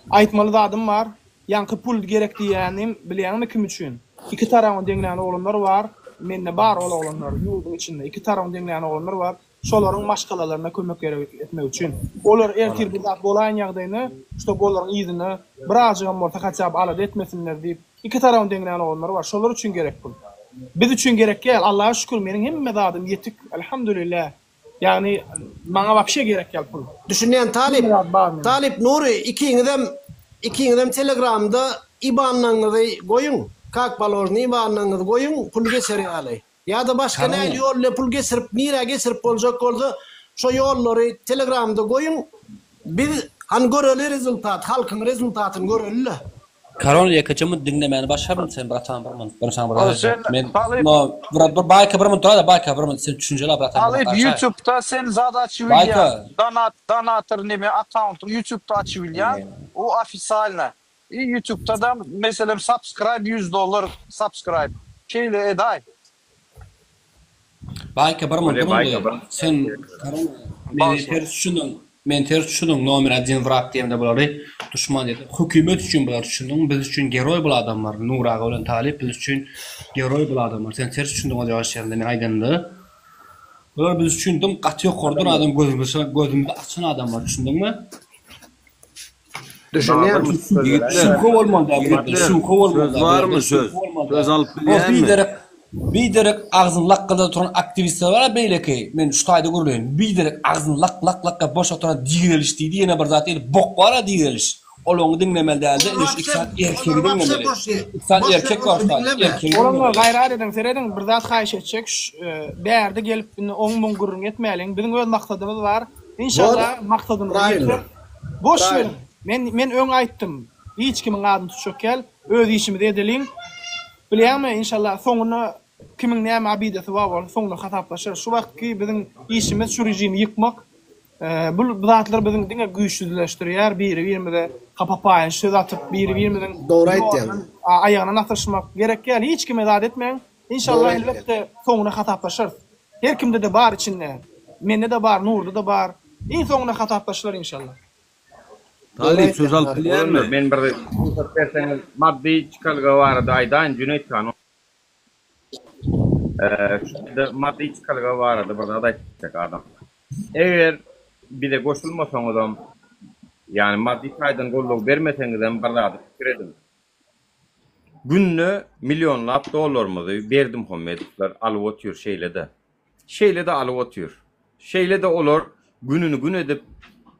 Aytmalı da adım var. Yankı pul gerek diyenim bilenim kim için? İki tarafın dinleyen oğlanlar var. Menne bar oğlanlar yurdun içinde. İki tarafın dinleyen oğlanlar var. Şoların maşkalalarına kömek etmek için. Olar erkir bir zat bolan yağdayını, işte boların iyidini, birazcık orta kaçab alat etmesinler deyip, iki tarafın dinleyen oğlanlar var. Şolar için gerek bu. Biz için gerek gel. Allah'a şükür benim hemme dadım yetik. Elhamdülillah. Yani bana vapşe gerek gel bu. Düşünen Talip Nuri ikinizdem Telegram'da IBAN'larınızı koyun. Kak balorunu IBAN'larınızı koyun. Pul geçeri alay. Ya da başka ne yolla pul geçirip nire geçirip olacak olsa şu yolları Telegram'da koyun. Biz göreli rezultat, halkın rezultatını göreli. Korona yakıcımı dinlemeni başar mısın sen bratan birmin? Ben sana bırakacağım. Bir bayka birmin durada bayka birmin sen düşünceli bratan. Talip YouTube'da sen zat açıvilyan. Donatır neme account'u YouTube'da açıvilyan. O ofisaline. YouTube'da da mesela subscribe $100 subscribe. Şeyle eday. Bayka birmin sen men ters düşündüm nomer 1 vrak diýende bolary düşman dedi. Hökümet üçin bolar düşündüm. Biz üçin geroy bol adamlar. Nuraga bilen Talip biz üçin geroy bol adamlar. Sen ters düşündüň o jogap şeýle men aýdandy. Bolar biz düşündüm gaty ýokurdan adam gözümde açan adamlar düşündüňmi? Düşünýär. Şuko bolmaly. Şuko bolmaly. Söz barmy söz? Söz alyp bilýärmi? Bir derek ağzını lakkada turan aktivistler var beyleki. Men şu tayda görüyorum. Bir derek ağzını lakka boş oturan digeliş deydi. Yine bir zaten bok var digeliş. Olonu dinlemeli değildi. İksan erkeği dinlemeli. İksan erkek var. Olonu gayrat edin, seredin. Bir zat haýyş etjek. Bärde gelip oň gurrun etmeýäliň. Bizim öz maksadymız var. İnşallah maksadymyzy ýetir. Boş verin. Men öň aýtdym. Hiç kimin adyny tutjak gel. Öz işimizi edelim. Bilýärmi inşallah soňuna kimin näme abideti bar, soňuna hataplaşar. Şu wagtki biziň işimiz şu rejimi ýykmak. Bu zatlar biziň diňe güýçsizleşdirýär, biri-birine hapapaýan söz atyp, biri-biriniň dogry aýtdy. Aýagyna natyrşmak gerek gel. Hiç kime zat etmeň. İnşallah elbetde soňuna hataplaşar. Her kimde de bar içinde. Mende de bar, Nurda da bar. En sonunda hataplaşırlar inşallah. Talip söz alıp bilen mi? Men bir ruhsat berseniz maddi çıkalga vardı aydan Cüneyt Kanu. Şurada maddi çıkalga vardı burada da ettik adam. Eğer bir de koşulmasan adam yani maddi faydan golluk vermeseniz bardadı fikir edin. Günlü milyonlap dolarımızı verdim Homedikler alıp otuyor şeyle de alıp otuyor. Şeyle de olur gününü gün edip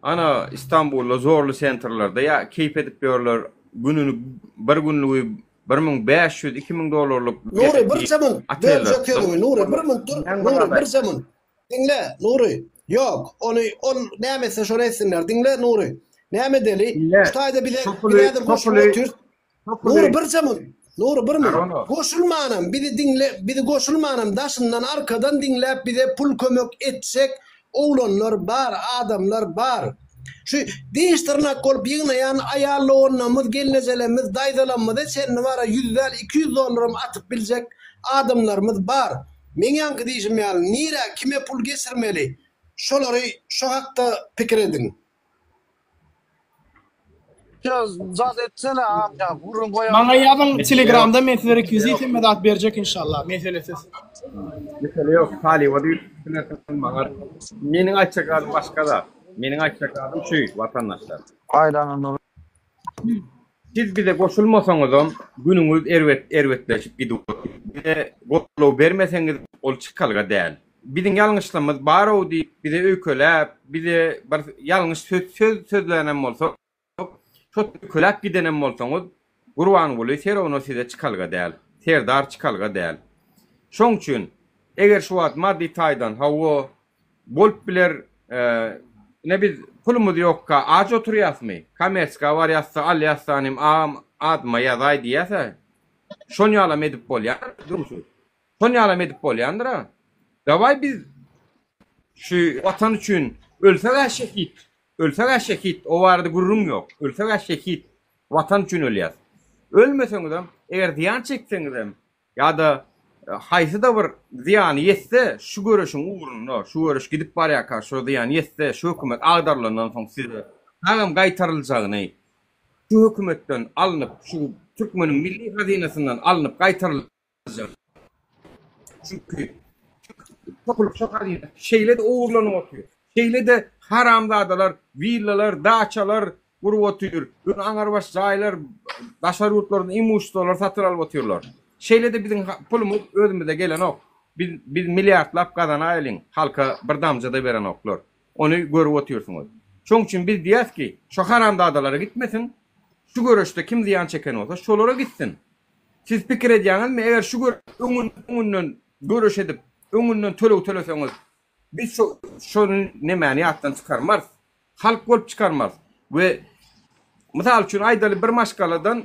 ana İstanbul'da zorlu centerlarda ya keyif edip diyorlar gününü bir günlüğü 1500-2000 dolarlık Nuri bir zaman ben çekiyorum Nuri bir min dur Nuri bir zaman dinle Nuri yok onu neyse şöyle etsinler dinle Nuri neyme deli ştayda bile adam koşuyor Nuri bir zaman Nuri bir min koşulmanam bir de dinle bir de koşulmanam daşından arkadan dinlep bir de pul kömök etsek oğlanlar bar adamlar bar şu değiştirnak kol birine ayarlığınamız gelineceğimiz daydalanmadı sen var 100-200 dolarım atıp bilecek adamlarımız var. Men yankı diyeceğim yani nire kime pul geçirmeli şoları şu hakta fikir edin. Ya zat etsene amca vurun koyalım. Bana yazın Telegram'da men sizlere rekviziti medat verecek inşallah. Meselesiz. Mesele yok. Tali vadi bana. Menin açacak adım başka da. Menin açacak adım şu vatandaşlar. Aydan Siz bize koşulmasanız gününüz ervetleşip gidiyor. Bir de golluk vermeseniz ol çıkalga değil. Bizim yanlışlarımız bar o deyip bir de öykölep bir de yanlış sözlenen olsa çok öykölep gidenem olsanız Kurban bolu ser onu size çıkalga değil. Serdar çıkalga değil. Şoň üçin eger şu wagt maddi taýdan hawa bolup biler ne biz pulumuz ýokka aç oturýasmy? Kamerska barýatsa alýasanym adma ýazay diýese. Şoň ýalam edip bolýar. Duruşy. Şoň ýalam edip bolýandyra. Daway biz şu watan üçin ölsek şehit, o barada gururum ýok. Ölsek şehit, watan üçin ölýär. Ölmeseňiz eger diýan çekseňiz ýa-da haýsy da bir ziýany ýetse, şu görüşiň uğruna, şu görüş gidip barýar, şu ziýan ýetse, şu hökümet agdarlandan soň size hagam gaýtaryljagyny, şu hökümetden alınıp, şu Türkmeniň milli hazinesinden alınıp gaýtarylacak. Çünkü toplup şokady şeýle de uğurlanyp oturuyor. Şeýle de haramzadalar, villalar, daçalar gurup oturuyor. Aňarbaş jaýlar, daşary ýurtlardan imuşdolar satyp alyp oturýarlar. Şeýle de bizim pulumuz özümizde gelen ok. Biz milyardlap gazanaýlyň, halka bir damjada beren oklar. Onu görüp oturýarsyňyz. Şoň üçin biz diýäs ki, şu haramzadalara gitmesin. Şu görüşde kim ziýan çeken bolsa, şolara gitsin. Siz pikir edýäňizmi? Eger şu öňünden görüş edip, öňünden töleseňiz, biz şonu nemäni ýatdan çykarmaz. Halk bolup çykarmaz. We misal üçin aýdaly bir maşgaladan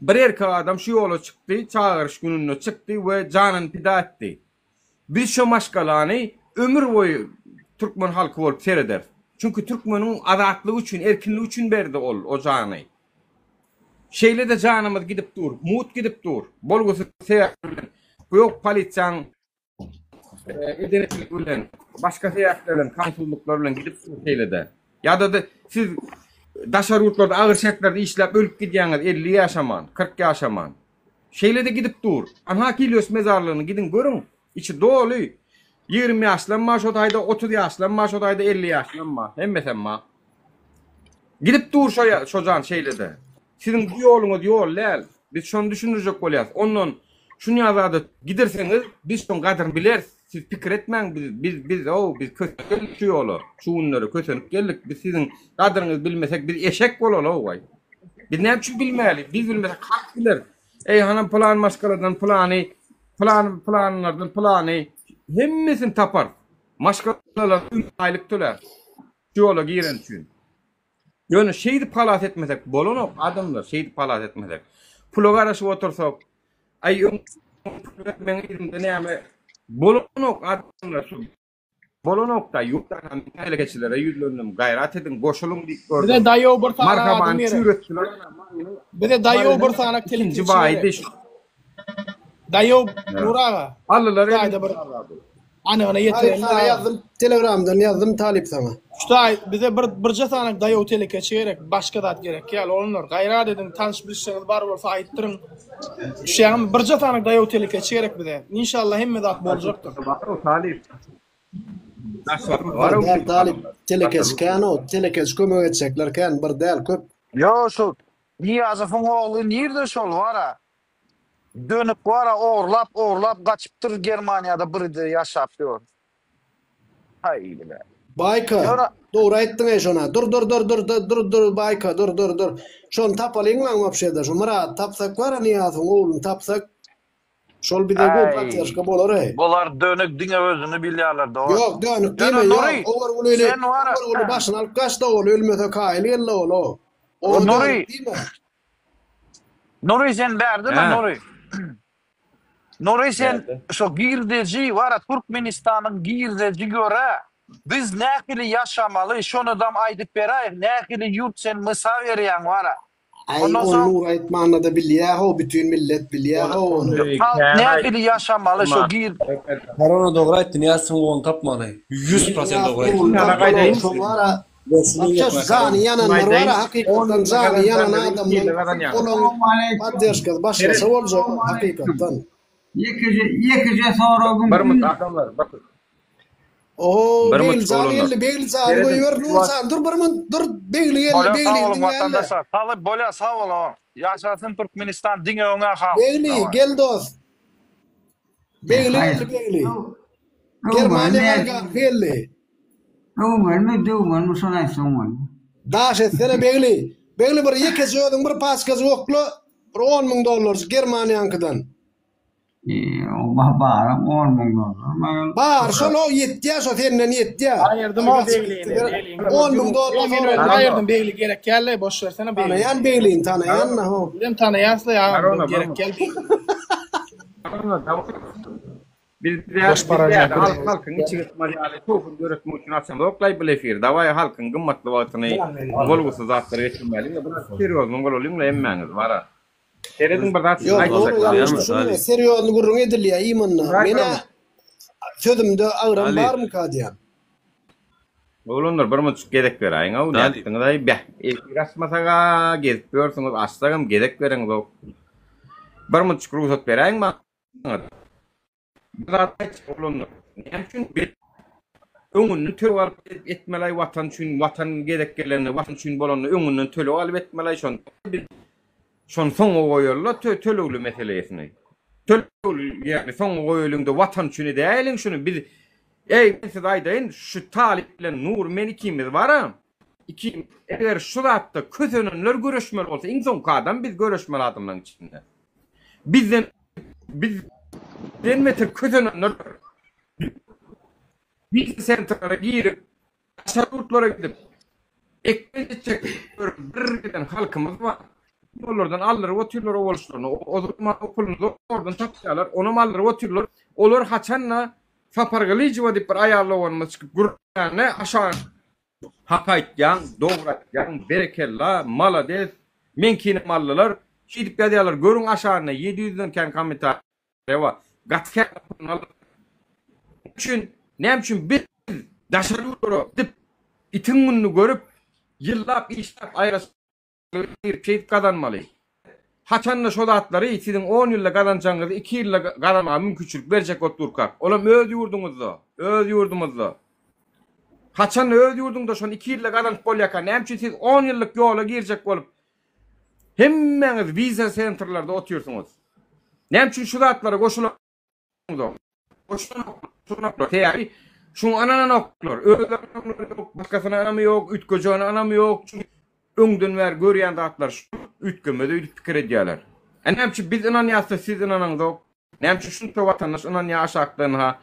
bir erkek adam şu yola çıktı, çağırış gününe çıktı ve canını pida etti. Biz şu maşgalany ömür boyu Türkmen halkı bolup seyreder. Çünkü Türkmenin azatlığı üçün, erkinliği üçün berdi o canı. Şeýle de canımız gidip dur, mut gidip dur. Bolgusu seýerler. Bu yok polisiýaň edenetlik bilen, başka seýerler bilen, konsulluklar bilen gidip dur şeýle de. Ya da siz daşary ýurtlarda agyr şeklerde işläp ölüp gidýäňiz 50 ýaşaman, 40 ýaşaman. Şeýle de gidip dur. Anha Kilios mezarlygyny gidin görün. İçi dolu. 20 ýaşlanma, şo taýda 30 ýaşlanma, şo taýda 50 ýaşlanma. Hemmesemma. Gidip dur şo jan şeýle de. Sizin bu ýoluňyz ýol läl. Biz şonu düşünürjek bolýar. Ondan şunu ýazady giderseňiz, biz şoň gadryny bilersiz. Siz pikir etmeň, biz kötü şu ýolu, şu günleri kötünüp geldik. Biz sizin gadryňyzy bilmesek, biz eşek bolala owaý. Biz näme üçin bilmäli? Biz bilmesek hak biler. Ey hanam plan maşgaladan planlardan plany hemmesini tapar. Maşgalalar 3 aýlyk töler. Şu ýola giren üçin. Ýöne şeýdi palat etmesek bolanok adamlar şeýdi palat etmesek. Pula garaşyp otursak, ay men elimde näme bolanok adamlar şu bolanokda ýurtdan telekeçilere ýüzlönüm gaýrat edin goşulun diýip gördüm. Bir de daýo bir tane marhaban çüretdiler. Bir de daýo bir tane telekeçiler. Cibaydy. Daýo Nuraga. Allalar Ana Talip yetirelim. sana yazdım. Telegram'dan yazdım Talip sana. Şuday bize bir jatanak daýaw teleke çegerek başga dat gerek. Ýa onlar gaýra dedim tanış bilişiňiz bar bolsa aýtdyryň. Şeýle bir jatanak daýaw teleke çegerek bize. İnşallah hemme zat boljakdyr. Talip. Talip telekes kano, telekes kömek etsekler kan bir del köp. Yo şu Niyazov'un oğlu nerede şol vara? Dönüp vara orlap kaçıptır Germanya'da birde yaşap diyor. Haydi be. Bayka. Doğru aýtdyň eşona. Dur Bayka dur. Şon tapalyň lan wapşeda. Şu Murat tapsak var Niyazov'un oğlunu tapsak. Şol bir de bu patyaşka bolar ey. Bular dönük dine özünü bilýärler da. Yok dönük diýme ýok. Olar ulyly. Olar başyny alyp kaçda ol ölmese kaýly ella ol. O Nuri. Nuri sen berdin mi Nuri? Nuri sen şu girdeci var Türkmenistan'ın girdeci göre biz näkili yaşamalı şonu adam aýdyp berayık näkili yurt sen mysa berýän wara. Ondan sonra Nur aýtmanda da bilýär bütün millet bilýär onu. Näkili yaşamalı şu gir. Korona doğru aýtdy, Niyazov'un oğlunu tapmany. 100% doğru aýtdy. Zani yananlar var hakikaten zani yanan adamlar onun addeşkaz başkası olacak hakikaten. Yekice sonra gün Barmut adamlar bakın. Oo bel zani koyuyor Nursan dur barmut dur begli vatandaşlar Talip bolya sağ ol. Yaşasın Türkmenistan dine ona ha. Begli gel dost. Begli. Germanya'ya belli. Doğum mu sana son. Daş etsene begli. Begli bir yekes ödün bir paskaz oklu bir $10,000 Germaniyankadan. Bahar $10,000. Bahar şolo yettiya so senden yettiya. Ayırdım o begliyini. $10,000 ayırdım begli gerek gelle boş versene begli. Tanayan beglin tanayan na ho. Bilim tanayasla ya gerek gel. Biz halkın içine majaleti topun görüntü için açsam oklay bile fir. Davay halkın gımmatlı vaktini volgusu zatları geçirmeli. Buna seriyoz mongololuyum emmeňiz bara. Seredin bir zat aytsak. Seriyoz gurrun edilýär imanna. Mene sözümde agran barmy kadiýan? Oğlunlar bir muçuk gedek beraýin. O näçiňiz bäh. Rasmasaga gezip görseňiz açsagam gedek bereňiz o. Bir muçuk ruhsat beraýinmi? Näçin bir öňünden töle alyp etmelay watan üçin watan gereklerini watan üçin bolany öňünden töle alyp etmelay şon soňa goýarlar tölegli meselesini. Töle ýagny soňa goýulýanda watan üçin edäýin şunu biz siz aýdaýyn şu Talip bilen Nur men ikimiz baram. Eger şu zatda közenler görüşmeli bolsa iň soňky adam biz görüşmeli adamlaryň içinde. Biz metre közenler bir sentrara girip aşağıtlara gidip ekmeği çekip bir giden halkımız var. Onlardan alır oturlar oluşturlar. O zaman okulunu oradan takıyorlar. Onu alır oturlar. Olur haçanla sapargalıcı var deyip bir ayarlavanma çıkıp gururlarına aşağı hakaytyan, doğratyan, berekella, malades, menkine mallılar. Gidip gadiyalar görün aşağına 700'den kendi komentar var. Gatken için ne için biz daşarıları dip itinini görüp yıllap işlap ayrısı bir şey kazanmalı. Haçanla şodatları sizin 10 yılla kazanacağınızı 2 yılla kazanma mümkünçülük verecek oturkak. Olam öz yurdumuzda. Haçanla öz yurdumda şu an 2 yılla kazanıp bolyaka ne için siz 10 yıllık yola girecek olup hemmeniz vize centerlarda oturuyorsunuz. Ne için şodatlara koşulak yani şu ananan oklar, başkasına anamı yok, üt kocaman anamı yok. Çünkü öňden ver görýän zatlar ütgemede üt pikir edýärler. Näçe biz inanýarsa siz inanaňyz. Näçe şu watandaş inanýar aşakdan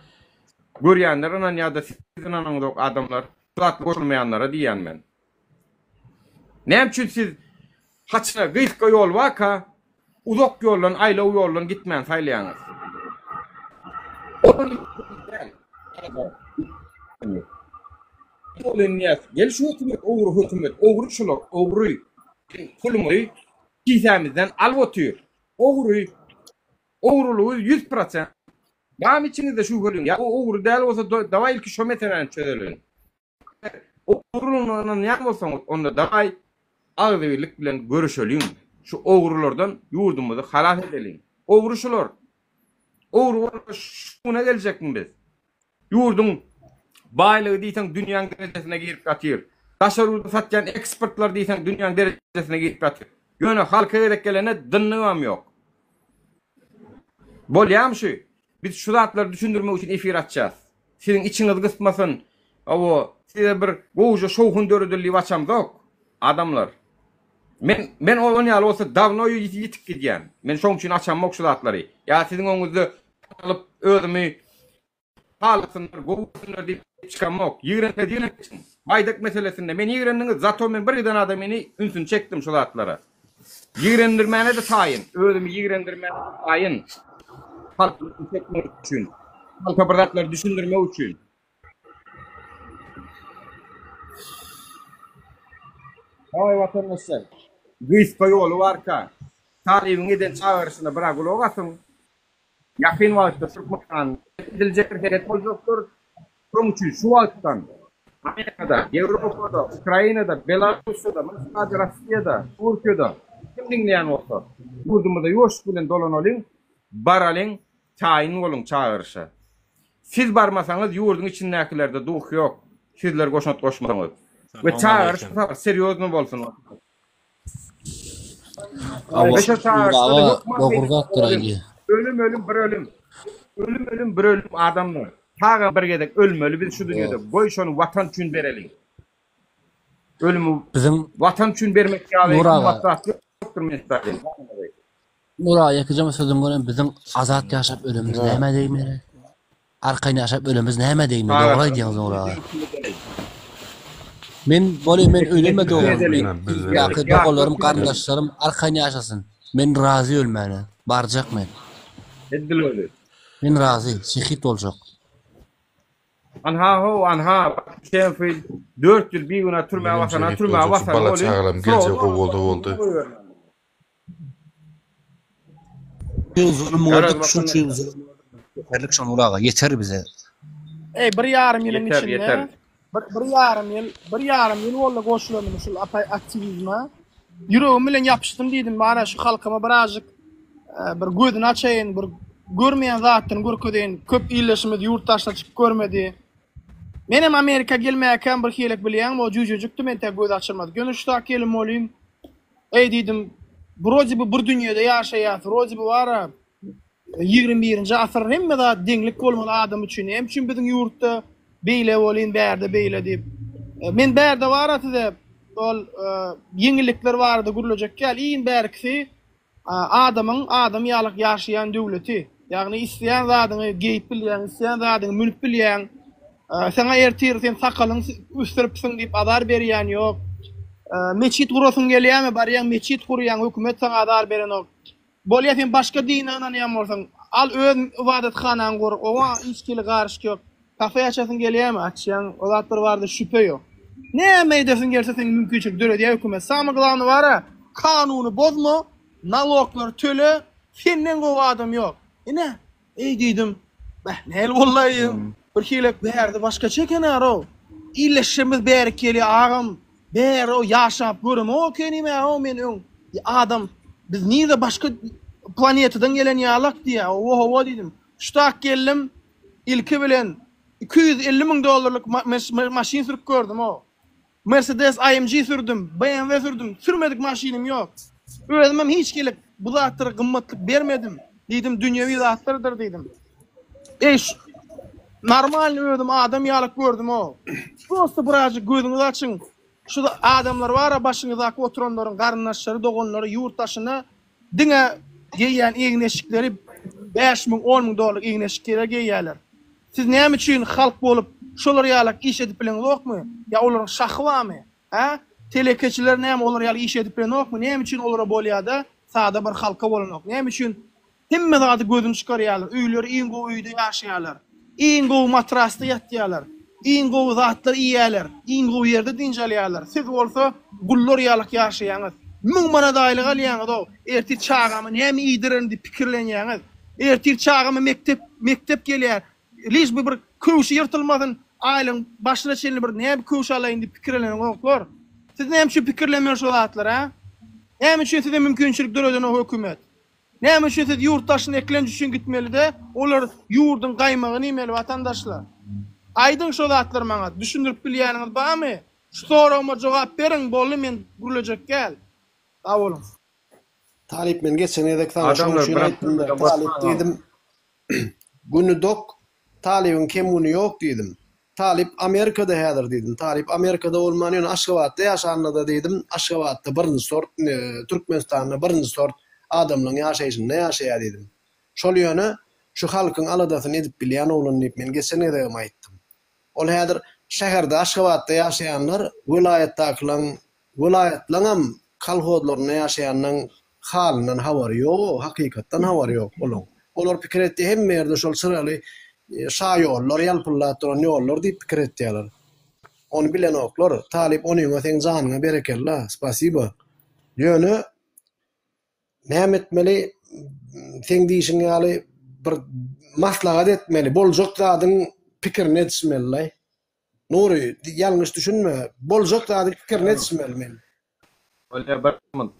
görýänler inanýar da siz inanaňyz adamlar zat görmeýänlere diýen men. Näçe siz haçna gyýska ýol waka uzak ýoldan aýlaw ýoldan gitmän saýlaýaňyz. Gel şu hükümet, oğruşuluk, oğruy, kulumuy, kizemizden alıp otuyor. Oğruluğu 100%. Gam içinizde şu görün ya. O uğur değil olsa dava ilki şo meteren çözülün. O uğurluğundan yan olsa onda davay ağzı birlik bilen görüşölüyün. Şu uğurlardan yurdumuzu halas edelim. Uğuruşulur. Uğur şuna gelecek mi biz? Yurdun baylığı deysen dünyanın derecesine girip katır. Taşarurda satcan ekspertler deysen dünyanın derecesine girip katır. Yöne halka gerek gelene dınlığım yok. Bolyam şu. Biz şu zatları düşündürmek için efir açacağız. Sizin içiniz kısmasın. O size bir goğuca şoğun dörüdürlüğü açam yok. Adamlar. Men o ne olsa davno yitik gidiyen. Men şoğun için açam yok şu zatları. Ya sizin onuzu alıp ödümü halasınlar, goğusunlar deyip çıkan yok. Yığrenle diyelim için. Baydak meselesinde. Men yığreniniz zato men birden adamını ünsün çektim şu zatlara. Yığrendirmene de tayin. Ödümü yığrendirmene de tayin. Halkı çekmek için. Halka bıraklar düşündürme için. Hay vatandaşlar. Gıyıska yolu varka. Talibin eden çağırışına bırakılı olasın. Yakın vakitte Türkmenistan edilecek hareket olacaktır. Bunun için şu vakitten Amerika'da, Avrupa'da, Ukrayna'da, Belarus'ta, Mısır'da, Rusya'da, Türkiye'de kim dinleyen olsa yurdumuzda yoş bilen dolan olun, baralın, tayin olun çağırışı. Siz barmasanız yurdun içindekilerde duh yok. Sizler koşmat koşmasanız. Ve çağırış seriyoz mu bolsun? Ölüm bir ölüm. Ölüm bir ölüm adamlar. Tağa bir gedek ölmeli biz şu dünyada. Boy şonu vatan için verelim. Ölümü bizim vatan için vermek Nura yakıcama sözüm görün bizim azat yaşap ölümümüz näme deýmeli? Arkaýny yaşap ölümümüz näme deýmeli? Dogry diýiňiz Nura. Men ölüme doğum. Yakı dogolarım, kardeşlerim arkaýny yaşasın. Men razı ölmäne. Barjak men. Edil öyle. Men razı. Şehit olacak. Anha. Şefil 4 yıl bir güne türme avasana Bala çağıralım gelecek o oldu. Zulüm oldu, şunçu zulüm. Yeterlik şan ulağa, yeter bize. Bir yarım yılın içinde, yeter. bir yarım yıl oldu koşulanım şu aktivizma. Yüreğim bilen yapıştım dedim bana şu halkıma birazcık bir gözünü açayın, bir görmeyen zaten görködeyin, köp iyileşmedi, yurttaşlar çıkıp görmedi. Benim Amerika gelmeyken bir hilek bilýän, o jüjüjükdi men tek göz açılmadı. Gönüşde kelim olayım. Dedim, brozi bu bir dünyada yaşaýar, brozi bu var 21-nji asr hemme da deňlik bolmaly adam üçin, hem üçin biziň ýurtda beýle bolýan, bärde beýle diýip. Men bärde var atyda ol ýeňillikler bardy, gurulajak kel, iň bärkisi adam ýalyk ýaşaýan döwleti. Ýagny isleýän zadyny geýip bilýän, isleýän zadyny mülk bilýän. Sana ertir sen sakalyň üstüripsiň diýip adar berýän ýok. Meçit gurasyň gelýärmi? Barýan meçit gurýan hökümet sana adar beren ok. Bolýar sen başga dine inanýan bolsaň, al öz ibadatxanaň gur. Owa içkili garşyk ýok. Kafe açasyň gelýärmi? Açýan, o zatlar bardy, şüphe ýok. Näme edesin gelse sen mümkinçilik döredýär hökümet. Samy gylany bara kanuny bozma, naloglar töle, senden gowy adam ýok. Ine, diýdim, näle bollaýym? Bir hilek bärde başga çekenär o. İlleşimiz bäri keli ağam. Bäri o ýaşap görüm. O kenime o men adam. Biz niye başka planetadan gelen ýalak diýe. Oho diýdim. Şutak geldim. İlki bilen $250,000 maşin sürüp gördüm o. Mercedes AMG sürdüm. BMW sürdüm. Sürmedik maşinim yok. Özüm hiç gelip bu zatlara gymmatlyk bermedim. Diýdim dünýäwi zatlardyr diýdim. Normal ödüm adam ýalyk gördüm o. Prosta birazcık gözüňizi açyň. Şu adamlar var başyňyzdaky oturanlaryň garyndaşlary, doganlary ýurtdaşyna diňe geýýän egneşikleri $5,000-10,000 egneşikleri geýýärler. Siz näme üçin halk bolup şolar ýalyk iş edip bilen okmy? Ya olaryň şahy barmy? Telekeçiler näme olar ýalyk iş edip bilen okmy? Näme üçin olara bolýarda sada bir halka bolanok? Näme üçin hemme zady gözüni çykarýarlar? Öýleri iň gowy öýde ýaşaýarlar. Iň gowy matrasda ýatýarlar. Iň gowy zatlar iýerler. Iň gowy ýerde dinjelýärler. Siz bolsa gullar ýalyk ýaşaýaňyz. Müň mana daýlyk alýaňyz o. Erti çağamy näme iýdirin diýip pikirlenýäňiz. Ertir çağıma mektep gelýär. Liş bir kuşy ýyrtylmadan aýlyň başyna çelini bir näme kuş alaýyn diýip pikirlenen goklar. Siz näme şu pikirlemer şol atlar ha? Näme şu size mümkinçilik döredän o hökümet? Näme şu siz ýurtdaşyny eklenji üçin gitmeli de, olar ýurdun gaýmagyny ýemeli watandaşlar. Aýdyň şol atlar maňa düşündirip bilýäniňiz barmy? Şu soragma jogap beriň, boldy men gürlejek gel. Sag bolun. Talip men geçen edek Talip dedim. Günü dok Talip'in kemuni yok dedim. Talip Amerika'da häzir dedim. Talip Amerika'da bolmany ýöne Aşgabatda ýaşanlarda dedim. Aşgabatda birinji sort Türkmenistanda birinji sort adamlaryň ýaşaýyşynda ýaşaýar dedim. Şol ýöne şu halkyň aladasyny edip bilýän oglun diýip men geçen edek aýtdym. Ol häzir şäherde Aşgabatda ýaşaýanlar vilayatlaryň kolhozlaryna ýaşaýanyň halynyň habary ýok, hakykatdan habary ýok bolan. Olar pikir etdi hemme ýerde şol syraly şaýollar, ýalpyllar duran ýollar diýip pikir etdiler. Onu bilen oklar. Talip onuňa sen janyňa berekella, spasiba. Ýöne näme etmeli? Sen diýişiň ýaly bir maslahat etmeli. Boljak zadyň pikirini etmeli. Nuri, ýalňyş düşünme. Boljak zadyň pikirini etmeli men. Öyle bakmam.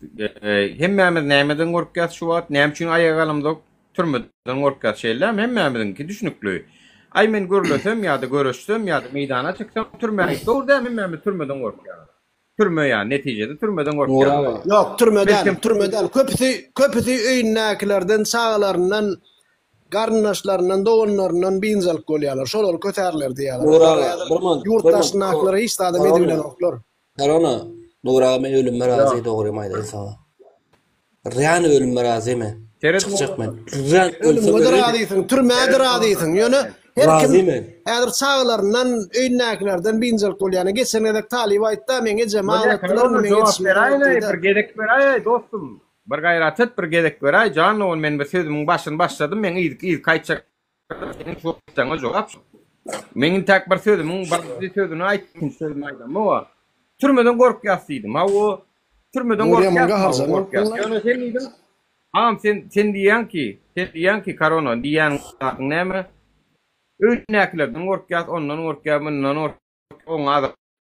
Hemmemiz nämeden gorkýas şu wagt, näme üçin aýaga alymdyk? Türmeden gorkýas şeýler, hemmemizinki düşünükli. Ay men görülsem ýa-da görüşsem ýa-da meýdana çyksam türmäge dogry hemmemiz türmeden gorkýar. Türme ýa netijede türmeden gorkýar. Ýok, türmeden. Köpüsi öýünnäkilerden, çağlaryndan, garnaşlaryndan, doganlaryndan binzal bolýarlar. Şolar kötärler diýerler. Ýurtdaşyň aklary hiç adam edibilen oklar. Karona Nura men ölümme razı doğru mayda insana. Riyan ölümme razı mı? Çıkacak men. Riyan ölümme razıysın, türmede razıysın. Yani her kim eğer çağlarından, öynäkilerden binzel kolýany geçen edek Talip aýtdy, men cemaatlar men bir gedek beray dostum. Bir gaýrat et, bir gedek beray. Janyň men bir sözümiň başyny başladym, men ýyl kaýtjak. Senin şu jaňa jogap. Menin tek bir sözümiň bir sözüni aýtdym, sözümi aýdym. O türmeden gorkýas diýdim. Ha o türmeden gorkýas. Ýöne sen diýdin. Ham sen diýän ki korona diýän näme? Öňäkilerden gorkýas, ondan gorkýas, mundan gorkýas, oňa da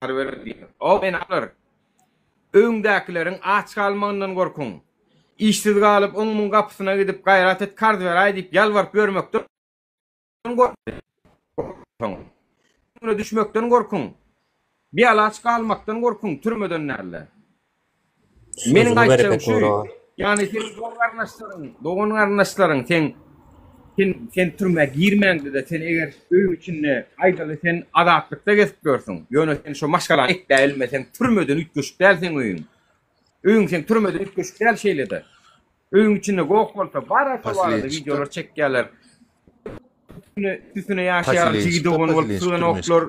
berdi. O men alar. Öňdäkileriň aç galmagyndan gorkun. İşsiz galyp onuň gapysyna gidip gaýrat et, kard beräý diýip ýalwaryp görmekden gorkun. Buna düşmekden gorkun. Bir alaç kalmaktan gorkun, türmeden näle. Meniň aýtjagym şu, ýani sen dogan garnaşlaryň sen türme girmeňdi de sen eger öýün içinde aýdaly sen azatlykda geçip görsün. Ýöne sen şu maşgalan ekdäl sen türmeden ütgeşip dälsen öýün. Öýün sen türmeden ütgeşip däl şeýlede. Öýün içinde gok bolsa bara barada videolar çekýärler. Tüsüne ýaşaýar, jigidogan bolup sugan oklar,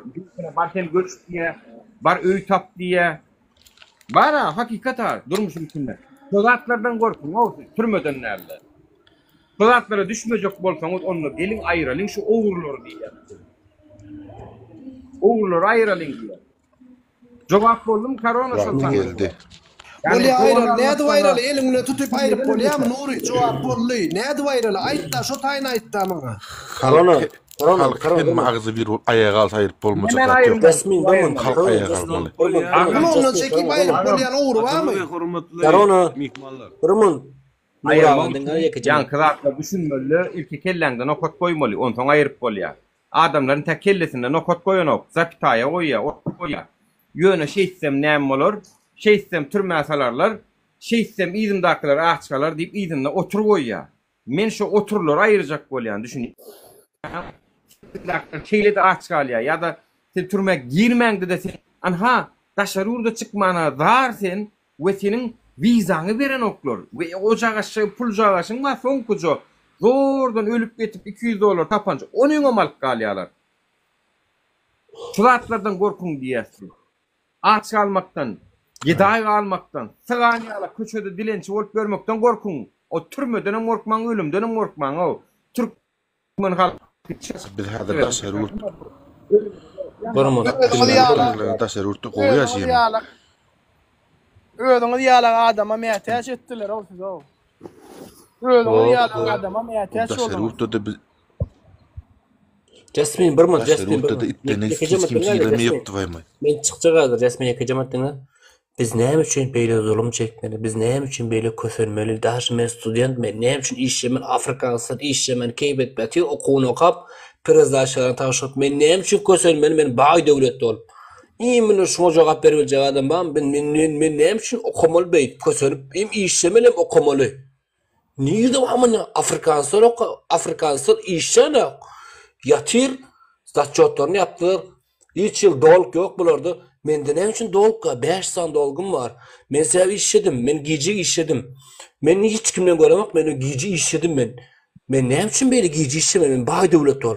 barsen göç diýe, bar öý tap diýe. Bara hakykata durmuşum içinde. Şolatlardan gorkun, o türmeden näle. Şolatlara düşmejek bolsaňyz onu gelin aýralyň şu owurlary diýer. Owurlary aýralyň diýer. Jogap boldum korona şolsan. Bolýa aýraly, näde aýraly, eliňle tutup aýryp bolýarmy? Nuri jogap boldy. Näde aýraly? Aýtda, şo taýyny aýtda maňa. Korona hem magzy bir aýaga aýryp bolmajak. Resmin bolmaly. Halk aýaga almaly. Onu çekip aýryp bolýan owru barmy? Korona mihmanlar. Rumun Jan kıratla düşünmeli, ilki kellenden okot koymalı, ondan aýryp bolýar. Adamlaryň tek kellesinden okot koýanok, zapitaýa goýýar. Ýöne şeýsem näme bolar? Şeýsem türmä salarlar, şeýsem ýyzymdakylar açgalar diýip ýyzymda oturup goýýar. Men şu oturlar aýyrjak bolýan düşünýär. Şeýlede açgalýar ýa-da sen türme girmeňdi de sen anha daşarurda çykmana zar sen we senin vizany beren oklar. We o jagaşy pul jagaşyň ma sonkujo. Zordan ölüp getip $200 tapanca onuňa malyk galýarlar. Şulatlardan gorkun diýersin. Aç kalmaktan, giday almaktan, sıganýala köçede dilençi bolup görmekden gorkun. O türmeden gorkmaň, ölümden gorkmaň. O Türkmen halky biz häzir daşarur. Barma. Daşarurdy goýýaşym. Öýüňiz ýalak adama mätäç etdiler o siz o. Öldüğün yalan adam ama ihtiyaç Daşary oldu. urtada biz Jasmin bir mi? Daşary Jasmin bir urtada mi? itleriniz Yakacağım hiç kimse atın ýylamy Jasmin. ýokdy baýmy. Men çıkacak hazır Jasmin yakacağım atın. Biz näme üçin beýle zulüm çekmeli? Biz näme üçin beýle köselmeli? Daşy men student men näme üçin işlemen Afrikansy işlemen keýbet beti okuwyny okap prezdaşlaryny taşyp men näme üçin köselmeli? Men baý döwletde bolup. İmini şuna jogap berebiljek adam bam. Men näme üçin okumaly beýt köselip hem işlemeli hem okumaly. Niýde hamany Afrikansy işlene yatyr statçotlaryny yapdyr. Hiç ýyl doluk ýok bularda. Mende näme üçin dolukka 5 san dolgum var. Men sebäbi işledim, men gije işledim. Men hiç kimden göremek, men gije işledim men. Men näme üçin beýle gije işlemedim? Men baý döwlet ol.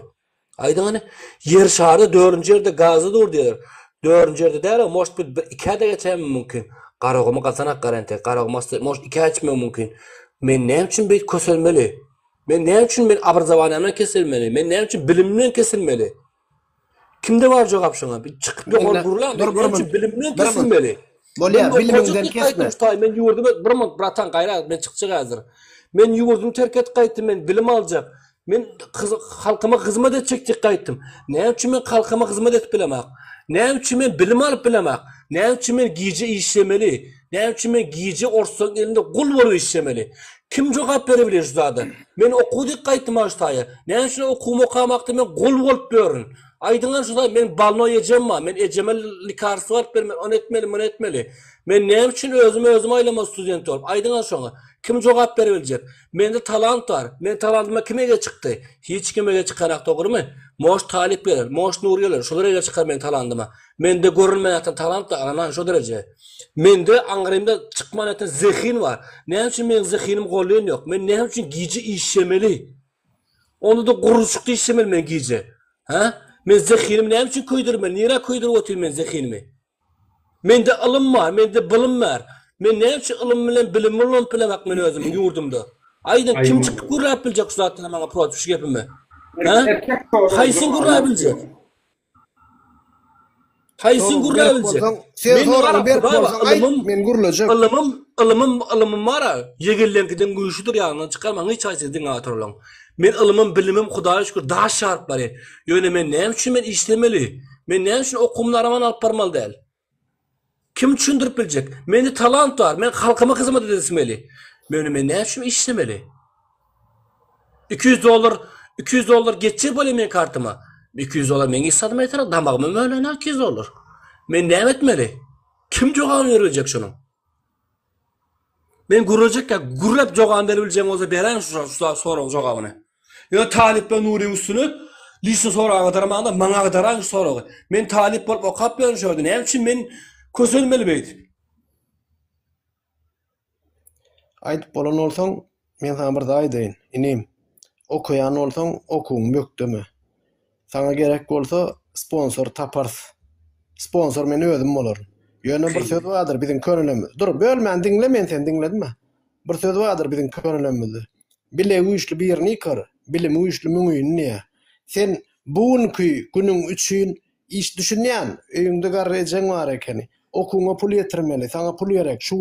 Aýdyňany yer şarda 4-nji ýerde gazy dur diýer. 4-nji ýerde däre, moş bir 2 ýerde geçem mümkin. Garagyma gazanak garante, garagyma moş 2 geçmem mümkin. Men näme üçin beýle köselmeli? Men näme üçin men obrazowaniýamdan kesilmeli? Men näme üçin bilimimden kesilmeli? Kimde var jogap şoňa? Bir çykyp ýokul gurlan, bilimden kesilmeli. Bolýar, bilimden kesme. Men ýurdum, bir minut bratan gaýra, men çykjak hazır. Men ýurdum terk etip gaýtdym, men bilim aljak. Men halkyma hyzmat etjek diýip gaýtdym. Näme üçin men halkyma hyzmat etip bilemek? Näme üçin men bilim alyp bilemek? Näme üçin men gije işlemeli? Näme üçin men gije orsoň elinde gul bolup işlemeli? Kim jogap berebilir şu zada? Men okudyk gaýtdym aştaýa. Näme üçin okumy okamakda men gul bolup berin? Aýdyňlar şuda men balno ejemma, men ejemellik karsy var bermen, onu etmeli. Men näme üçin özüm aýlama student bolup? Aýdyňlar şoňa. Kim jogap berebiljek? Mende talant var. Men talantyma kimege çykdy? Hiç kimege çykarak dogrymy? Moş talip berer, moş nur geler. Şolara ýa çykar men talantyma. Mende görünmeýän talant da anan şo derece. Mende aňrymda çykman eten zehin var. Näme üçin men zehinim golýan ýok? Men näme üçin gije işlemeli? Onu da guruşukda işlemeli men gije. Ha? Men zehinim näme üçin köýdürmeli? Nire köýdürip otyr men zehinimi? Mende ilim var, mende bilim var. Men näme üçin ilim bilen bilim bilen bilemek men özüm ýurdumda. Aýdym kim çykyp gurrap biljek şu zatdan maňa protuş gepimi? Ha? Haýsyn gurrap biljek? Haýsyn gurrap biljek? Sen soragy berip bolsaň aýt, men gurulajak. Ilymym var. Yegellenkiden güýçlüdir ýagyndan çykarmaň hiç haýsydyň atyrlaň. Men ilymim, bilimim Hudaýa şükür daha şarp bar. Ýöne men näme üçin men işlemeli? Men näme üçin okumlaryman alyp barmaly däl? Kim düşündirip biljek? Mende talant var. Men halkyma hyzmat edesmeli. Men näme üçin işlemeli? $200 geçip bolýar men kartyma. $200 men issadym aýtar, damagymy mölenä $200. Men näme etmeli? Kim jogap berebiljek şonuň? Men gurrap jogap berebiljem bolsa beren şu soragy jogabyny. Ýa talip ben Nuri üstüne lise soragy darmaganda maňa daran soragy. Men talip bolup okap beren şördü. Näme üçin men köselmeli beýdi? Aýdyp bolan bolsaň, men sana bir zat aýdyn. Inim, okuyan bolsaň, okuň möktemi. Sana gerek bolsa sponsor taparsy. Sponsor men özüm bolarym. Ýöne bir söz vardyr biziň könülemizde. Dur, bölmän dinle, men sen dinledimmi? Bir söz vardyr biziň könülemizde. Bile güýçli bir ýerni ýykar, bilim güýçli müňüni. Sen bugünkü günüň üçin iş düşünýän, öýüňde garryjang bar ekeni. Okuňa pul ýetirmeli, sana pul berek, şu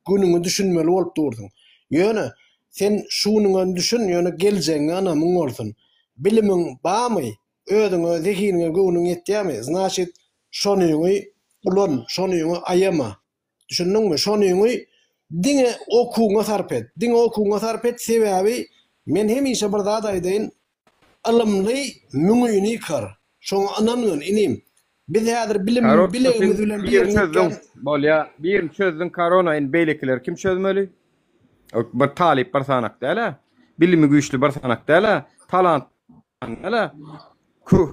günüňi düşünmeli bolup durdyň. Ýöne sen şunuňy düşün, ýöne geljegiň anamyň bolsun. Bilimiň barmy? Özüňe, zehiniňe göwnüň ýetýärmi? Znaşit şonyňy ulan, şonyňy aýama. Düşündiňmi? Şonyňy diňe okuňa sarp et. Diňe okuňa sarp et sebäbi men hemişe bir zat aýdyn. Ilymly müňüni ýykar. Şoňa anamyň inim. Biz häzir bilegimiz bilen bir çözdün korona in beýlekiler kim çözmeli? Bir talip bir sanak däle, bilimi güýçli bir sanak däle, talant däle.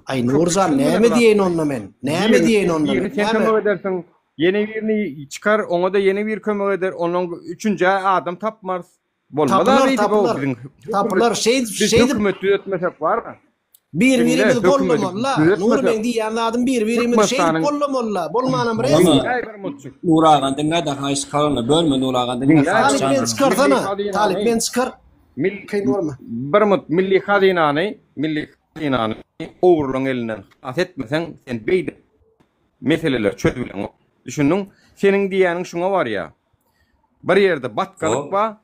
Ay Nurjan näme diýen onda men? Näme diýen onda? Kömek edersin. Yeni birini çıkar, ona da yeni bir kömek eder. Onun üçüncü adam tapmaz. Taplar şey hükümet düzeltmesek var mı? Birimiz bollamalı. Nur men diýen adam birimiz şey bollamalı. Bolmanam reis. Nur agan diňe da haýs kalana bölme Nur agan diňe. Talip çıkarsana. Talip men çıkar. Milli hazinany oğurluğun elinden at etmesen sen beyde meseleler çözülen düşündün. Senin diýäniň şuňa var ya. Bir ýerde batgalyk ba,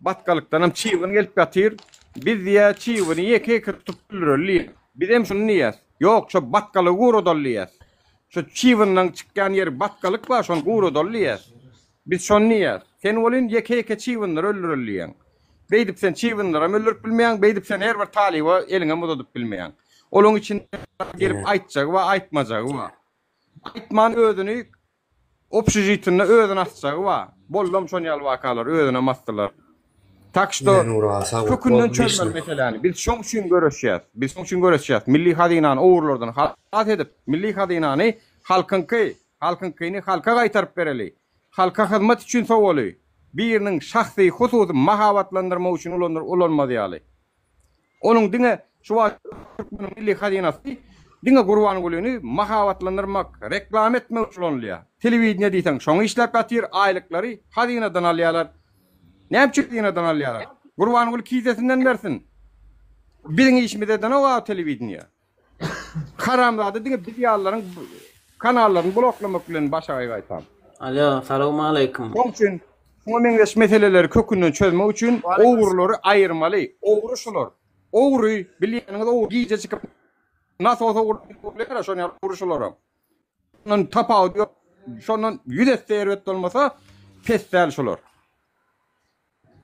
batkalıktanam çiğvin gelip yatır. Biz diye çiğvini yeke tutup bilirli. Biz hem şunu niyaz. Yok şu batkalı guru dolliyaz. Şu çiğvinden çıkan yer batkalık var şun guru dolliyaz. Biz şunu niyaz. Sen olun yeke çiğvinler öldürülüyen. Beydip sen çiğvinlere öldürüp bilmeyen, beydip sen her bir talibi eline mudadıp bilmeyen. Onun için gelip aytacak ve aytmacak var. Aytman ödünü obsijitini ödün atacak var. Bollum şon yal vakalar ödüne mastılar. Tak što kökünden çözmel meseleni. Biz şoň üçin görüşýäs. Biz şoň üçin görüşýäs. Milli hadynany owurlardan halat edip, milli hadynany halkynkyny halka gaýtaryp bereli. Halka hyzmat üçin sowaly. Biriniň şahsy hususy mahabatlandyrma üçin ulanmady ýaly. Onun diňe şu milli hadynasy diňe gurban gölyny mahabatlandyrmak, reklam etmek üçin ulanýar. Telewiziýne diýsen şoň işläp ýatyr, aýlyklary hadynadan alýarlar. Näme çıkdynadan alýarlar? Gurban gül kizesinden bersin. Biziň işimizden o telewiziýne. Haramlady diňe biz ýallaryň kanallaryny bloklamak bilen başa gaýtam. Alo, salamu aleykum. Onun için bu meňzeş meseleleri kökünden çözmek üçin owurlary aýyrmaly. Owuruşlar. Owury bilýäniňiz owur giýje çykyp nasıl olsa owurlar şonu owuruşlar. Onun tapaw diyor. Şondan yüzet servet olmasa pestel şolar.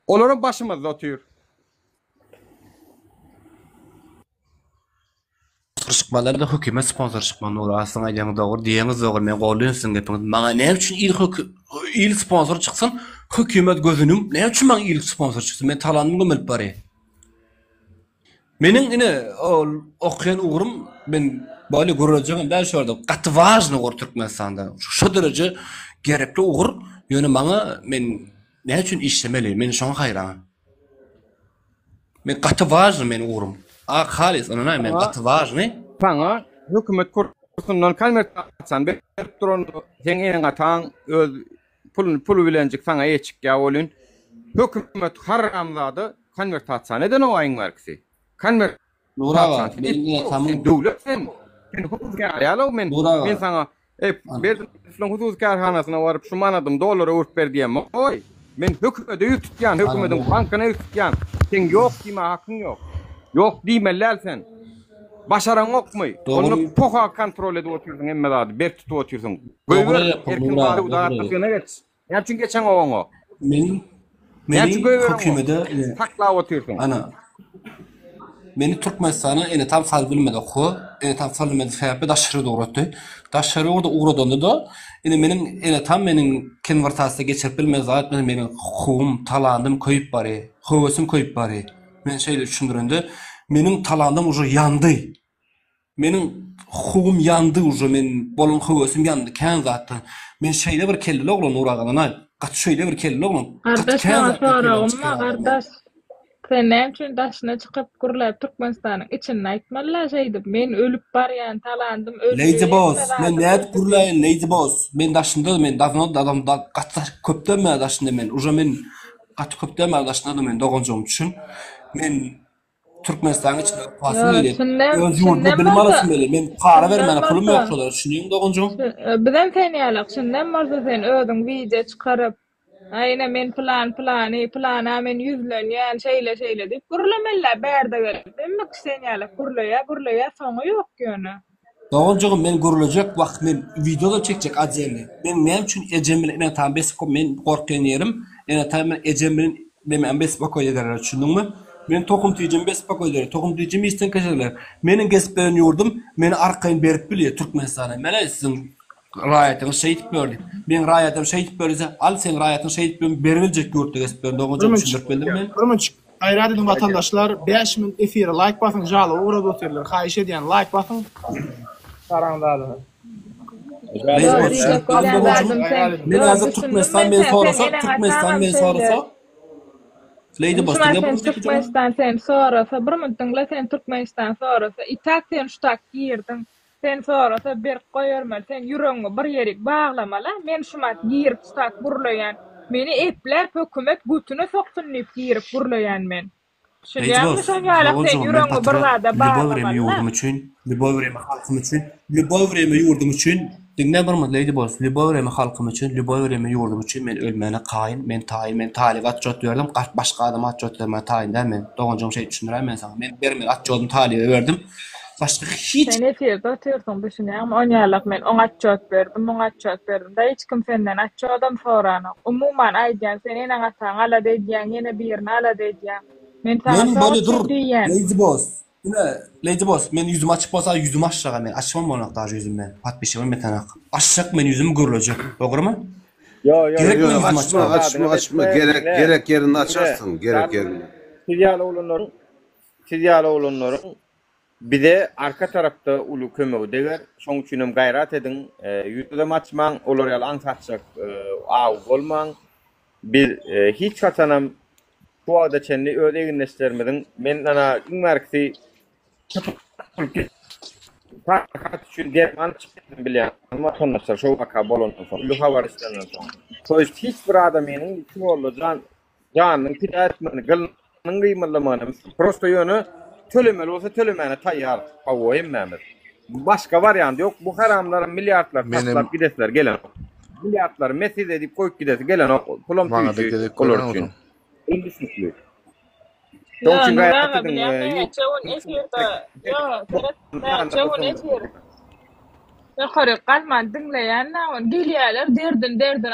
Olaryň başymyzda otyr. Sponsorşykmalar da hökümet sponsorşykmany urasyn aýdýaňyz dogry diýeňiz dogry men gowlunsyň gepiňiz. Maňa näme üçin il sponsor çyksyn? Hökümet gözünüm näme üçin maňa il sponsor çyksyn? Men talanmyň gömelip bary. Meniň ine okyan uğrum men böyle görejegim ben şurada gaty важный uğur Türkmenistanda. Şu derece gerekli uğur ýöne maňa men näme üçin işlemeli? Men şoňa haýran. Men gaty важный men uğrum. Halis ana men gaty важный. Taňa hökümet kursundan kalmer atsan berip duran sen ene gataň öz pulu bilenjik taňa eçik ýa-olun. Hökümet haramlady konvert atsan neden o aýyň barkysy? Konvert Nuraga men tamam dowlet sen hukukka ýa-la men saňa berdim şol hukuk karhanasyna baryp şu manadım dollara urp berdiýem. Oy men hökümete ýetýän, hökümetiň bankyna ýetýän. Sen ýok diýme hakyň ýok. Ýok diýmeler sen. Başaran okmy? Onu poha kontrol edip oturdyň emme zady, ber tutup oturdyň. Göýber erkin bary udagatlygyna geç. Näme üçin geçen oňa? Meni hökümete taklap oturdyň. Ana. Meni Türkmenistana ene tam fal bilmedi oku. Ene tam fal bilmedi sebäbi daşary dogratdy. Daşary orada uğradanda da ene meniň tam meniň konvertasiyda geçirip bilmez zat meniň hukukym, talandym köýüp bary. Höwesim köýüp bary. Men şeýle düşündürende meniň talandym uje yandy. Meniň hukukym yandy uje men bolun höwesim yandy. Kän zatdan men şeýle bir kelli oglan uragana. Gaty şeýle bir kelli oglan. Kardaş. Sen näme üçin daşyna çykyp gurlap Türkmenistanyň içinde aýtmalar şeýdi. Men ölüp barýan, talandym, ölüp. Leydi boss, men näde gurlaýyn leydi boss. Men daşynda men adam da gaty köpdeme daşynda men. Uje men gaty köpdeme daşynda men dogonjum üçin men Türkmenistanyň içinde pasy beri. Öz ýurtda bilim alasym beri. Men para bermän pulum ýok şolar. Şunyň dogonjum. Bizden sen ýalyk şundan marza sen ödüň video çykaryp ayna men plan men yüzlenýän şeýle diýip gurlamalar berde gelip. Emmek sen ýalyk gurlaýa soňy ýok ýöne. Dogonjum men gurulajak wagt men videoda çekjek ajemy. Men näme üçin ejemli ene tam besip men gorkýan ýerim. Ene tam ejemli men besip koýýar düşündiňmi? Men tokum tiýjem besip koýýar. Tokum tiýjem isten keşerler. Meniň gesiplerini ýurdum. Meni arkaýyn berip bilýär Türkmenistana. Mene siziň raýatyň şeýdip berdi. Men raýatym şeýdip berse, al sen raýatyň şeýdip beriljek ýurtda gesiplerini dogonjum düşündirip bildim men. Aýradyň watandaşlar 5000 efir like basın jaly urada oturlar. Haýyş edýän like basın. Saraňdady. Men hazır Türkmenistan men sorasa Leydi boss Türkmenistan sen sorasa bir müddetde sen Türkmenistan sorasa itak sen şutak girdin. Sen sorasa bir koýarmal sen ýüregiňe bir ýerik baglamala. Men şumat girip şutak burlaýan. Meni etler hökümet gütüne soksun diýip girip burlaýan men. Şuňa sen ýaly sen ýüregiňe bir wada baglamala. Любой время ýurdum üçin, любой время halkym üçin, любой время ýurdum üçin Dinle barma Lady Boss. Lübo vereme halkım için, lübo vereme yurdum için men ölmene kayn, men tayin, men talib atjot verdim. Başka adam atjot verme tayin der men. Doğancam şey düşünürəm men sana. Men berme atjotum talibe verdim. Başka hiç Sen efirde otursun düşünüyorum. 10 yıllık men on atjot verdim, on atjot verdim. Da hiç kim senden atjotam soranı. Umuman aydan sen enen atan ala deydiyan, yine birini ala deydiyan. Men sana men böyle dur. soğuk diyen. Lady Boss. Lady Boss, men yüzüm açıp olsa yüzüm aşağı men. Açmam onu daha yüzümden. Pat bir şey var metanak. Aşağı men yüzümü görülecek. Doğru mu? Yo Gerek mi yüzüm açma. Gerek yerini açarsın. Gerek yerini. Tiryal oğlanların bir de arka tarafta ulu kömeği deger. Şoň üçinem gayrat edin. Ýüzde açman, olar ýaly aňsatjak aw bolmaň. Bir hiç katanam bu ada çenli öyle eginleşlermedin. Men ana iňmerkisi fakat şu derman çıktım bile. Ama sonrasında şu vaka bolondan sonra. Luha var istenen sonra. Soýş hiçbir adamynyň kim bolýan janyň pida etmeni, gylnyň gymylamagyny prosto ýöne tölemeli olsa tölemene taýýar. Awo hemmämiz. Başka variant yok. Bu haramlara milyardlar taslap gidesler gelen. Milyardlar mesih edip koyup gidesi gelen pulum tüyücü olur için. İndislikli. Ya Nuranga bilen çawun efirde. Ya çawun efirde. Ya xarı qalman dinleýän näwin gelýärler derdin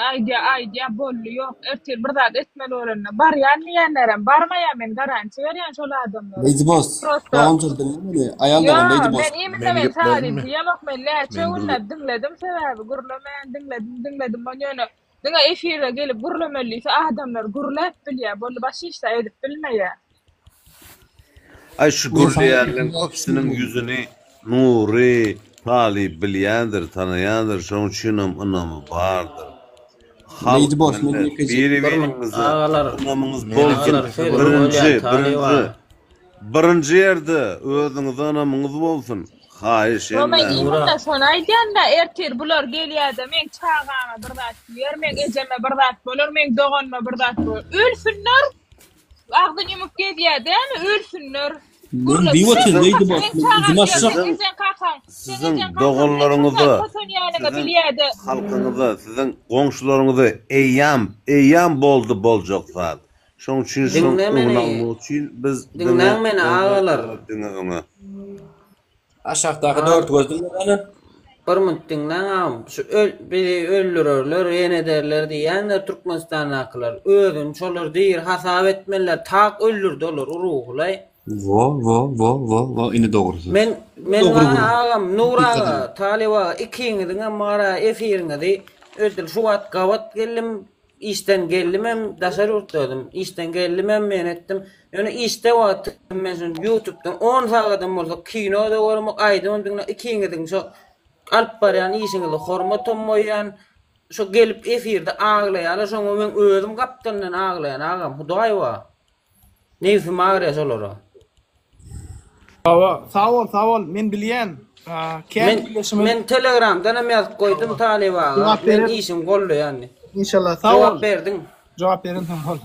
aýdya bolly ýok. Ertir bir zat etmeli bolanna. Barýan diýenlerem barmaýan men garanti berýän şol adamlar. Lady Boss. Doğancam dinlemeli. Ayarlarım Lady Boss. Ben iýminde talim diýemok men çawunla dinledim sebäbi gurlaman dinledim ýöne. Diňe efirde gelip gurlamalysy adamlar gurlap bilýär, bolly başy işde edip bilmeýär. Ay şu gurlayanların hepsinin yüzünü Nuri, Talib bilýändir, tanaýandyr, şoň üçinem ynamy bardyr. Lady Boss, birinji ýerde özüňize ynamyňyz bolsun. Haýyş ende. Men ýa-da şonu aýdanda ertir bular gelýärde men çağama bir zat ýer, men ejeme bir zat bolar, men doganma bir zat bolar. Ölsünler. Agdy ýumuk gelýärde, ölsünler. Men diýotin Lady Boss, yüzüm aşağı. Sizin doğullarınızı, halkınızı, sizin komşularınızı eyyam boljak zat. Şoň üçin biz dinleň meni ağalar. Aşağıdaky 4 gözlüňi bir minut dinleň ağam. Şu biri öldürürler, ýene derler diýenler Türkmenistan aklar. Özün şolar diýir hasap etmeler, tak öldürdi olar uruglay. Wo, ini doğrusu. Men ağam Nuraga, Taliba ikiňiziň mara efiriňde ödül şuwat gawat geldim, işten geldim hem daşar urtladım. İşten geldim hem men etdim. Ýöne işte wagt men YouTube'dan 10 sagatdan bolsa kinoda görmek aýdym diňle ikiňiziň şo alp barýan işiňizi hormatam moýan şo gelip efirde ağlaýar, şoňa men özüm gapdandan ağlaýan ağam. Hudaý wa. Neyfim ağrıya solara. Sağ ol. Men bilýän. Men Telegram'dan hem ýazyp koydum Taliba. Men işim gollu yani. İnşallah sağ ol. Jogap berdin. Jogap berdim tamam.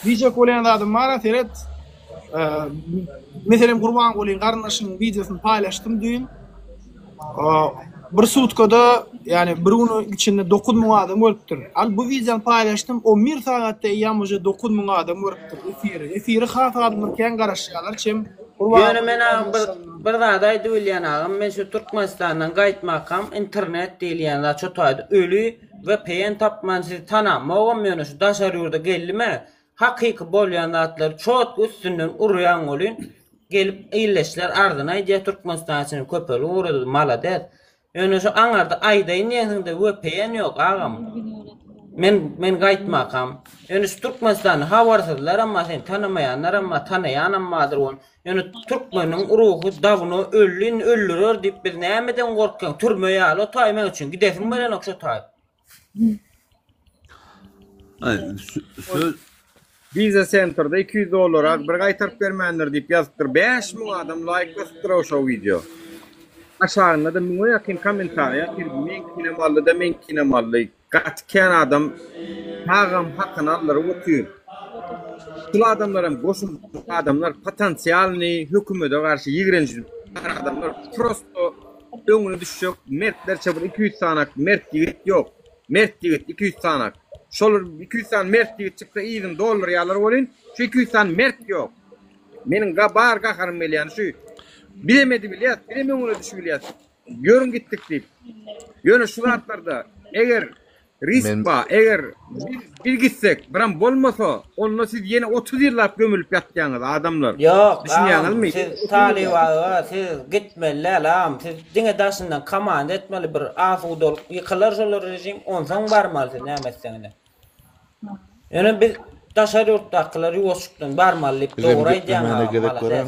Video koleýan adam mara seret. Meselem Gurban Goliň garnaşynyň videosunu paýlaşdym düýün. Bir sutkada yani bir günün içinde 9000 adam ölüpdir. Al bu videonu paýlaşdym. O 1 sagatda ýam uje 9000 adam ölüpdir. Efiri hatırladylar kän garaşýarlar çem. Ýöne men bir zat aýdy bilýän agam, men şu Türkmenistandan gaýtmakam internet diýilýän zat çotaýdy. Ölü VPN tapman sizi tanamagam ýöne şu daşary ýurda gelme. Hakyky bolýan zatlar çot üstünden urýan bolýan. Gelip eýleşler ardyna ýa Türkmenistan üçin köpeli urady maladet. Ýöne şu aňarda aýdaýyn ýeňinde VPN ýok agam. Men gaýtmakam. Ýöne Türkmenistan habarsyzlar amma sen tanamaýanlar amma tanaýan ammadyr on. Ýöne türkmeniň uruhy dawno öldürür diýip biz nämeden gorkýan türmeýe alo taýmak üçin gidesim bilen okşa taý. Visa Center'da $200 bir gaýtaryp bermänler diýip ýazypdyr. 5000 adam like basdyr o video. Aşağında da mine yakın komentarya menkine mallı da menkine mallı gatken adam hagam hakkını alır otuyor. Şul adamlarım boşun adamlar potansiyalini hükümete karşı yigrenci adamlar prosto öňüne düşjek. Mertlerçe bir 200 sanak mert ýigit ýok. Mert ýigit 200 sanak. Şol 200 san mert ýigit çyksa iýin dollar ýalar bolyn. Şu 200 san mert ýok. Meniň bar gaharym belýän şu. Bilemedi bilýär, bileme öňüne düşüp bilýär. Görün gittik diýip. Ýöne şu zatlarda eger risk ba, eger bir gitsek, biram bolmasa, onda siz ýene 30 ýyllap gömülüp ýatýaňyz adamlar. Yok, düşünýäňizmi? siz taliba, siz gitmeli lam, siz diňe daşyndan komanda etmeli bir asuda ýykylar şol rejim, ondan barmaly nämetseňde. Ýöne biz daşar ýurtdakylar ýoşukdan barmaly, dogry aýdýan.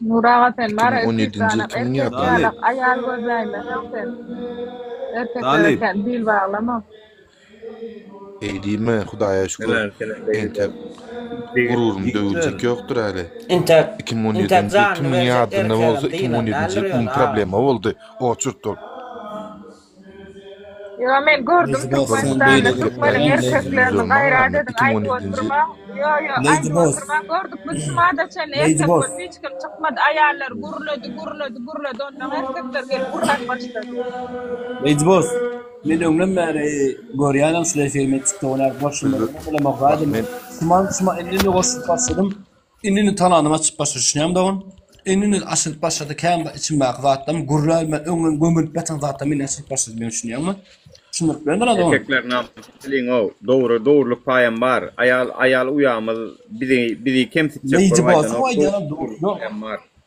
Nuraga sen bara 17. yıl kimin yaptı? ayal gözleýme sen. Erkekler dil bağlama. Eydime Hudaýa şükür. Ente gururum döwüljek ýokdur äle. Ente 2017-nji tüm ýadynda bolsa 2017-nji ýyl un problema boldy. O çurtdol. Yo men gördüm Türkmenistan'da Türkmenler erkeklerini gayret edin ayıp oturma. Yo ayıp oturma gördük Müslümada çen erkekler hiç kim çıkmadı ayarlar guruladı ondan erkekler gelip gurulak başladı. Mecbur. Men öňden bäri görýänüm şular filmi çykdy olar başynda bilemek gadım. Şuma endini goşup başladym. Endini tananyma açyp başlaýarym da endini asyl başlady käme içim bak zatdan gurral men öňden gömülüp ýatan zatdan men açyp başladym men düşünýärmi? Şundak bilen da erkekler namysyň o dogry paýam bar. Ayal uýamyz bizi kemsikçe var.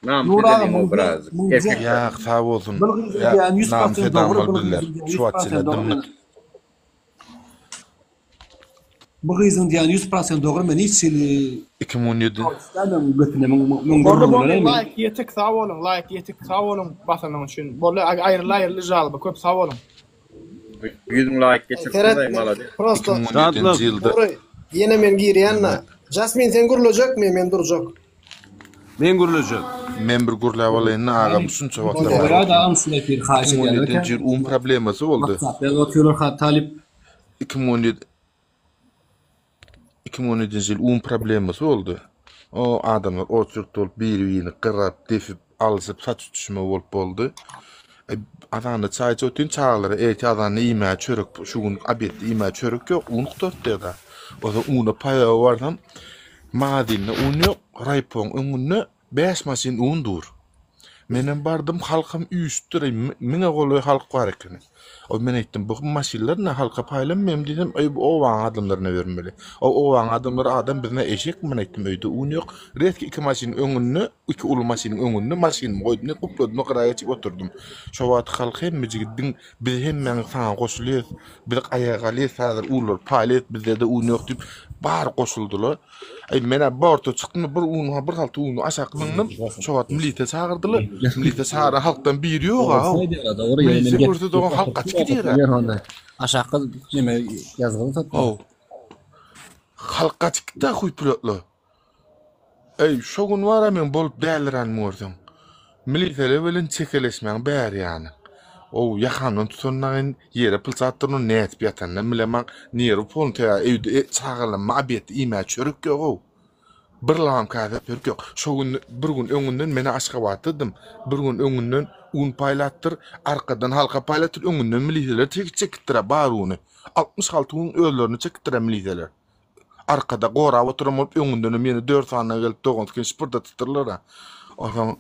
Nam biraz. Ya sağ olsun. Ya nam fedam bildiler. Şu açıladım. Bu gizin diýen 100% dogry men hiç 2017. Like yetik sağ olun basanyň üçin. Bolle aýrly jalby köp sağ olun. 100 like geçirdim malady. Prosto 2017 ýylda. Ýene men girýänna. Jasmin sen gurulajakmy, men durjak. Men gurulajak. Men bir gurulap alaýyn, agam şunça wagtlar. Berada am şular bir haýy ýerler. 2017-nji ýyl problemasy boldy. Ben oturuyor ha talip 2017-nji ýyl problemasy boldy. O adamlar oturup dolup bir ýyny qırap, defip, alyp saç düşme bolup boldy. Adamda çay çötün çağları, adamda ýeme çörek, şu gün abetde ýeme çörek ýok, unukdurtdy da. O da unu paýa bardam. Madinne un ýok, raýpon öňünde 5 masin un dur. Menem bardym halkym üýtdir, meňe goly halk bar ekeni. O men aýtdym, bu masinler ne halka paýlanmam dedim, o waň adamlaryna bermeli. O waň adamlar adam bizne eşek men aýtdym, öýde un ýok. Retki 2 masin öňünde, 2 uly masinin öňünde masin goýdum, gupladym, garaýa çyp oturdum. Şo wagt halk hem mejigdiň biz hemmeň saň goşulýar, bir aýagaly häzir ular paýlat, bizde de un ýok diýip bar goşuldylar. Mena borto çykmy bir un, bir halty un aşak myndym. Şo wagt milite çağırdylar. Milite çağıra halkdan biri ýok ha. Milite gördü dogan halk kaçıp gidiyor. Aşakka jeme yazgyny satdy. Oh. Halk kaçıp gitti huy pilotlu. Şo gün wara men bolup däldiren mordum. Militele bilen çekeleşmäň bär ýany. O ýakandan tutannaň ýere pylsatdyryň net ýatanda bilemek nere polta evde çağırlan mabet ýeme çörek ýok. Bir lam käzep ýok. Şo gün bir gün öňünden meni aşga watdym. Bir gün öňünden un paýlatdyr, arkadan halka paýlatdyr, öňünden militeler çekitdirä baruny. 66 un öýlerini çekitdirä militeler. Arkada gora oturup öňünden meni 4 sanyna gelip dogandyk spurda tutdyrlar. Oňa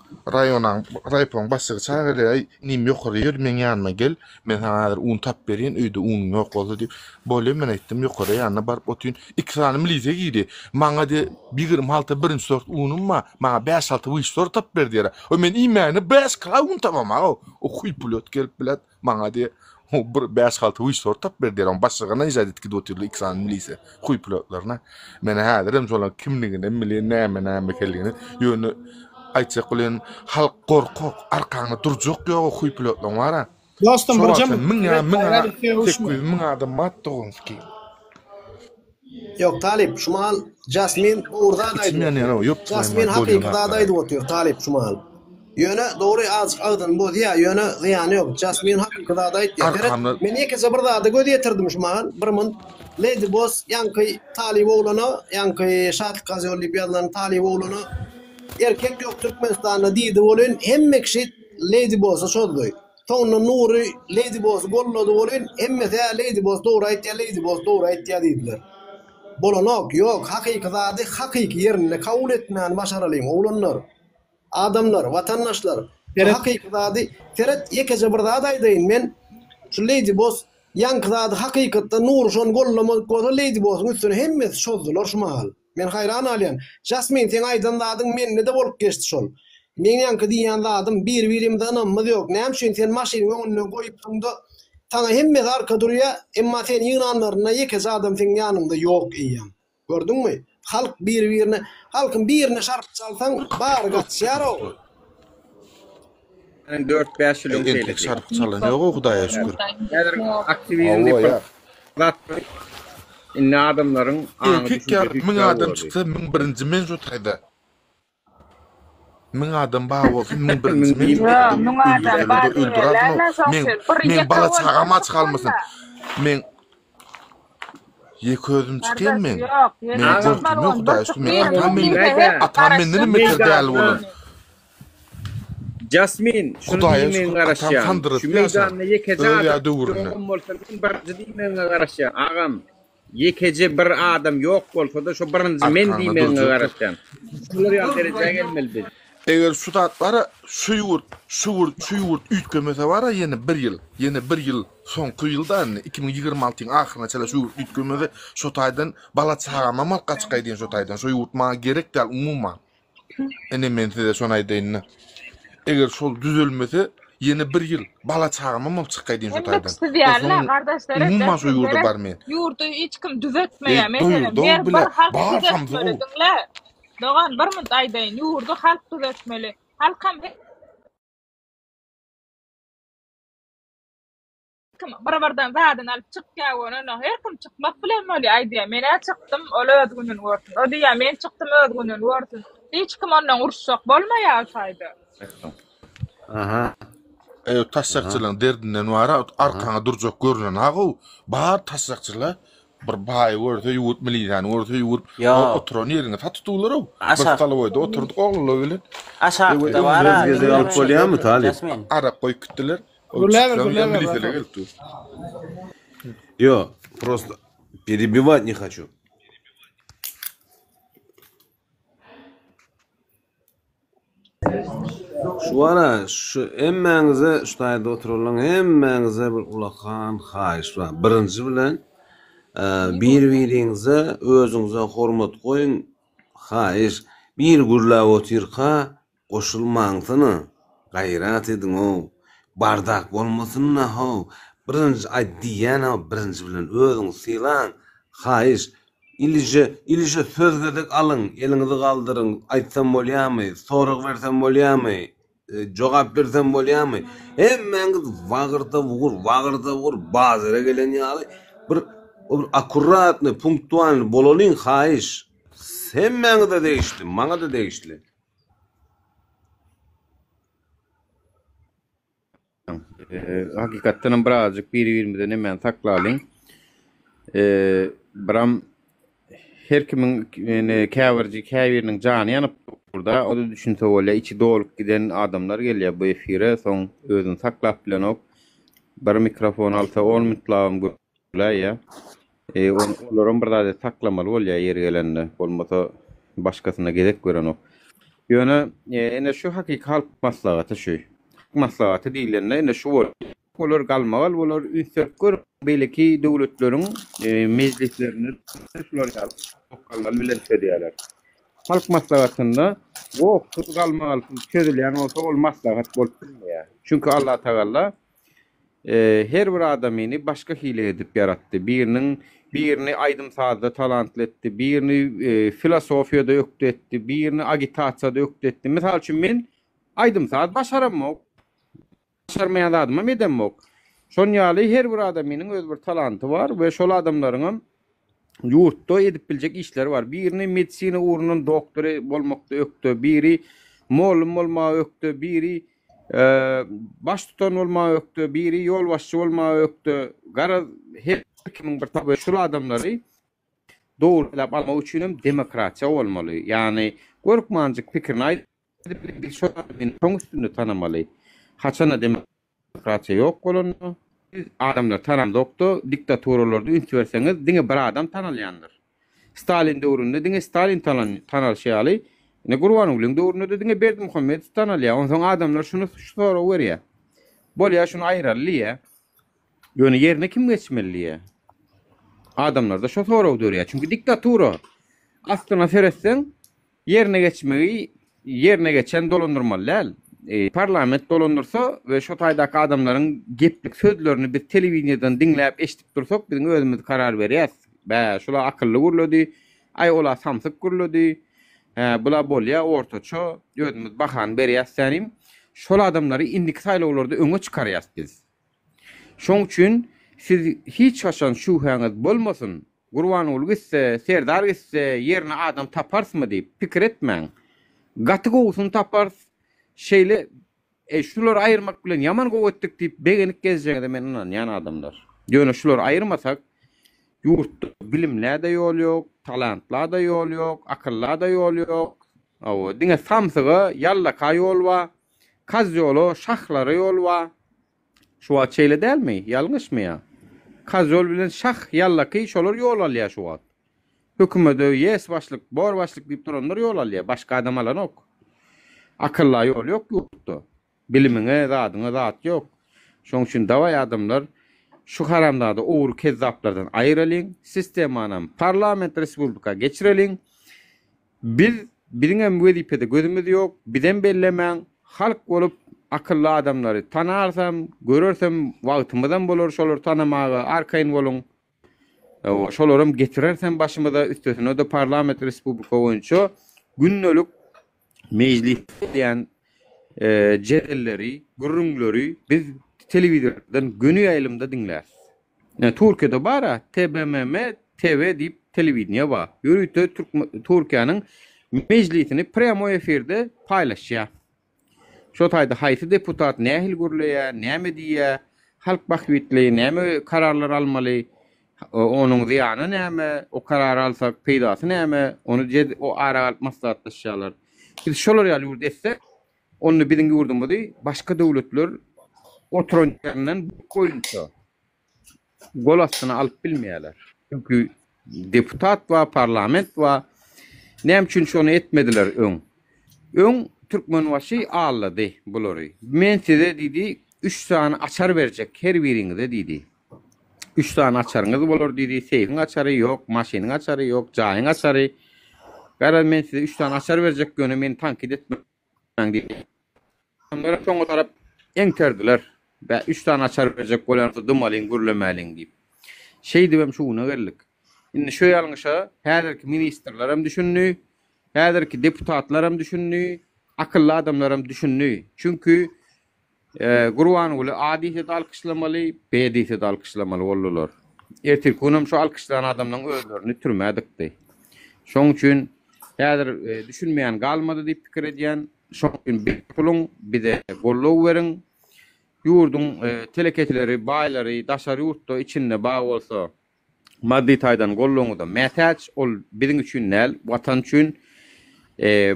raýpon başlygy çağırdy, nim ýokary ýür, men ýanyma gel, men häzir un tap berýän, öýde un ýok boldy diýip. Bole men aýtdym, ýokary ýanyna baryp otyn 2 sany milite gidi. Maňa de 26 birinji sort unum ma, maňa 5-6 wiş sort tap berdiler. O men imäni 5 kila un tapam ha. O huy pilot gelip bilet, maňa de o 5-6 wiş sort tap berdiler. On başlygyna ýaýat etdi otyrly 2 sany milite. Huy pilotlaryna. Men häzirim şolar kimligini, näme keligini ýöne aýtsak bilen halk gorkok, arkaňda durjak ýok huy pilotlaryň wara. Dostum birjem min adam matdyňski. Yok Talip, şumal Jasmin urda daýdy. Jasmin hakykda daýdy otyr Talip şumal. Ýöne dogry azık agdan bu diýä, ýöne ýany ýok. Jasmin hakykda daýdy. Men ýeke zabırda da gödýetirdim şumal. Bir min Lady Boss ýanky Talip oglana, ýanky Şatlyk Gazi Olimpiadalarynyn Talip oglana erkek yok Türkmenistan'da diydi bolun hemme kişi Lady Boss'a şoldu. Sonra Nuri Lady Boss golladı bolun hemme de Lady Boss doğru aytya Lady Boss doğru aytya dediler. Bolanok yok hakikati hakiki yerine kabul etmeyen başaralıyım oğlanlar, adamlar, vatandaşlar. Hakikati Ferhat yekece bir daha dayın men şu Lady Boss yankıdadı hakikatte Nur şon gollama kodu Lady Boss'un üstüne hemmesi şozdular şu mahal. Men hayran alyan. Jasmin sen aydan dadın menne de bolup geçti şol. Men yankı diýän dadım bir-birimde anamız yok. Näme üçin sen maşyny önüne goýup da tana hemmesi arka durýa, emma sen ýynanlaryna yekece adam sen ýanynda yok iýem. Gördüňmi? Halk bir-birine, halkın birine şart çalsaň bar gaçýar o. 4-5 yıl önce Entek şarkı çalan yok o Hudaýa şükür. Aktivizmde inne adamların Erkek yer 1000 adam çıksa 1001-nji men şu taýda. 1000 adam baý bolsa 1001-nji men. Ya, 1000 adam baý. Men bala çagama çykalmasyn. Men ýek özüm çykýan men. Men gördüm Hudaýa şükür. Men atam mendini metirdi bolan. Jasmin, şunu diýmen garaşýan. Şu meýdanda ýekece adam bolsa, barjy diýmen garaşýan. Agam, ýekece bir adam ýok bolsa da şu birinji men diýmen garaşýan. Şular ýa derejege gelmeli biz. Eger şu tatlara şu ýurt üýtgemese bara ýene 1 ýyl, ýene 1 ýyl soňky ýyldan 2026-yň ahyryna çala şu ýurt üýtgemese şu taýdan bala çagama malka çykaý diýen şu taýdan. Şu ýurt maňa gerek däl umumman. Ene men size şonu aýdaýyn. Eger şol düzelmese ýene 1 ýyl bala çagama mal çykaý diýen şu taýdan. Hepsi diýerler gardaşlar. Umumman şu ýurda bar men. Ýurdu hiç kim düzeltmeýär. Meselem ber bir halk düzeltmeli diňle. Dogan bir münt aýdaýyn ýurdu halk düzeltmeli. Halk hem kim barabardan zadan alyp çykýar onu her kim çykmak bilen boli aýdýar. Men çykdym, ol öz günün wurtun. O diýär men çykdym öz günün wurtun. Hiç kim ondan urşak bolmaýar saýdy. Aha. Taşsakçylaryň derdinden wara arkaňa durjak görünen agy bar taşsakçylar bir baý wurdy ýurt milýan wurdy ýurt oturan ýerine tatutulary. Bir talaboyda oturdyk oglala bilen. Aşakda wara. Gezegi alyp bolýarmy Talip? Arap goýup gitdiler. Yo, просто перебивать не хочу. Şu ara şu emmeňize şu taýda oturulan emmeňize bir ulakan haýyş bar. Birinji bilen bir-biriňize özüňize hormat goýun. Haýyş bir gürläp oturka goşulmaňsyny gaýrat ediň o. Bardak bolmasyn ha. Birinji aýdýan birinji bilen özüňiz sylan. Haýyş ilişe söz gedek alın, elinizi kaldırın, aytsam bolýarmy, sorag bersem bolýarmy, jogap bersem bolýarmy? Hemmeňiz wagyrda bugur, bazara gelen ýaly bir akkuratny, punktual bolalyn haýyş. Hemmeňiz de değişdi, maňa da değişdi. Hakikatten birazcık bir-birimizden hemen saklalyn. Biram her kimin käbirniň jany ýanyp burada. O da düşünse bolýar, içi dolup giden adamlar gelýär bu efire, soň özüni saklap bilen ok. Bir mikrofon alsa 10 minutlaryň görýär. Olaryň bir zada saklamaly bolýar ýeri gelende. Bolmasa başgasyna gerek gören ok. Ýöne ene şu hakik halk maslahaty şu. Maslahaty diýilende ene şu bolar galmagal, bolar ünsökür belki döwletleriň meclislerini şular tokallar bilen söýýärler. Halk maslahatynda o galmagal çözülýän bolsa ol maslahat bolup durýar. Çünki Allah Taala her bir adamyny başga hile edip yaratdy. Birini aydym sazda talantly etdi, birini filosofiýada ökdi etdi, birini agitasiýada ökdi etdi. Misal üçin men aydym saz başaramok. Başarmayan adamam edemok. Şon ýaly her bir adamynyň öz bir talanty bar we şol adamlaryň ýurtda edip biljek işleri var. Birini medisina ugrunun doktory bolmakda ökdi, biri molum bolmagy ökdi, biri baş tutan bolmagy ökdi, biri ýol başçy bolmagy ökdi. Garaz her kimin bir taby şol adamlary doğru bilip almak üçin demokratiya bolmaly. Yani gorkmanjyk pikirini aýdyp bir şoň üstünde tanamaly. Haçana demokratiya yok bolandy. Adamlar tanamdokdy, diktatorlardy üns berseňiz diňe bir adam tanalýandyr. Stalin döwründe diňe Stalin tanalşýaly. Ne Gurbanulyň döwründe diňe Berdimuhammed tanalýar. Onsoň adamlar şunu sorag berýär. Bolýa şunu aýralýar. Ýöne ýerine kim geçmeli? Adamlar da şu sorag berýär. Çünki diktatura aslına seretseň yerine geçen dolandırmalar. Parlament dolandırsa ve şu taýdaky adamların geplik sözlerini biz telewiziýadan dinläp eşitip dursak biziň özümüz karar berýäs. Şular akylly gurlady, ay ola samsyk gurlady. Bula bolýa ortaça özümüz bahan berýäs sänim. Şol adamlary indiki saýlawlarda öňe çykarýas biz. Şoň üçin siz hiç haçan şuhaňyz bolmasyn. Gurbanuly gitse, Serdar gitse yerine adam taparsmy diýip pikir etmeň. Gaty gowusyny tapars. Şeýle şular aýyrmak bilen ýaman gowetdik diýip begenik gezjeňde men ýan adamlar. Ýöne şular aýyrmasak ýurtda bilimler de ýol ýok, talantlar da ýol ýok, akyllar da ýol ýok. Awa diňe samsygy ýalla ýol wa, kaz ýolu, şahlary ýol wa. Şu wagt şeýle dälmi? Ýalňyşmy ýa? Kaz ýol bilen şah ýalla şolar ýol alýar şu wagt. Hökümete ýes başlyk, bor başlyk diýip duranlar ýol alýar, başga adamlar ok. Akıllı yol yok yurtda. Bilimine, zadyna zat yok. Şoň üçin dawaý adamlar şu haramdady owur kezzaplardan aýralyň, sistemanyň parlament respublika geçirelim. Biz biriňem wezipede gözümüz yok, bizden bellemäň halk bolup akıllı adamlary tanarsam, görersem wagtymyzdan bolar şolar tanamagy, arkaýyn bolun. Şolaram getirersem başymyza üstesine de parlament respublika boýunça günnelik meclis diyen cedelleri, gurrungları biz televizyondan günü aýlymda dinler. Türkiýede bara TBMM TV diýip telewiziýa bar. Ýörüýte Türkiýanyň meclisini premo efirde paýlaşýar. Şo taýda haýsy deputat nähil gurlaýar, näme diýär, halk bahwitli näme kararlar almaly, onuň ziýany näme, o karar alsak peýdasy näme, onu o ara maslahatlaşýarlar. Biz şolar ýaly etsek, onu biziň ýurdumyzy başga döwletler oturanlaryndan goýunça gol astyna alyp bilmeýärler. Çünki deputat we parlament we näme üçin şonu etmediler öň Türkmenwaşy alady bulary. Men size diýdi 3 tane açar berjek her biriňize diýdi. 3 tane açarňyz bolar diýdi. Seyfiň açary ýok, maşynyň açary ýok, jaýyň açary. Gara men size 3 tane açar berjek göne meni tankit etmeň diýdi. Onlara soňra tarap eňterdiler. Ve 3 tane açar berjek bolarsa dymalyň, gürlemäliň diýip. Şey diýem şuňa gerlik. Indi şu ýalňyşa häzirki ministrler hem düşünýär, häzirki deputatlar hem düşünýär, akıllı adamlar hem düşünýär. Çünki Gurbanuly adysy alkyşlamaly, bedysy alkyşlamaly boldular. Ertir kunum şu alkyşlanan adamlaryň özlerini türmädikdi. Şoň üçin häzir düşünmeýän galmady diýip pikir edýän. Şoň üçin bir pulun bize gollaw beriň. Ýurdun teleketleri, baýlary, daşary ýurtda içinde baý bolsa, maddi taýdan gollawyňy da mätäç, ol biziň üçin näl, watan üçin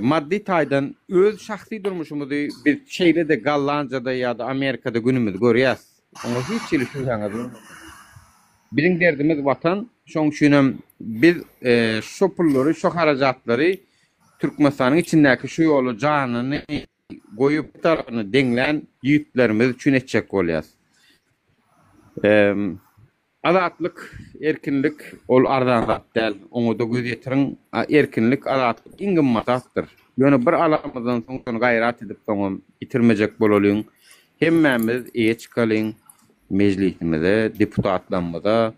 maddi taýdan öz şahsy durmuşymyzy bir şeýle de Gollandiýada ýa-da Amerikada günümüz görýäs. Oňa hiç ilişýäňiz. Biziň derdimiz watan, şoň üçin biz şu pullary, şu harajatlary Türkmenistanyň içindäki şu ýolu janyny goýup tarapyny deňlän ýigitlerimiz üçin etjek bolýar. Azatlyk, erkinlik ol ardan zat däl. Oňa da göz ýetiriň, erkinlik, azatlyk iň gymmatdyr. Ýöne bir alamyzdan soň gaýrat edip soňam itirmejek bolalyň. Hemmämiz eýe çykalyň, mejlisimizde, deputatlarymyzda,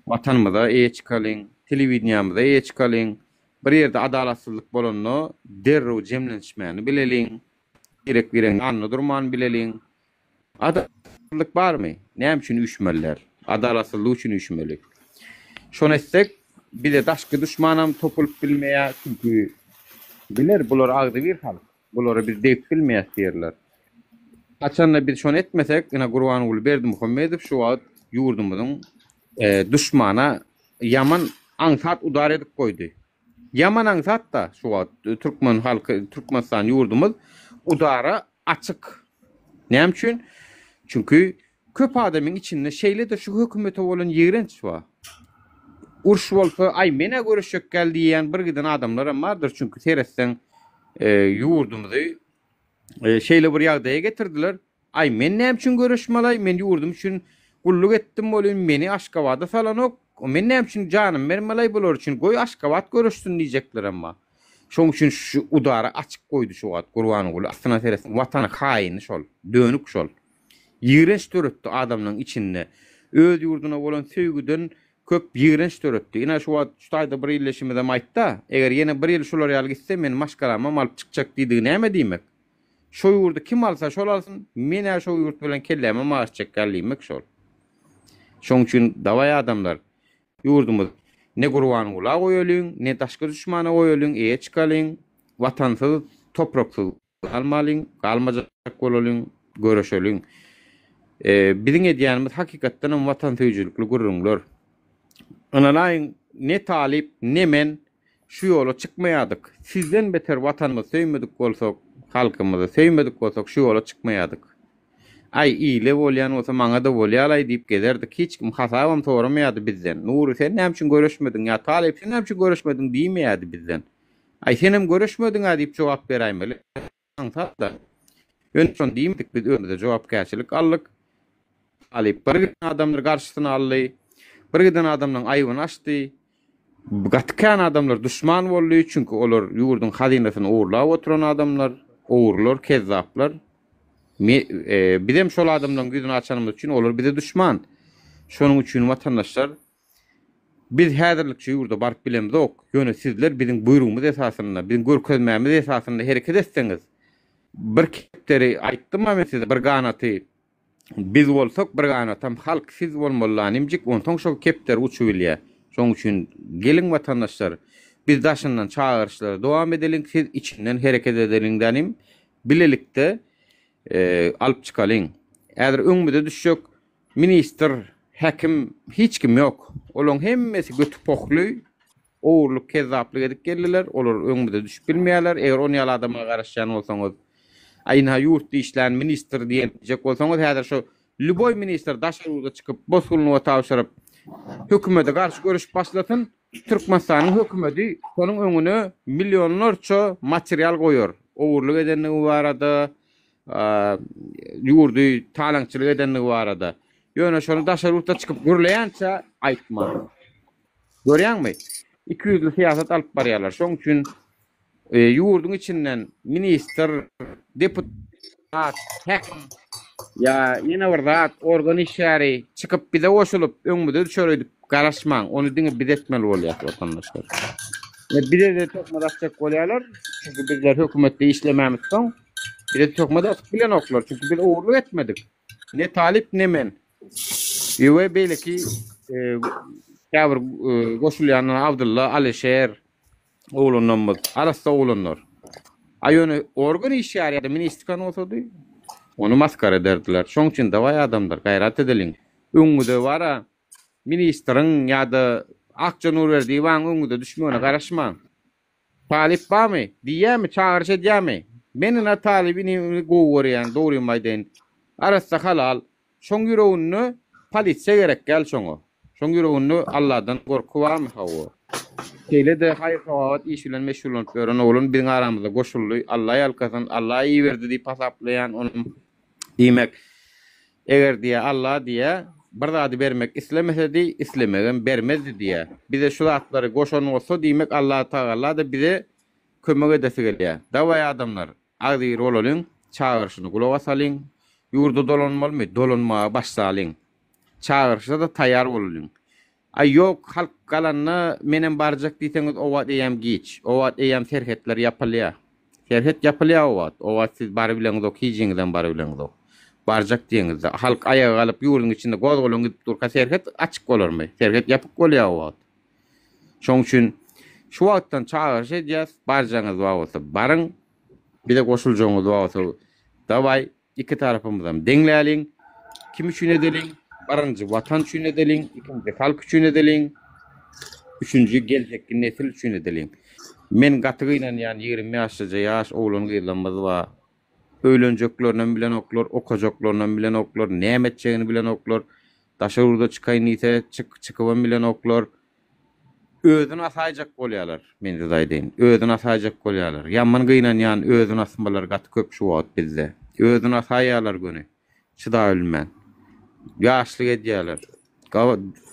watanymyzda eýe çykalyň, telewiziýamyzda eýe çykalyň. Bir ýerde adalatsyzlyk bolanda derrew jemlenişmäni bileliň. Gerek bilen anny durman bileliň. Adalatsyzlyk barmy? Näme üçin üşmeler? Adalatsyzlyk üçin üşmelik. Şonu etsek, bile daşky düşmanam topulup bilmeýär, çünki biler bular agdy bir halk. Bulary biz diýip bilmeýär diýerler. Açanla biz şonu etmesek, ina Gurbanuly Berdimuhammedow şu wagt ýurdumyzyň düşmana ýaman ansat udar edip koydu. Yaman ansat da şu wagt Türkmen halkı, Türkmenistan yurdumuz udara açık. Näme üçin? Çünkü köp adamın içinde şeyle de şu hökümete bolan ýigrenç var. Urş bolsa ay mene görüşek geldi diýen bir giden adamlar vardır çünkü teresten yurdumuzu şeyle bir ýagdaýa getirdiler. Ay men näme üçin görüşmelay? Men yurdum üçin gulluk etdim bolyn, meni Aşgabatda salanok. O men näme üçin janym bermelay bolar üçin goý Aşgabat görüşsün diýjekler amma. Şoň üçin şu udara açyk goýdy şu wagt Gurbany Guly. Aslına teresten watana haýyny şol, dönük şol. Ýigrenç töretdi adamlaryň içinde. Öz ýurduna bolan söýgüden köp ýigrenç töretdi. Ina şu wagt şutaýda bir ýerleşimde maýtda, eger ýene bir ýyl şolar ýaly gitse men maşgalama alyp çykjak diýdi. Näme diýmek? Şo ýurdu kim alsa şol alsın, men şo ýurt bilen kelleme maaş çekýärlimek şol. Şoň üçin dawaý adamlar ýurdumyz ne Gurbany Guly goýalyň, ne daşky düşmana goýalyň, eýe çykalyň, watansyz, topraksyz almalyň, galmajak bolalyň, görüşeliň. Biziň edýänimiz hakykatdan watan söýüjlikli gurrunlar. Analaýyn ne talip, ne men şu ýola çykmaýadyk. Sizden beter watanymyzy söýmedik bolsak, halkymyzy söýmedik bolsak şu ýola çykmaýadyk. Ay iyile bolýan bolsa maňa da bolýarly diýip gezerdik. Hiç kim hasabam soramayady bizden. Nury sen näme üçin görüşmediň ýa talip sen näme üçin görüşmediň diýmeýärdi bizden. Ay senem görüşmediň diýip jogap beräýmeli. Antatda. Öňçün diýmedik biz özümizde jogapkärçilik allyk. Talip bir adamlar garşysyna aldy. Bir giden adamlaryň aýbyny açdy. Gatkan adamlar düşman boldy çünkü olar ýurdun hazinasyny uğurlap oturan adamlar, uğurlar, kezzaplar. Bizem şol adamlaryň gözüni açanymyz üçin olar bize düşman. Şonuň üçin watandaşlar biz häzirlikçe ýurda baryp bilemizok. Ýöne sizler biziň buyrugymyz esasynda, biziň görkezmämiz esasynda hereket etseňiz. Bir kepleri aýtdym men size bir ganaty. Biz bolsak bir ganatam halk siz bolmaly nimjik ontoň şo kepler uçup bilýär. Şoň üçin gelin watandaşlar biz daşyndan çağırışlara dowam edelim, siz içinden hereket edelim denim. Bilelikde alyp çykalyň. Äger öňüňde düşjek minister, hekim hiç kim yok. Olaň hemmesi götüp pokly, oğurluk, kezzaplyk edip geldiler. Olar öňüňde düşüp bilmeýärler. Eger ony ýaly adama garaşýan bolsaňyz, aýna ýurt işlän minister diýjek bolsaňyz, häzir şu Lüboy minister daşarda çykyp bosuluny tapşyryp hökümete garşy görüş başlatyn. Türkmenistanyň hökümeti şonuň öňüne milyonlarça material goýar. Oğurluk edenligi barada, ýurdu talaňçylyk edenligi barada. Ýöne şonu daşarda çykyp gürleýänçe aýtma. Görýärmi? 200 siýasat alyp barýarlar. Şoň üçin ýurdun içinden minister, deputat, hekim ya ýene bir zat organ işleri çykyp bize oşulup öňümde düşürýär garaşmaň. Onu diňe biz etmeli bolýar watandaşlar. Bize de tokmadaşçak bolýarlar. Çünkü bizler hökümetde işlemämiz soň bize tokmadaşçak bilen oklar. Çünkü biz oğurluk etmedik. Ne talip ne men. Ýöne belki käbir goşulýan Abdullah Alişer oğlunlarımız, arasında oğlunlar. Ayonu organ işyari ya da ministrikan olsaydı, onu maskar ederdiler. Şoň üçin dawaý adamlar gayrat edeliň. Öňüde wara ministrin ya da akça nur berdiği van öňüde düşmöne garaşmaň. Talip barmy? Diýämi, çağırış edýärmi? Menin talibini gowurýan, dogry maýdan. Arasda halal. Şoň ýüregini polisiýa gerek gel şoňa. Şoň ýüregini Allahdan gorku barmy hawa? Şeýle de haýyr hawat iş bilen meşgul gören oğlum biziň aramyzda goşuldy. Allah ýalkasyn, Allah iý berdi diýip hasaplaýan onu diýmek. Eger diýe Allah diýe bir zady bermek islemesedi, islemegen bermezdi diýe. Bize şu zatlary goşan bolsa diýmek Allah Taala da bize kömek edesi gelýär. Dawaý adamlar agdyr bolalyň, çağırşyny gulaga salyň, ýurda dolanmaly, dolanmaga başlalyň. Çağırşyda da taýýar bolalyň. Ay yok halk kalanna menen barjak diýseňiz o wagt eýem giç. O wagt eýem serhetler ýapylýar. Serhet ýapylýar o wagt. O wagt siz bary bileňiz, hijiňizden bary bileňiz. Barjak diýeňiz. Halk ayaga galyp ýurdun içinde gozgolun gidip durka serhet açyk bolarmy? Serhet ýapyk bolýar o wagt. Şoň üçin şu wagtdan çağırş edýäs, barjaňyz bolsa baryň. Bir de goşuljaňyz bolsa dawaý iki tarapymyzdan deňläliň. Kim üçin edeliň? Barıncı vatan üçin edeliň, ikinci halk üçin edeliň. Üçüncü gelecekki nesil üçün edilin. Men gatygyla yani 20 ýaşaja ýaş oğlan gylanmaz var. Öýlenjeklerden bilen oklar, okajaklardan bilen oklar, näme etjegini bilen oklar, daşarurda çykaýyn ise çykyban bilen oklar. Özüni asaýjak bolýarlar, men de aýdyn. Özüni asaýjak bolýarlar. Ýaman gynan ýani özüni asmalar gaty köp şu wagt bizde. Özüni asaýarlar göni. Çyda ölmän. Ýaşlyk edýärler.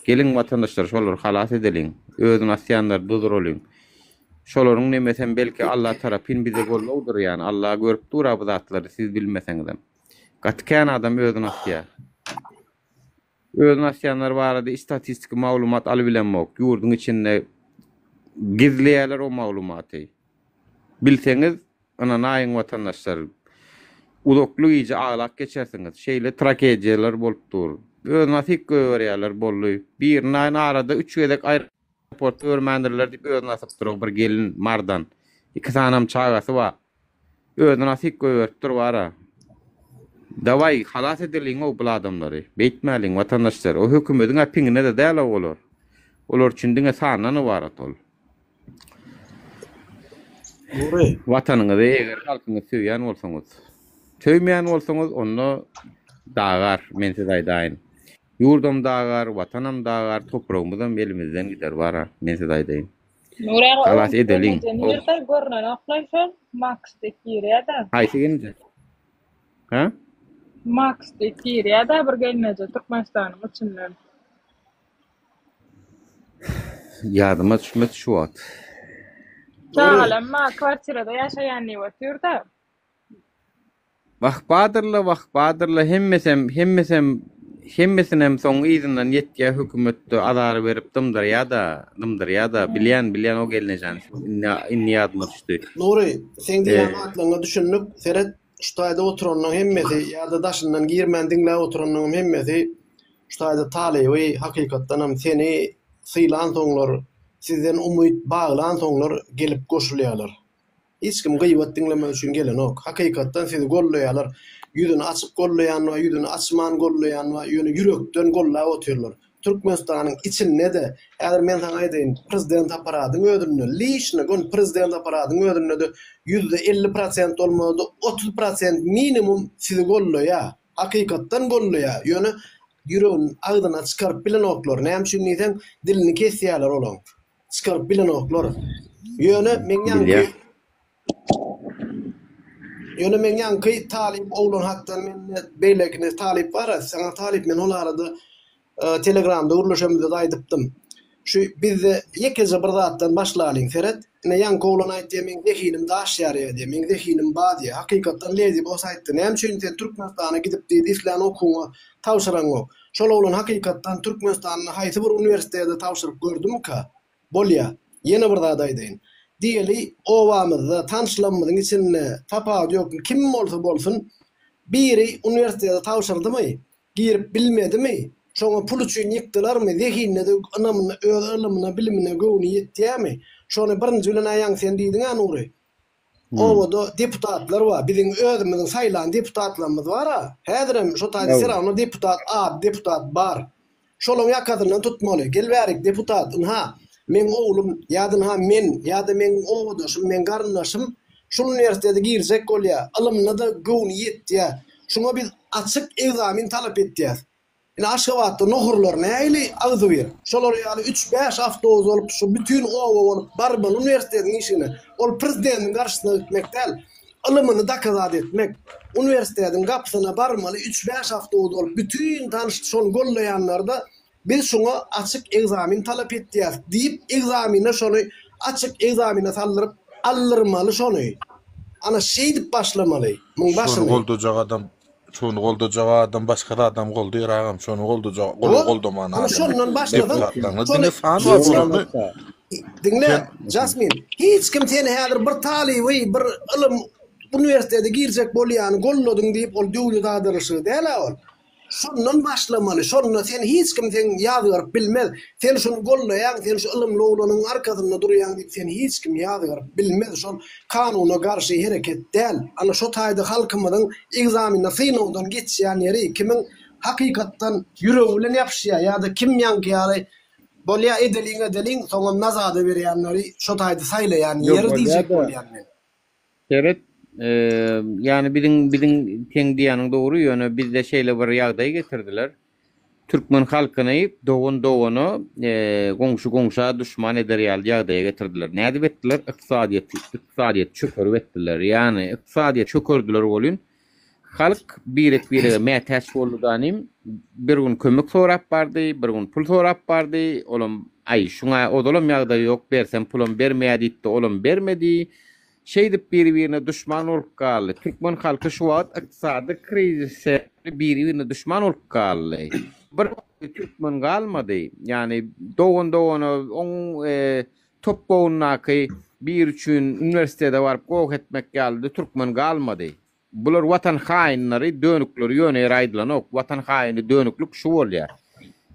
Gelin vatandaşlar şolar halas edilin. Özüni asýanlar dudur olun. Şolaryň nemesen belki Allah tarapyn bize gollawdyr ýani. Allah görüp durýar bu zatlary siz bilmeseňiz. Gatykän adam özüni asýar. Özüni asýanlar barada istatistik maglumat alybilenmek. Ýurdun içinde gizleýärler o maglumaty. Bilseňiz, ana naýyň vatandaşlar uluklu iyice ağlak geçersiňiz. Şeýle tragediýalar bolup dur. Özüni asık görýärler bolly. Bir naýyn arada 3 gedek aeroport örmendirler dip özüni asyp durup bir gelin mardan. 2 tanam çagasy var. Özüni asık görüp dur bara. Davay halas edilin o bu adamları. Beýtmäliň vatandaşlar. O hökümetiň apiňine de däl bolar. Olar üçin diňe sanany bar atol. Watanyňyzy eger halkyňy söýýän bolsaňyz, söýmeýän bolsaňyz onu dagar, men size aýdaýyn. Ýurdum dagar, watanam dagar, toprağymyzdan elimizden gider bara, men size aýdaýyn. Halas edilin. Nerede görünen oklayşan Max Tekiriyada. Haýsy genije? Ha? Max Tekiriyada bir gelmeje Türkmenistanyň içinden. Ýadyma düşmedi şu wagt. Çağalanma kwartirada ýaşaýan ýa-da. Bahbadırla hemmesinem soň izinden ýetýär hökümetde azar berip dymdyr ýa-da bilýän o gelnejen. Inni ýadyma düşdi. Nuri, sen diýen atlaňa düşünüp, Ferhat şutaýda oturanyň hemmesi ýa-da daşyndan girmän diňle oturanyň hemmesi şutaýda talyby hakykatdan hem seni sylan soňlar, sizden umyt baglan soňlar gelip goşulýarlar. Hiç kim gıybet dinleme üçün gelen ok. Hakikattan sizi gollaýarlar. Ýüzüni açyp gollaýan we ýüzüni açman gollaýan we ýöne yürekden gollap oturýarlar. Türkmenistanyň içinde de häzir men sana aýdaýyn, prezident aparatyny ödünne, lişne gon prezident aparatyny ödünne de %50% olmady, 30% minimum sizi gollaýar. Hakikattan gollaýar. Ýöne yüreğin agdyna çykaryp bilen oklar. Näme üçin diýsen dilini kesýärler olaň. Çykaryp bilen oklar. Ýöne men ýanky talip oğlan hakdan men beýlekine talip bar, sana talip men ol arada Telegramda urlaşamyzda aýdypdym. Şu bizde ýekeze bir zatdan başlalyň Ferhat, ne ýanky oğlan aýtdy men zehinim daşýar ýa-da men zehinim bady. Hakykatdan lezi bolsa aýtdy. Näme üçin sen Türkmenistana gidip diýdi islam okuňa tawşyran ok. Şol oğlan hakykatdan Türkmenistanyň haýsy bir uniwersitede tawşyryp gördüm ka? Bolýa. Ýene bir zat aýdyn. Diýeli owamyzda tanışlanmadyň içinde tapagy ýok. Kim bolsa bolsun biri uniwersitede tawşyrdymy? Girip bilmedimi? Şoňa pul üçin ýykdylarmy? Zehinne de anamyna, öz ilmine, bilimine göwni ýetýärmi? Şonu birinji bilen aýan sen diýdiň Nuri. Owada deputatlar bar. Biziň özümiziň saýlan deputatlarymyz bar. Häzirem şo taýda serany deputat, deputat bar. Şolaň ýakadyndan tutmaly. Gelbärik deputat, ha. Men oğlum ýa-da men ýa-da men oğudaşym, men garnaşym şu uniwersitede girsek bolýar. Ilmine de göwni ýetýär. Şoňa biz açyk egzamin talap etdiýär. Ine Aşgabatda nohurlar näýli agdy bir. Şolar ýaly 3-5 hafta olup şu bütün owa bolup barban uniwersitetiň işini ol prezidentiň garşysyna gitmekdäl. Ilmini dakazat etmek. Uniwersitetiň gapysyna barmaly 3-5 hafta olup bütün tanış şol gollaýanlarda biz şoňa açyk egzamin talap etdiýär. Diýip egzamine şonu açyk egzamine saldyryp aldyrmaly şonu. Ana şeýdip başlamaly. Muň başyny goldajak adam, şonu goldajak adam başga adam goldaýar agam, şonu goldajak, goldamana. Ana şondan başladyk. Dine fan Dinle, Jasmine, hiç kim seni häzir bir talyby, bir ilim uniwersitede girsek bolýan golladyň diýip ol döwlet adyrşy däl ol. Şondan başlamaly. Şondan sen hiç kim sen ýazyp bilmez. Sen şonu gollaýan, sen şu ilimli oglanyň arkasynda durýan diýip sen hiç kim ýazyp bilmez. Şol kanuny garşy hereket däl. Ana şu taýda halkymyzyň egzamine synawdan geçýän ýeri kimin hakykatdan ýüregi bilen ýapşýar ýa-da kim ýanky ýaly bolya edeling soňam nazada berýänleri şo taýdy saýlaýan Yok, ýeri diýjek bolýa da. bolýan men. Seret, yani bizim teň diýanyň dogry ýöne bizde şeýle bir ýagdaý getirdiler. Türkmen halkyny dowun goňşa düşman ederýär ýagdaýa getirdiler. Näde betdiler? Iqtisadiýet çökürüp etdiler. Yani iqtisadiýet çökürdüler bolýan. Halk birek mätäç boldudanym bir gün kömek sorap bardy, bir gün pul sorap bardy. Olam ay şuňa odalam ýagdaý ýok, bersem pulum bermeýär diýdi, olam bermedi. Şeýdip bir-birine düşman bolup galdy. Türkmen halky şu wagt iqtisady krizise bir-birine düşman bolup galdy. Bir Türkmen galmady. Yani dowun on topgownaky bir üçün üniversitede barıp gowuk etmek geldi. Türkmen galmady. Bular watan haýynlary, dönükleri ýöne aýdylanok. Watan haýyny dönüklük şu bolýar.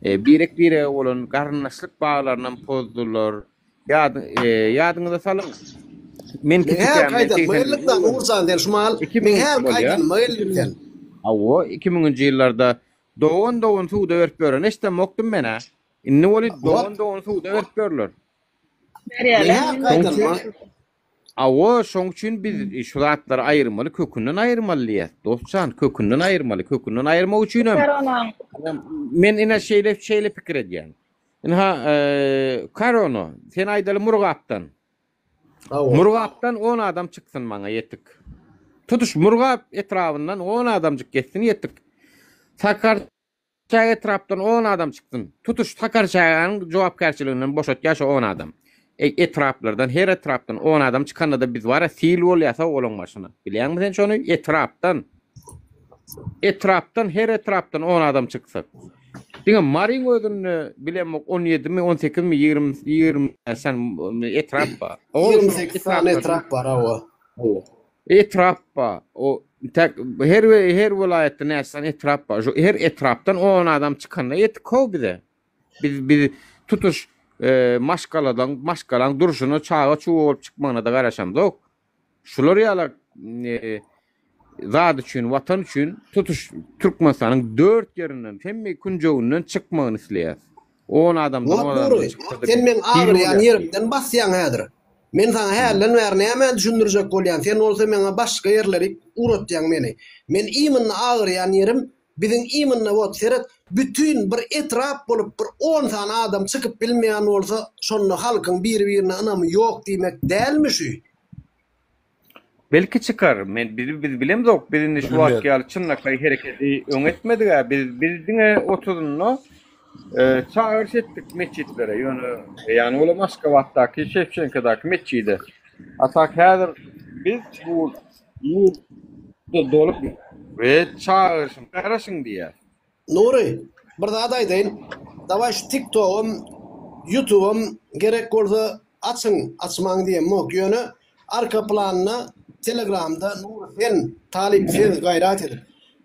Bire olan garnaşlyk baglaryndan pozdular. Ýadyňyza salyň. Men Her kaydan mayıllıktan uğursan der şumal. Men her kaydan mayıllıktan. Awo 2000-nji ýyllarda dowun suwda berip beren. Eşde mokdum men ha. Inni boli dowun suwda berip berler. Her kaydan Awo şoň üçin biz şu zatlar aýyrmaly, kökünden aýyrmaly. Dostçan, kökünden aýyrmak üçin men ine şeýle pikir edýän. Karono, sen aýdaly Murgapdan. Murgapdan 10 adam çyksyn maňa ýetdik. Tutuş Murgap etrafyndan 10 adamjyk geçsin ýetdik. Sakarçay etrafdan 10 adam çyksyn. Tutuş Sakarçaýyň jogapkärçiliginden boşat ýaşa 10 adam. Etraflardan, her etrafdan 10 adam çykanda da biz wara sil bolýasa olan başyna. Bilýärmi sen şonu? Etrafdan her etrafdan 10 adam çyksa. Diňe Maryň özüni bilemok 17 mi 18 mi 20 sen etraf bar. 28 tane etraf bar awa. Etraf bar. O her vilayetde näsen etraf bar. Her etrafdan 10 adam çykanda ýetdik bize. Biz tutuş maşkalan duruşunu çağa çuğu olup çıkmağına da garaşamdok. Şular ýala zat üçün, watan üçün tutuş Türkmenistanyň 4 ýerinden hemme kunjowundan çykmagyny isleýär. 10 adamdan çıktı. Sen men ağrıyan yerimden basýan häzir. Men sana hälen näme düşündirjek bolýan. Sen bolsa meňe başga ýerleri uratýan meni. Men iýmini ağrıyan yerim bizim iýmini wot seret bütün bir etraf bolup bir 10 tane adam çıkıp bilmeýän bolsa şonu halkyň bir-birine ynamy ýok diýmek dälmi şu? Belki çıkar. Biz bilemzok. Bizin şu wakýaly çynlykly hereketi öňetmedik. Bizdiňe oturdunno çağırış etdik meçitlere. Yani ola Moskwa wagtdaky Şevçenkadaky meçide. Atak häzir biz bu dolup ve çağırışım garaşyň diýär. Nuri, bir daha daýdyn. Dawa şu TikTok'um, YouTube'um gerek bolsa açmaň diýen mok ýöne arka planyna Telegram'da Nuri talip gayrat edip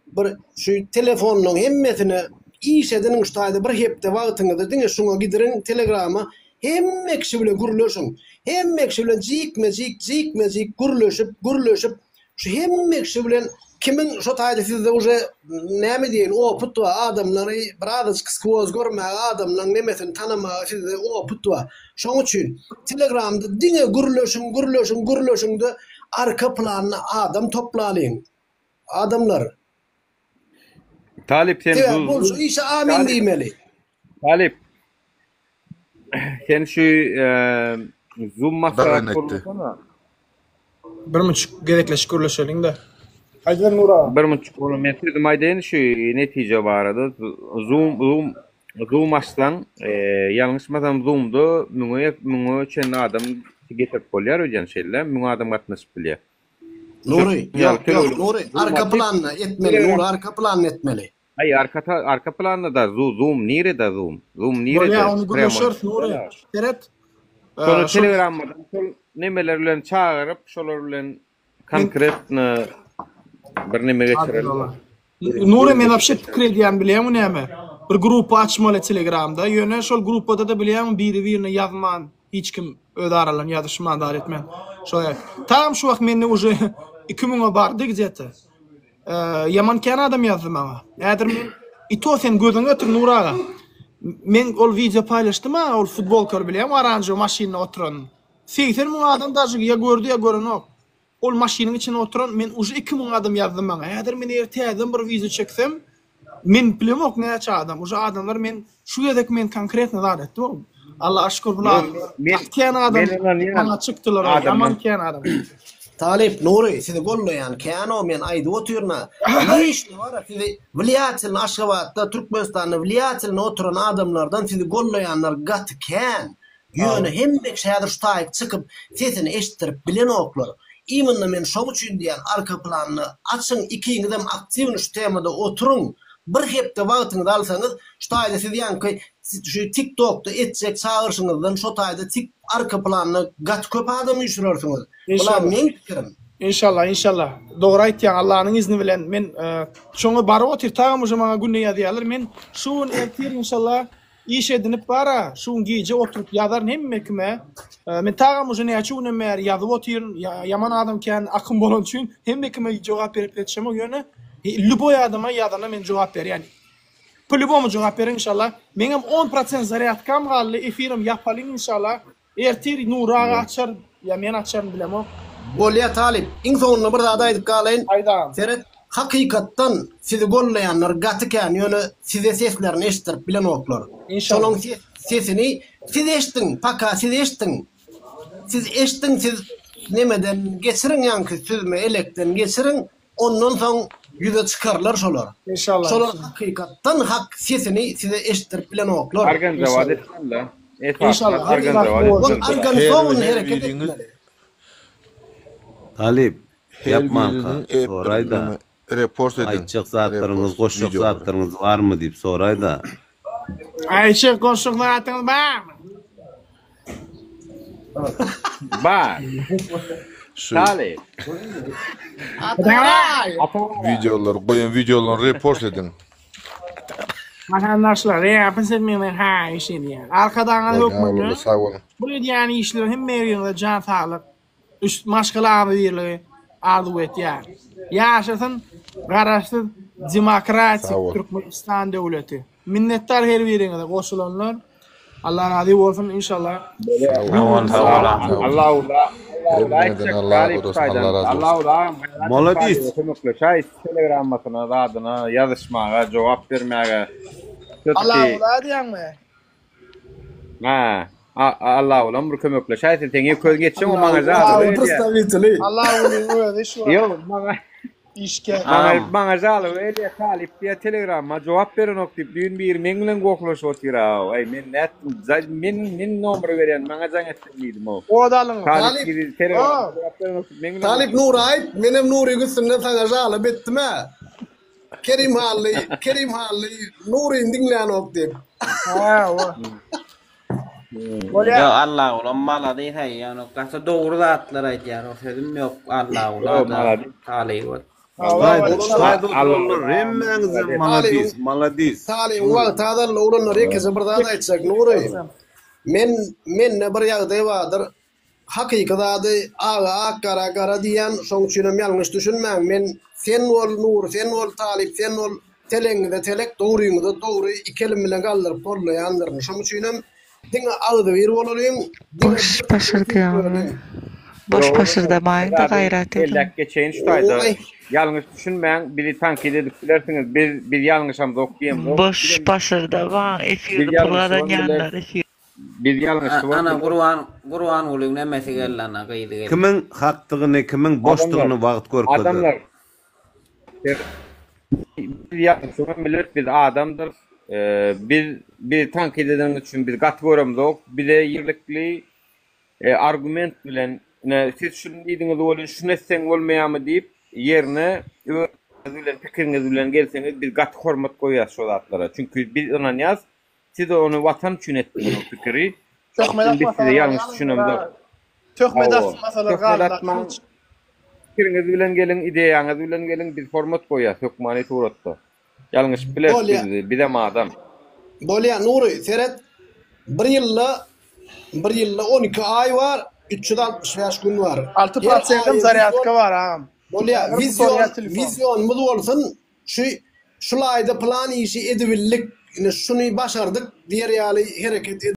bir şu telefonyň hemmesini iş edeniň ştaýda bir hepde wagtyňyzda diňe şuňa gidirin Telegram'a hemme kişi bilen gürleşiň. Hemme kişi bilen jik gürleşip şu hemme kişi bilen kimin şu taýda sizde uje näme diýen oputwa adamlary biraz kysgoz görmäge adamlaryň nemesini tanamagy sizde oputwa. Şoň üçin Telegram'da diňe gürleşiň arka planyna adam toplalyň. Adamlar. Talip sen bu işe amin diýmeli. Talip sen şu Zoom masalasy bir müç gerekleşik gürleşeliň-de. Aýdar Nura. Bir müç kilometr maýdaýyn şu netije barada Zoom açsan ýalňyşmasam Zoom'da müňe çen adam getirip bolýar öýen şeýle müňe adam gatnaşyp bilýär. Nuri, Nuri, arka planna etmeli, Nuri arka planna etmeli. Ay arka planda da Zoom nirede Zoom nirede. Ya onu görüşürüz Nuri. Seret. Sonra Telegram'dan nemeler bilen çağırıp şolar bilen konkret bir neme geçirelim. Nuri men apşet pikir edýän bilýärmi näme? Bir grupa açmaly Telegram'da. Ýöne şol grupada da bilýärmi biri-birine ýazman, hiç kim öz aralan ýazyşman dar etmän. Şoýa. Tam şu wagt menne uje 2000'e bardyk diýeti. Yaman kän adam ýazdy maňa. Nädir men ito sen gözüňe ötür Nuraga. Men ol video paylaşdım ha, ol futbolkör bilýän aranjy maşynyna oturan. 80 000 adam daşy ya gördü ya görenok. Ol maşynyň içine oturan men uje 2000 adam ýazdım maňa. Häzir men ertäden bir video çeksem, men bilemok näçe adam. Uje adamlar men şu ýerdek men konkretny zat etdim. Allah aşkür bular. Atken adam bana çıktılar. Yaman ken adam. Talip Nuri sizi gollayan kano men aydı oturna. Ne işli var sizi vilayetin Aşgabat'ta Türkmenistan'da vilayetin oturan adamlardan sizi gollayanlar gatı ken. Yönü hem de şehir ştayık çıkıp sesini eşittirip bilen oklar. İminle men şovu üçün diyen arka planını açın ikiniz hem aktivini şu temada oturun. Bir hepte vaktinizi alsanız ştayda siz yani şu TikTok'ta etcek çağırışınızdan şu tayda arka planını gat köp adam yüşürürsünüz. Ulan men fikirim. İnşallah. Doğru aýtýan Allah'ın izni bilen men şoňa bary otyr tagam uje maňa günne ýazýarlar. Men şuň ertir inşallah iş edinip bara şuň gije oturup ýazar hemme kime. Men tagam uje näçe unemer ýazyp otyr yaman adam ken akym bolan üçin hemme kime jogap berip etşem o ýöne. Luboy adama ýazana men jogap ber ýani. Pulybom jogap ber inşallah. Meňem 10% zaryadkam galy efirim ýapalyn inşallah. Ertir nuraga açar ya men açarym bilemok. Bolya Talip, in sonuna bir zada aydıp kalayın. Seret, hakikattan sizi gollayanlar gatıken yönü size seslerini eşittirip bilen oklar. Solon sesini siz eşittin, paka siz eşittin. Siz eşittin, siz nemeden geçirin yankı sözme elekten geçirin, ondan son yüze çıkarlar şolar. İnşallah. Şolar hakikattan hak sesini size eşittirip bilen oklar. Argan zavad etsinler. İnşallah. Argan sonun hareket etmeli. Talip yapman soray da report edin. Ayçık zatlarınız, koşuk zatlarınız var mı deyip soray da. Ayçık koşuk zatlarınız var mı? Var. Talip. Videolar, koyun videolar report edin. Arkadaşlar yapın sevmeyen ha işin ya. Arkadan hükmünü. Bu yani işler hem mevzunda can sağlık. Üst maşgala birliği arzu et yani. Yaşasın garaşsız demokratik Türkmenistan devleti. Minnettar her birine koşulanlar. Allah razı olsun inşallah. Allah Молодец. Telegram'ına adına yazışmağa, cevap vermeye. Allah diyen mi? Ha. Allah ulan bir kömekle. Şayet tenge köz geçsin o bana zaten. Allah ulan öyle şu. Yok bana işke. Bana zaten öyle Talip diye Telegram'a cevap verin okuyup düğün bir mengilen kokluş otira. Ay men net men numara veren bana zannetliydim o. O adalım. Talip gibi Telegram'a cevap verin okuyup mengilen. Talip Nuray benim Nuri güsünde sana jala bittim ha. Kerim Halli Nuri'nin dinleyen okuyup. Ha o. Ya Allah ulan mala değil hay yani kasa doğru zatlar aytýar o sözüm yok Allah ulan talip. Молодец. Talip ulan tadarlı ulanlar herkese bir zada aytsak Nuri. Men ne bir ýagdaý bardyr. Hakykatda akara diýen şoň üçin ýalňyş düşünmäň. Men sen ol Nur, sen ol Talip, sen ol teleňde telek doğruýyňda doğru iki kelim bilen galdyryp bolýandyr. Şoň üçin dinge ağdı bir bolalım. Boş başırda mayda gayret edin. Ellek geçeyin şutaydı. Yalnız düşünmeyin. Biri tankide ediplersiniz. Bir yanlışamda okuyayım. Boş başırda var. Efirde buradan yanlar. Bir yanlış var. Ana Kur'an ulun nemesi gellan gıydı. Kimin haktygyny, kimin boşlugyny wagt görkezdi. Adamlar. Bir yanlış millet bir adamdır. Bir tankid eden üçün bir gatgoram yok. Bir de yerlikli argument bilen siz şunu diýdiňiz bolun şunu etseň bolmaýarmy diýip yerine bilen pikiriňiz bilen gelseňiz bir gat hormat goýýar şol zatlara. Çünkü biz onan ýaz siz onu watan üçin etdiňiz o pikiri. Biz de ýalňyş düşünemdik. Töhmedat masalar Pikiriňiz bilen gelin, ideýaňyz bilen gelin bir format goýýar. Hökmany turatda. Ýalňyş bilen bir de adam. Bolya Nuri seret bir yılla 12 ay var 365 gün var. 6% zaryadka var ha. Bolya vizyon bu olsun şulayda plan işi edibillik şunu başardık, diğer ýaly hereket